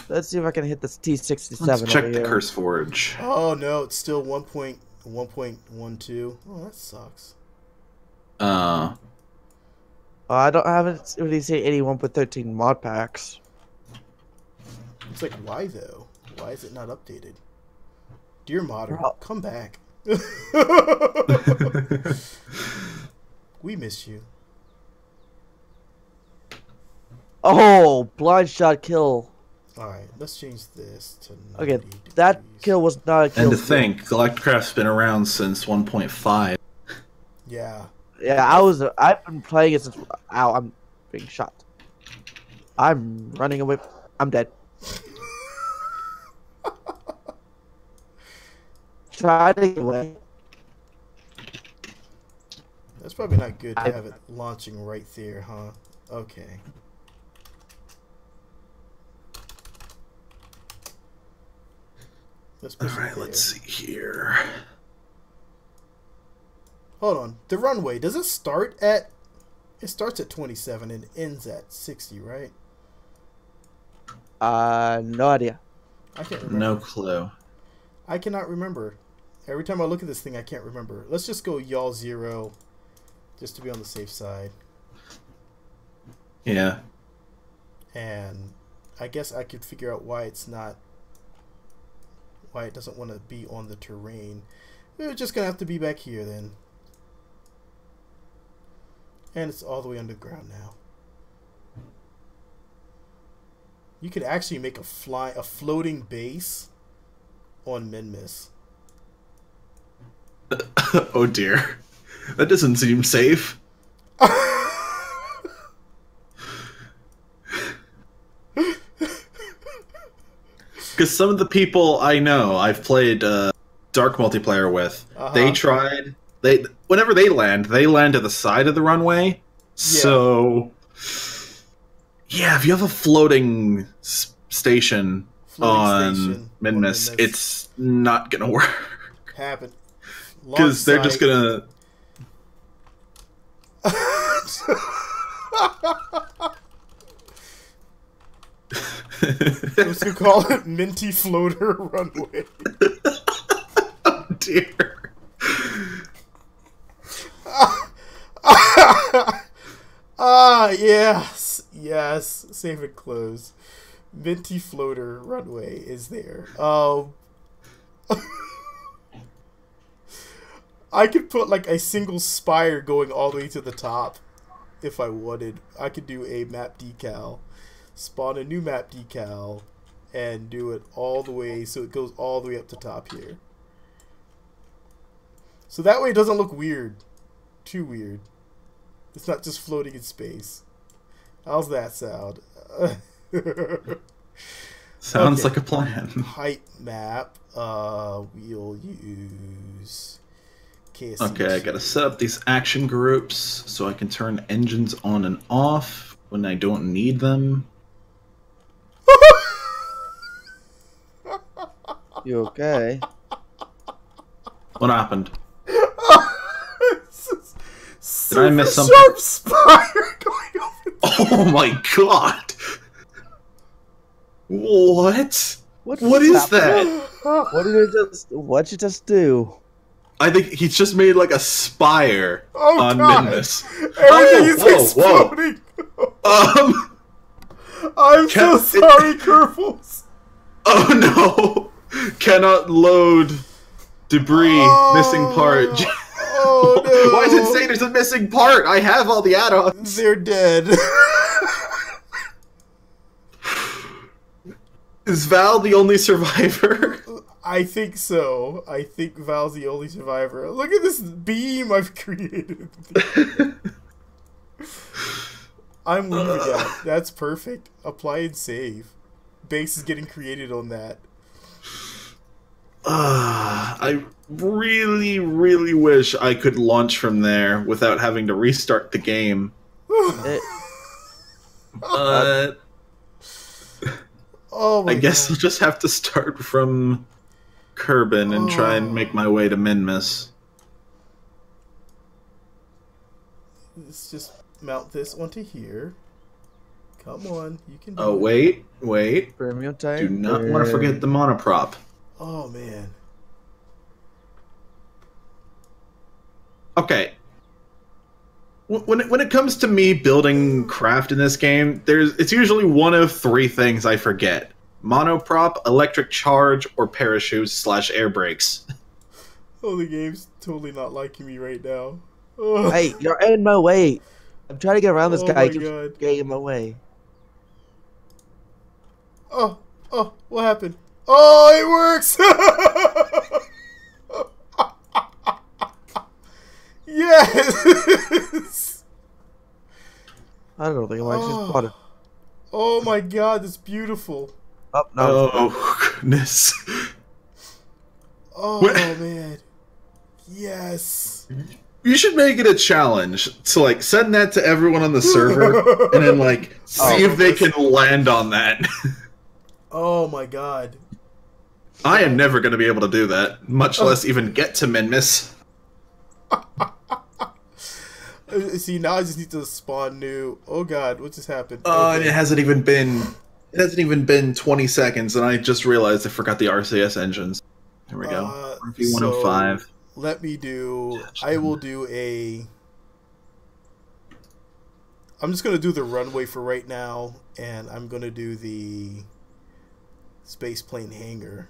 Let's see if I can hit this T67 Let's check over the here. Curse Forge. Oh no, it's still 1.12. Oh, that sucks. I haven't really seen any 1.13 mod packs. It's like, why though? Why is it not updated? Dear modder, come back. We miss you. Oh, blind shot kill. Alright, let's change this to 90 Okay, degrees. that kill was not a kill. And to think, Galacticraft's been around since 1.5. Yeah. Yeah, I've been playing it since. Ow, I'm being shot. I'm running away. I'm dead. Try to get away. That's probably not good to have it launching right there, huh? Okay. Let's push it Alright, there. let's see here. Hold on. The runway, does it start at... It starts at 27 and ends at 60, right? No idea. I can't remember. No clue. I cannot remember. Every time I look at this thing, I can't remember. Let's just go y'all 0, just to be on the safe side. Yeah. And I guess I could figure out why it's not... Why it doesn't want to be on the terrain. We're just going to have to be back here then. And it's all the way underground now. You could actually make a floating base on Minmus. Oh dear. That doesn't seem safe. Because some of the people I know, I've played Dark multiplayer with, they tried. Whenever they land at the side of the runway. So, yeah, if you have a floating station on Minmus, it's not gonna work. Happen. Because they're just gonna. I was gonna call it Minty Floater Runway. Oh dear. Yes, save and close. Minty Floater Runway is there. I could put like a single spire going all the way to the top if I wanted. I could do a map decal, spawn a new map decal, and do it all the way so it goes all the way up to top here. So that way it doesn't look weird. Too weird. It's not just floating in space. How's that sound? Sounds like a plan. Height map. We'll use KSC. Okay, I gotta set up these action groups so I can turn engines on and off when I don't need them. You okay? What happened? Did I miss something? Sharp spire going over. Oh my god! What? What is that? What'd you just do? I think he's just made like a spire on God. Minmus. Everything is exploding. I'm so sorry, Kerbals. Oh no! Cannot load debris, missing part. Oh no! Why does it say there's a missing part? I have all the add-ons. They're dead. Is Val the only survivor? I think so. I think Val's the only survivor. Look at this beam I've created. I'm leaving that. That's perfect. Apply and save. Base is getting created on that. I really, really wish I could launch from there without having to restart the game. But Oh my I guess God. I'll just have to start from Kerbin and try and make my way to Minmus. Let's just mount this onto here. Come on, you can do Oh, it. wait. Premium time. Do not want to forget the monoprop. Oh man. Okay. When it comes to me building craft in this game, it's usually one of three things I forget: monoprop, electric charge, or parachutes / air brakes. Oh, the game's totally not liking me right now. Oh. Hey, you're in my way. I'm trying to get around this Oh guy. my He keeps God. getting in my way. Oh, what happened? Oh, it works! Yes! I don't think I'm actually spotted. Oh my God, that's beautiful. Oh, no. Oh, goodness. Oh What? man. Yes. You should make it a challenge to, like, send that to everyone on the server and then, like, see if they can land on that. Oh my God. I am never going to be able to do that, much less even get to Minmus. See, now I just need to spawn new. Oh God, what just happened? And it hasn't even been 20 seconds, and I just realized I forgot the RCS engines. There we go. RV105. So let me do. I will do a. I'm just gonna do the runway for right now, and I'm gonna do the space plane hangar.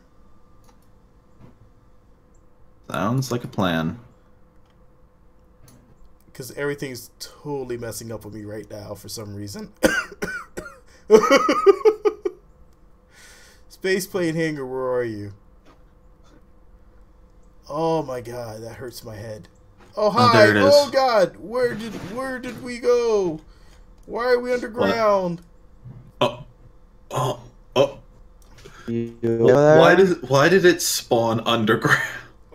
Sounds like a plan. Because everything's totally messing up with me right now for some reason. Space plane hangar, where are you? Oh my God, that hurts my head. Oh hi! there it is. Oh God, where did we go? Why are we underground? Oh. You over there? Why did it spawn underground?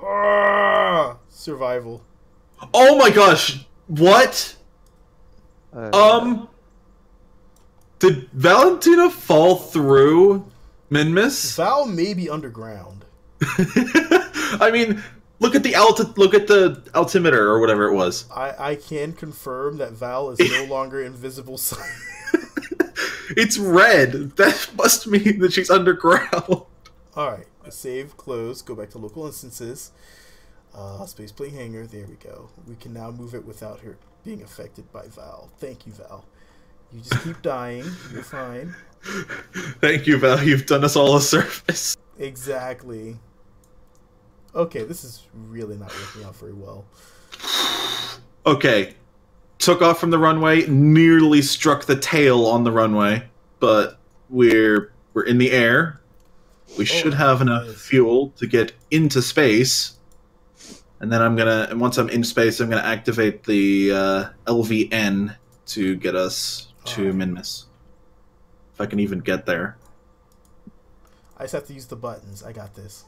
Ah, survival. Oh my gosh! What? Did Valentina fall through Minmus? Val may be underground. I mean, look at the altimeter or whatever it was. I can confirm that Val is no longer invisible. It's red. That must mean that she's underground. Alright, save, close, go back to local instances. Space plane hangar, there we go. We can now move it without her being affected by Val. Thank you, Val. You just keep dying. You're fine. Thank you, Val. You've done us all a service. Exactly. Okay, this is really not working out very well. Okay. Took off from the runway, nearly struck the tail on the runway, but we're in the air. We should have enough fuel to get into space. And then and once I'm in space, I'm gonna activate the LVN to get us to Minmus. If I can even get there. I just have to use the buttons. I got this.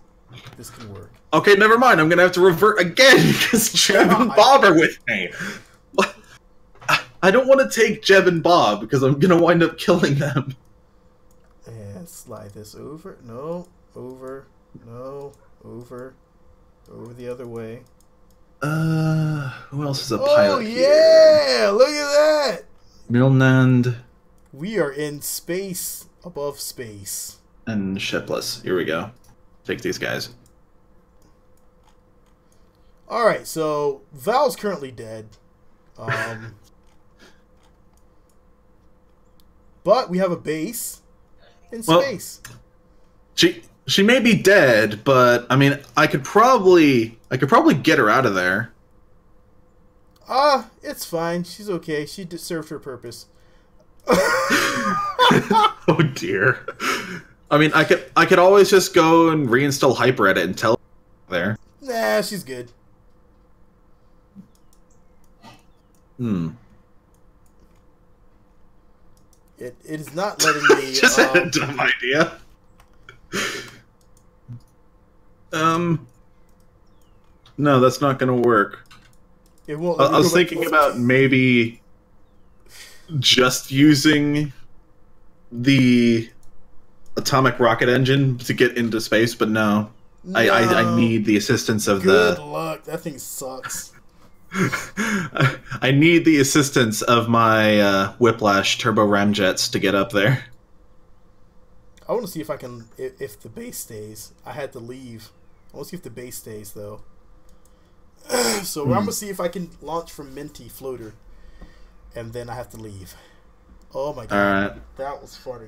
This can work. Okay, never mind. I'm gonna have to revert again because Jeb and Bob are with me. I don't want to take Jeb and Bob because I'm gonna wind up killing them. And slide this over. No, over. No, over. Over the other way. Who else is a Oh pilot yeah! Look at that! Milnand We are in space above space. and shipless. Here we go. Take these guys. All right, so Val's currently dead. But we have a base in space. She may be dead, but I mean, I could probably get her out of there. It's fine. She's okay. She served her purpose. Oh dear. I mean, I could always just go and reinstall HyperEdit and tell her there. Nah, she's good. It is not letting me. Just had a dumb idea. No, that's not gonna work. It won't. I was thinking about maybe just using the atomic rocket engine to get into space, but no. I need the assistance of Good luck. That thing sucks. I need the assistance of my Whiplash turbo ramjets to get up there. I want to see if I can, if the base stays. I had to leave. I want to see if the base stays, though. So I'm going to see if I can launch from Minty Floater. And then I have to leave. Oh my god. Alright. That was funny.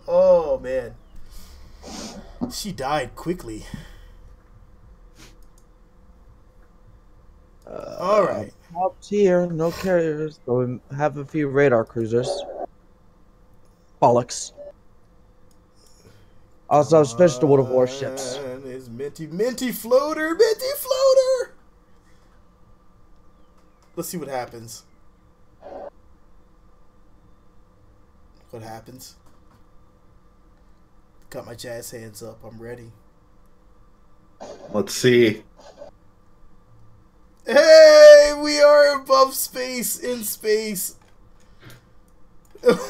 Oh man. She died quickly. Alright. Up here, no carriers, but we have a few radar cruisers. Bollocks. Also, special to World of Warships. Is Minty Floater, Minty Floater. Let's see what happens. What happens? Got my jazz hands up. I'm ready. Let's see. Hey, we are above space, in space,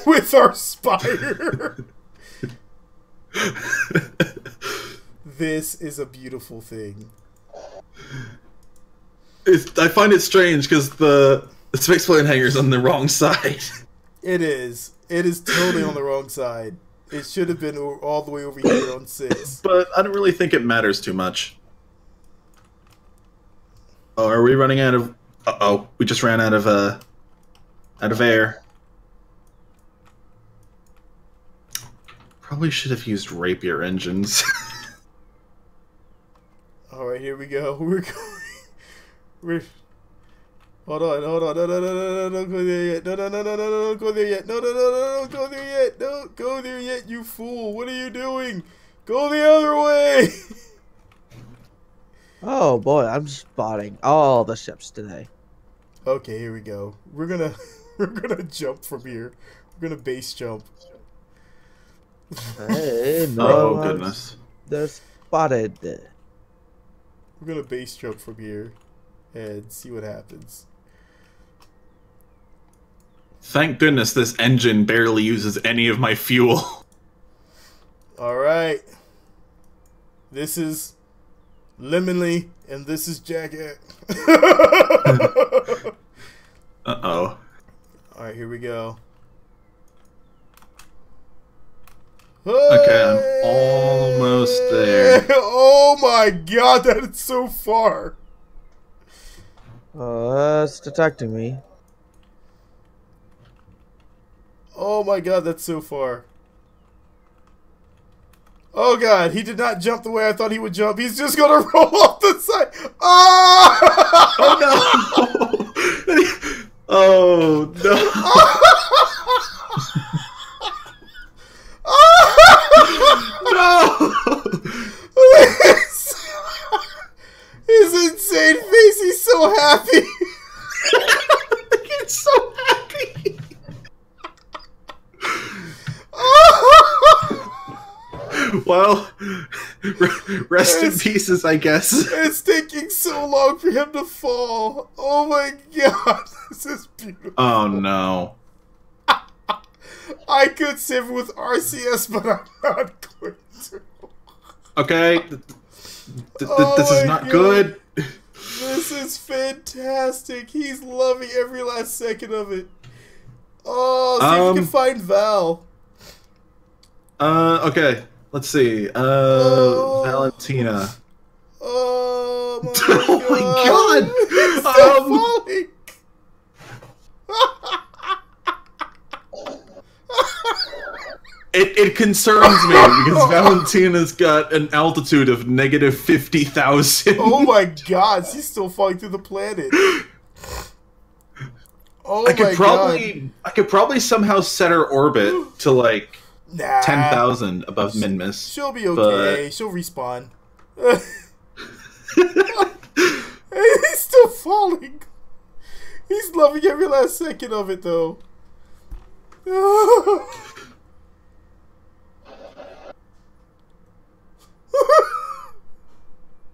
with our spire. This is a beautiful thing. I find it strange because the spaceplane hangar's on the wrong side. It is. It is totally on the wrong side. It should have been all the way over here on 6. But I don't really think it matters too much. Oh, are we running out of... Uh-oh, we just ran out of air. Probably should have used Rapier engines. Alright, here we go. We're going... Hold on. No, don't go there yet. No, don't go there yet. No, don't go there yet. Don't go there yet, you fool. What are you doing? Go the other way. Oh boy, I'm spotting all the ships today. Okay, here we go. We're gonna jump from here. We're gonna base jump. Hey, no, Oh goodness. They're spotted. We're gonna base jump from here and see what happens. Thank goodness this engine barely uses any of my fuel. Alright. This is Lemonly, and this is Jacket. Uh-oh. Alright, here we go. Okay, I'm almost there. Oh my god, that is so far. It's detecting me. Oh my god, that's so far. Oh god, he did not jump the way I thought he would jump. He's just gonna roll off the side. Ah! Oh no! Oh no! No! His insane face, he's so happy. He's so happy. Well, rest in pieces, I guess. It's taking so long for him to fall. Oh my god, this is beautiful. Oh no. I could save it with RCS, but I'm not going to. Okay. This is not good. This is fantastic. He's loving every last second of it. Oh, see if you can find Val. Okay. Let's see. Valentina. Oh my Oh my god! It's still falling. It concerns me because Valentina's got an altitude of negative 50,000. Oh my god, she's still falling through the planet. Oh I could probably somehow set her orbit to like 10,000 above Minmus. She'll be okay. But... She'll respawn. He's still falling. He's loving every last second of it, though.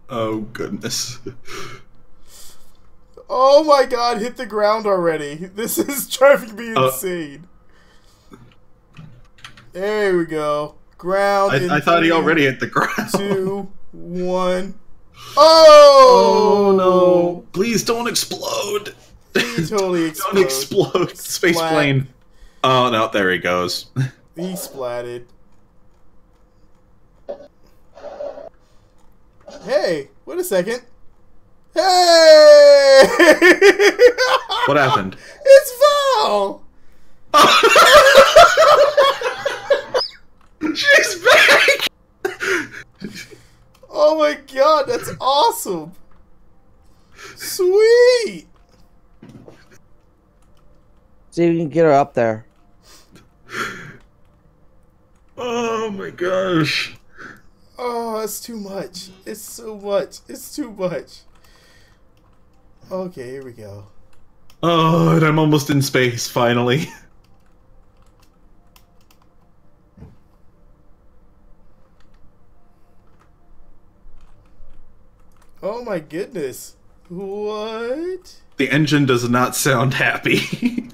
Oh, goodness. Oh my god, hit the ground already. This is driving me insane. There we go. Ground. I thought he already hit the ground. 2, 1. Oh! Oh no! Please don't explode! He totally exploded. Don't explode, space plane. Oh no! There he goes. He splatted. Hey! Wait a second. Hey! What happened? It's Val! She's back! Oh my god, that's awesome! Sweet! See if you can get her up there. Oh my gosh. Oh, that's too much. It's so much. It's too much. Okay, here we go. Oh, and I'm almost in space, finally. Oh my goodness. What? The engine does not sound happy.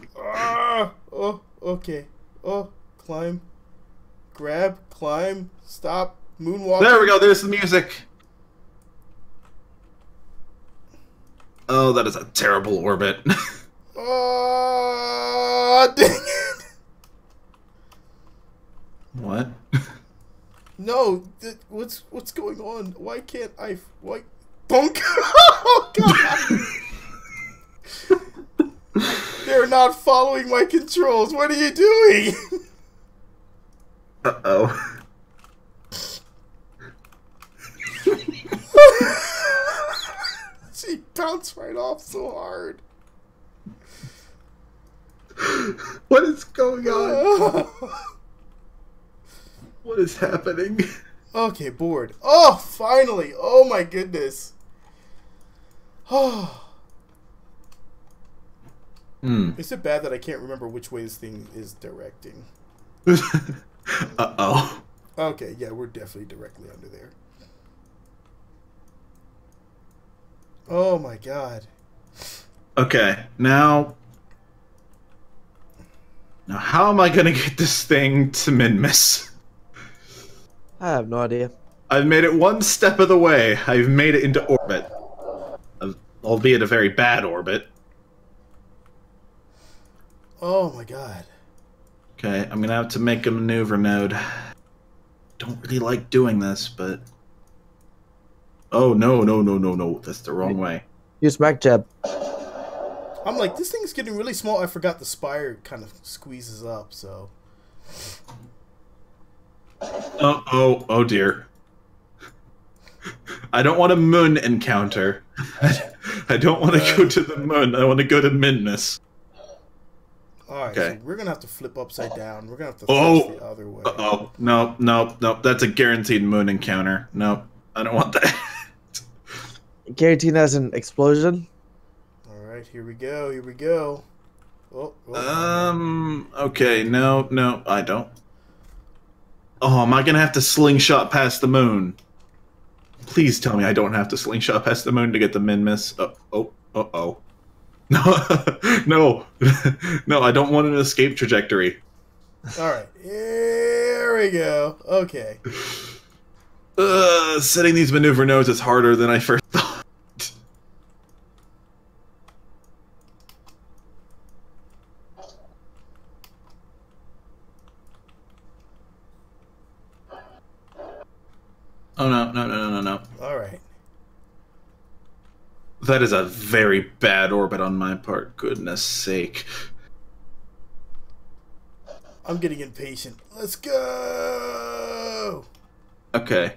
Oh, okay. Oh, climb. Grab, climb, stop, moonwalk. There we go, there's the music. Oh, that is a terrible orbit. Oh, dang it. What? No, what's going on? Why can't I? Why? Bonk! Oh god! They're not following my controls. What are you doing? Uh-oh. She bounced right off so hard. What is going on? What is happening? Okay, bored. Oh, finally! Oh my goodness. Oh. Is it bad that I can't remember which way this thing is directing? Uh-oh. Okay, yeah, we're definitely directly under there. Oh my god. Okay, now how am I gonna get this thing to Minmus? I have no idea. I've made it one step of the way. I've made it into orbit. Albeit a very bad orbit. Oh my god. Okay, I'm gonna have to make a maneuver node. Don't really like doing this, but... Oh, no, no, no, no, no. That's the wrong way. Use Mac Jab. I'm like, this thing's getting really small. I forgot the spire kind of squeezes up, so... Oh dear. I don't want a moon encounter. I don't want to go to the moon. I want to go to Minmus. Alright, okay. So we're going to have to flip upside down. We're going to have to flip the other way. Uh-oh. No, no, no. That's a guaranteed moon encounter. No, I don't want that. Guaranteed as an explosion. Alright, here we go. Here we go. Oh. Okay. No, no, I don't. Oh, am I going to have to slingshot past the moon? Please tell me I don't have to slingshot past the moon to get the Minmus. Uh-oh. No, no, no, I don't want an escape trajectory. Alright, here we go. Okay. Setting these maneuver nodes is harder than I first thought. That is a very bad orbit on my part. Goodness sake. I'm getting impatient. Let's go! Okay.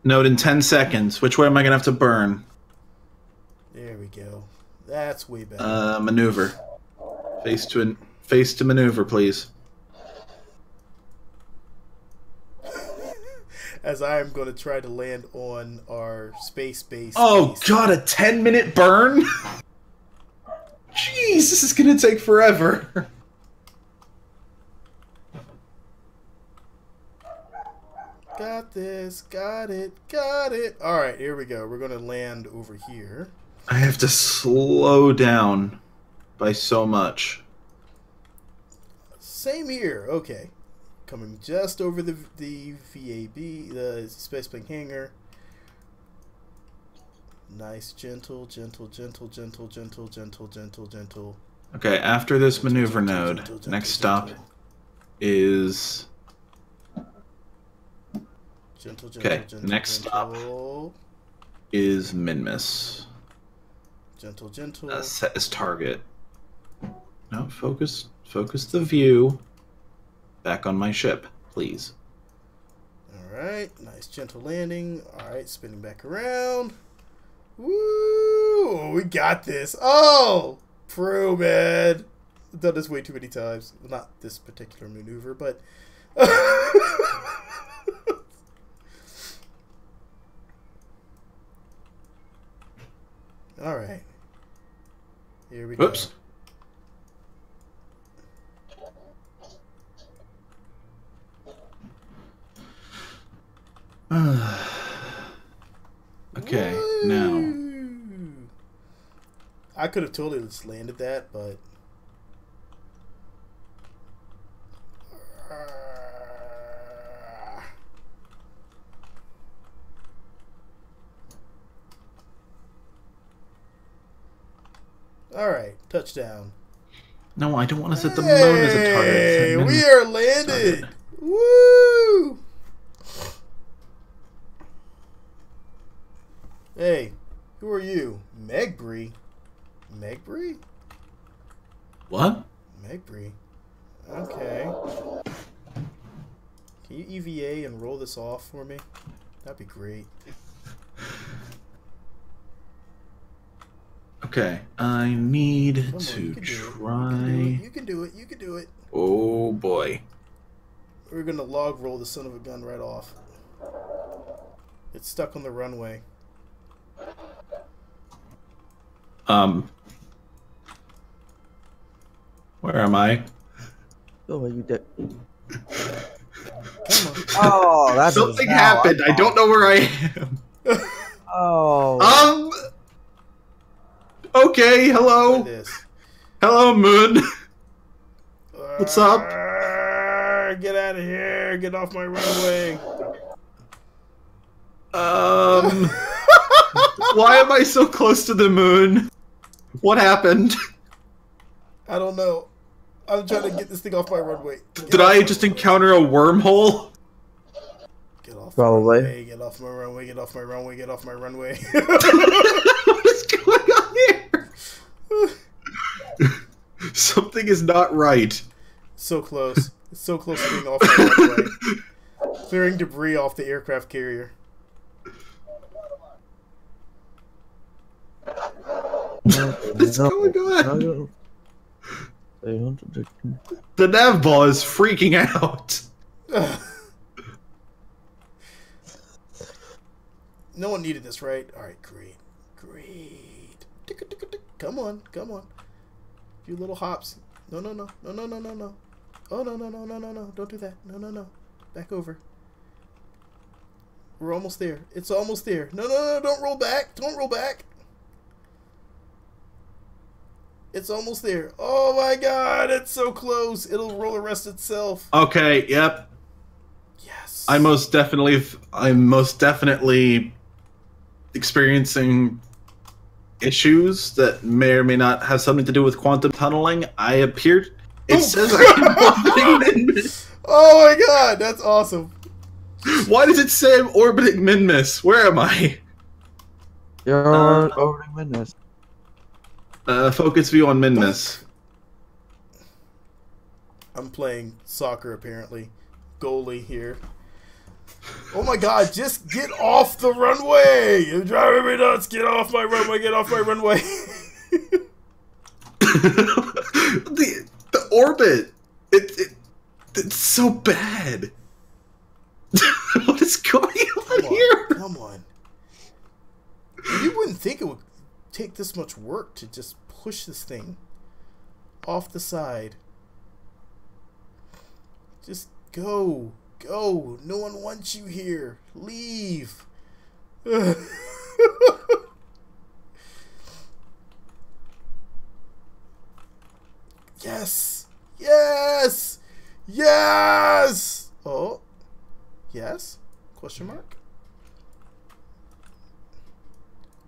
Note in 10 seconds. Which way am I going to have to burn? There we go. That's way better. Maneuver. Face to maneuver, please. As I am going to try to land on our space base. Oh god, a 10-minute burn? Jeez, this is going to take forever. Got this. Got it. Got it. Alright, here we go. We're going to land over here. I have to slow down by so much. Same here. Okay. Coming just over the VAB, the spaceplane hangar. Nice, gentle. Okay, after this maneuver node, next stop is... Okay, next stop is Minmus. Gentle. Set as target. No, focus the view back on my ship, please. Alright, nice gentle landing. Alright, spinning back around. Woo! We got this. Oh! Pro, man. I've done this way too many times. Well, not this particular maneuver, but... Alright. Here we go. Oops. Okay, Woo! now. I could have totally just landed that, but... Alright, touchdown. No, I don't want to set the moon as a target. Hey, Set we Minmus are as a landed! target. Woo! Hey, who are you? Megbree? Megbree? What? Megbree. Okay. Can you EVA and roll this off for me? That'd be great. Okay, I need Come on, to you can do it. try... You can do it. You can do it. Oh boy. We're gonna log roll the son of a gun right off. It's stuck on the runway. Where am I? Oh, you did. Come on. Oh, that's Something happened. I don't know where I am. Oh. Okay, hello. Look at this. Hello, Moon. What's up? Get out of here. Get off my runway. Why am I so close to the moon? What happened? I don't know. I'm trying to get this thing off my runway. Did I just encounter a wormhole? Get off Probably. my runway. Get off my runway. Get off my runway. Get off my runway. What is going on here? Something is not right. So close. It's so close to being off my runway. Clearing debris off the aircraft carrier. What's going on? No. The nav ball is freaking out. No one needed this, right? Alright, great. Great. Come on, come on. A few little hops. No. Oh, no. Don't do that. No. Back over. We're almost there. It's almost there. No. Don't roll back. Don't roll back. It's almost there. Oh my god, it's so close. It'll roll arrest itself. Okay, yep. Yes. I'm most definitely experiencing issues that may or may not have something to do with quantum tunneling. It says I'm orbiting Minmus. Oh my god, that's awesome. Why does it say I'm orbiting Minmus? Where am I? You're orbiting Minmus. Focus view on Minmus. I'm playing soccer apparently. Goalie here. Oh my god, just get off the runway! You're driving me nuts! Get off my runway, get off my runway! the orbit! It's so bad! What is going on here? Come on. You wouldn't think it would take this much work to just push this thing off the side. Just go. Go. No one wants you here. Leave. Yes. Yes. Yes. Oh. Yes? Question mark?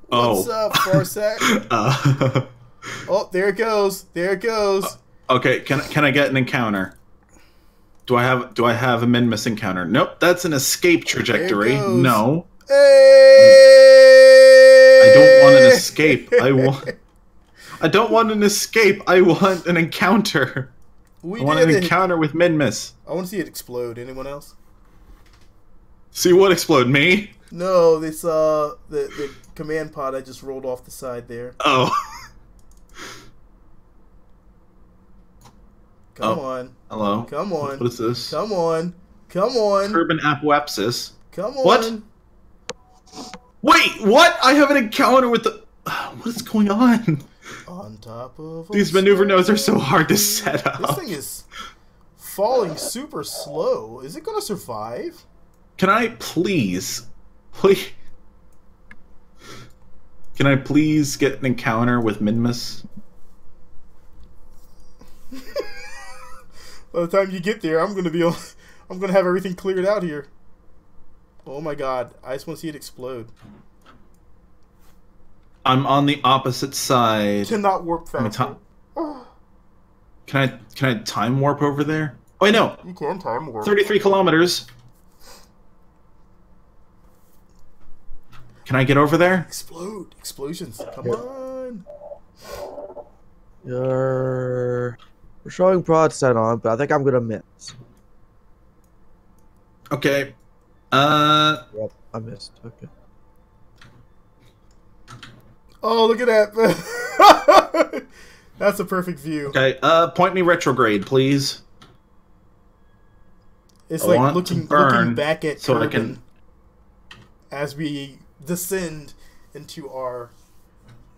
What's up, Farsack? Oh, there it goes. There it goes. Okay, can I get an encounter? Do I have a Minmus encounter? Nope, that's an escape trajectory. No. Hey! I don't want an escape. I don't want an escape. I want an encounter. I want an encounter with Minmus. I want to see it explode. Anyone else? See what explode? Me? No, this the command pod I just rolled off the side there. Oh. Come on. Hello. Come on. What is this? Come on. Come on. Urban apoapsis. Come on. What? Wait, what? I have an encounter with the... What is going on? On top of... These maneuver nodes are so hard to set up. This thing is falling super slow. Is it going to survive? Can I please... Can I please get an encounter with Minmus? By the time you get there, I'm gonna have everything cleared out here. Oh my god! I just want to see it explode. I'm on the opposite side. Cannot warp faster. Can I time warp over there? Oh wait, no. You can time warp. 33 kilometers. Can I get over there? Explode! Explosions! Come on! We're showing broadside on, but I think I'm gonna miss. Okay. Yep, I missed. Okay. Oh, look at that! That's a perfect view. Okay. Point me retrograde, please. It's I like want looking to burn back at so Kerbal I can... as we descend into our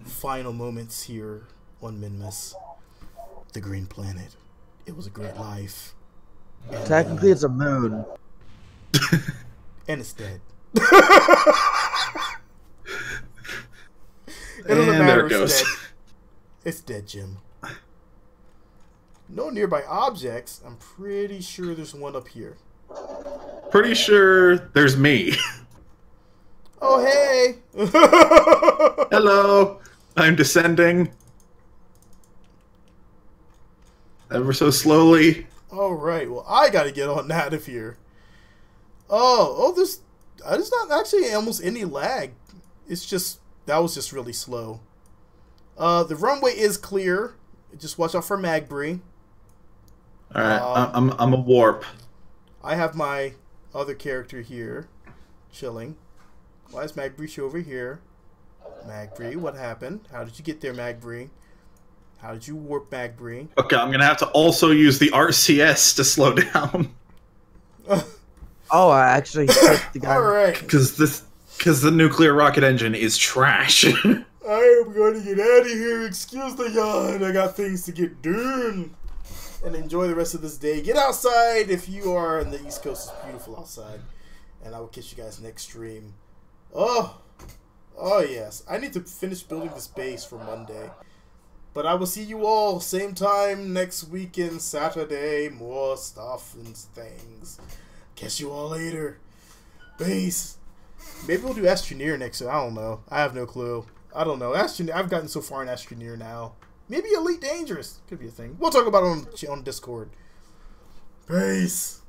final moments here on Minmus, the green planet. It was a great life. And, Technically, it's a moon. and it's dead. And there it goes. Dead. It's dead, Jim. No nearby objects. I'm pretty sure there's one up here. Pretty sure there's me. Oh, hey! Hello. I'm descending. Ever so slowly. Alright, well, I gotta get on out of here. There's not actually almost any lag. It's just, that was just really slow. The runway is clear. Just watch out for Magbri. Alright, I'm a warp. I have my other character here, chilling. Why is Magbri over here? Magbri, what happened? How did you get there, Magbri? How did you warp Magbri? Okay, I'm gonna have to also use the RCS to slow down. Oh, I actually hit the guy. Alright. Because the nuclear rocket engine is trash. I am going to get out of here. Excuse the yawn. I got things to get done. And enjoy the rest of this day. Get outside if you are on the East Coast. It's beautiful outside. And I will catch you guys next stream. Oh yes. I need to finish building this base for Monday. But I will see you all same time next weekend, Saturday. More stuff and things. Catch you all later. Base. Maybe we'll do Astroneer next. I don't know. I have no clue. I don't know. I've gotten so far in Astroneer now. Maybe Elite Dangerous could be a thing. We'll talk about it on Discord. Peace.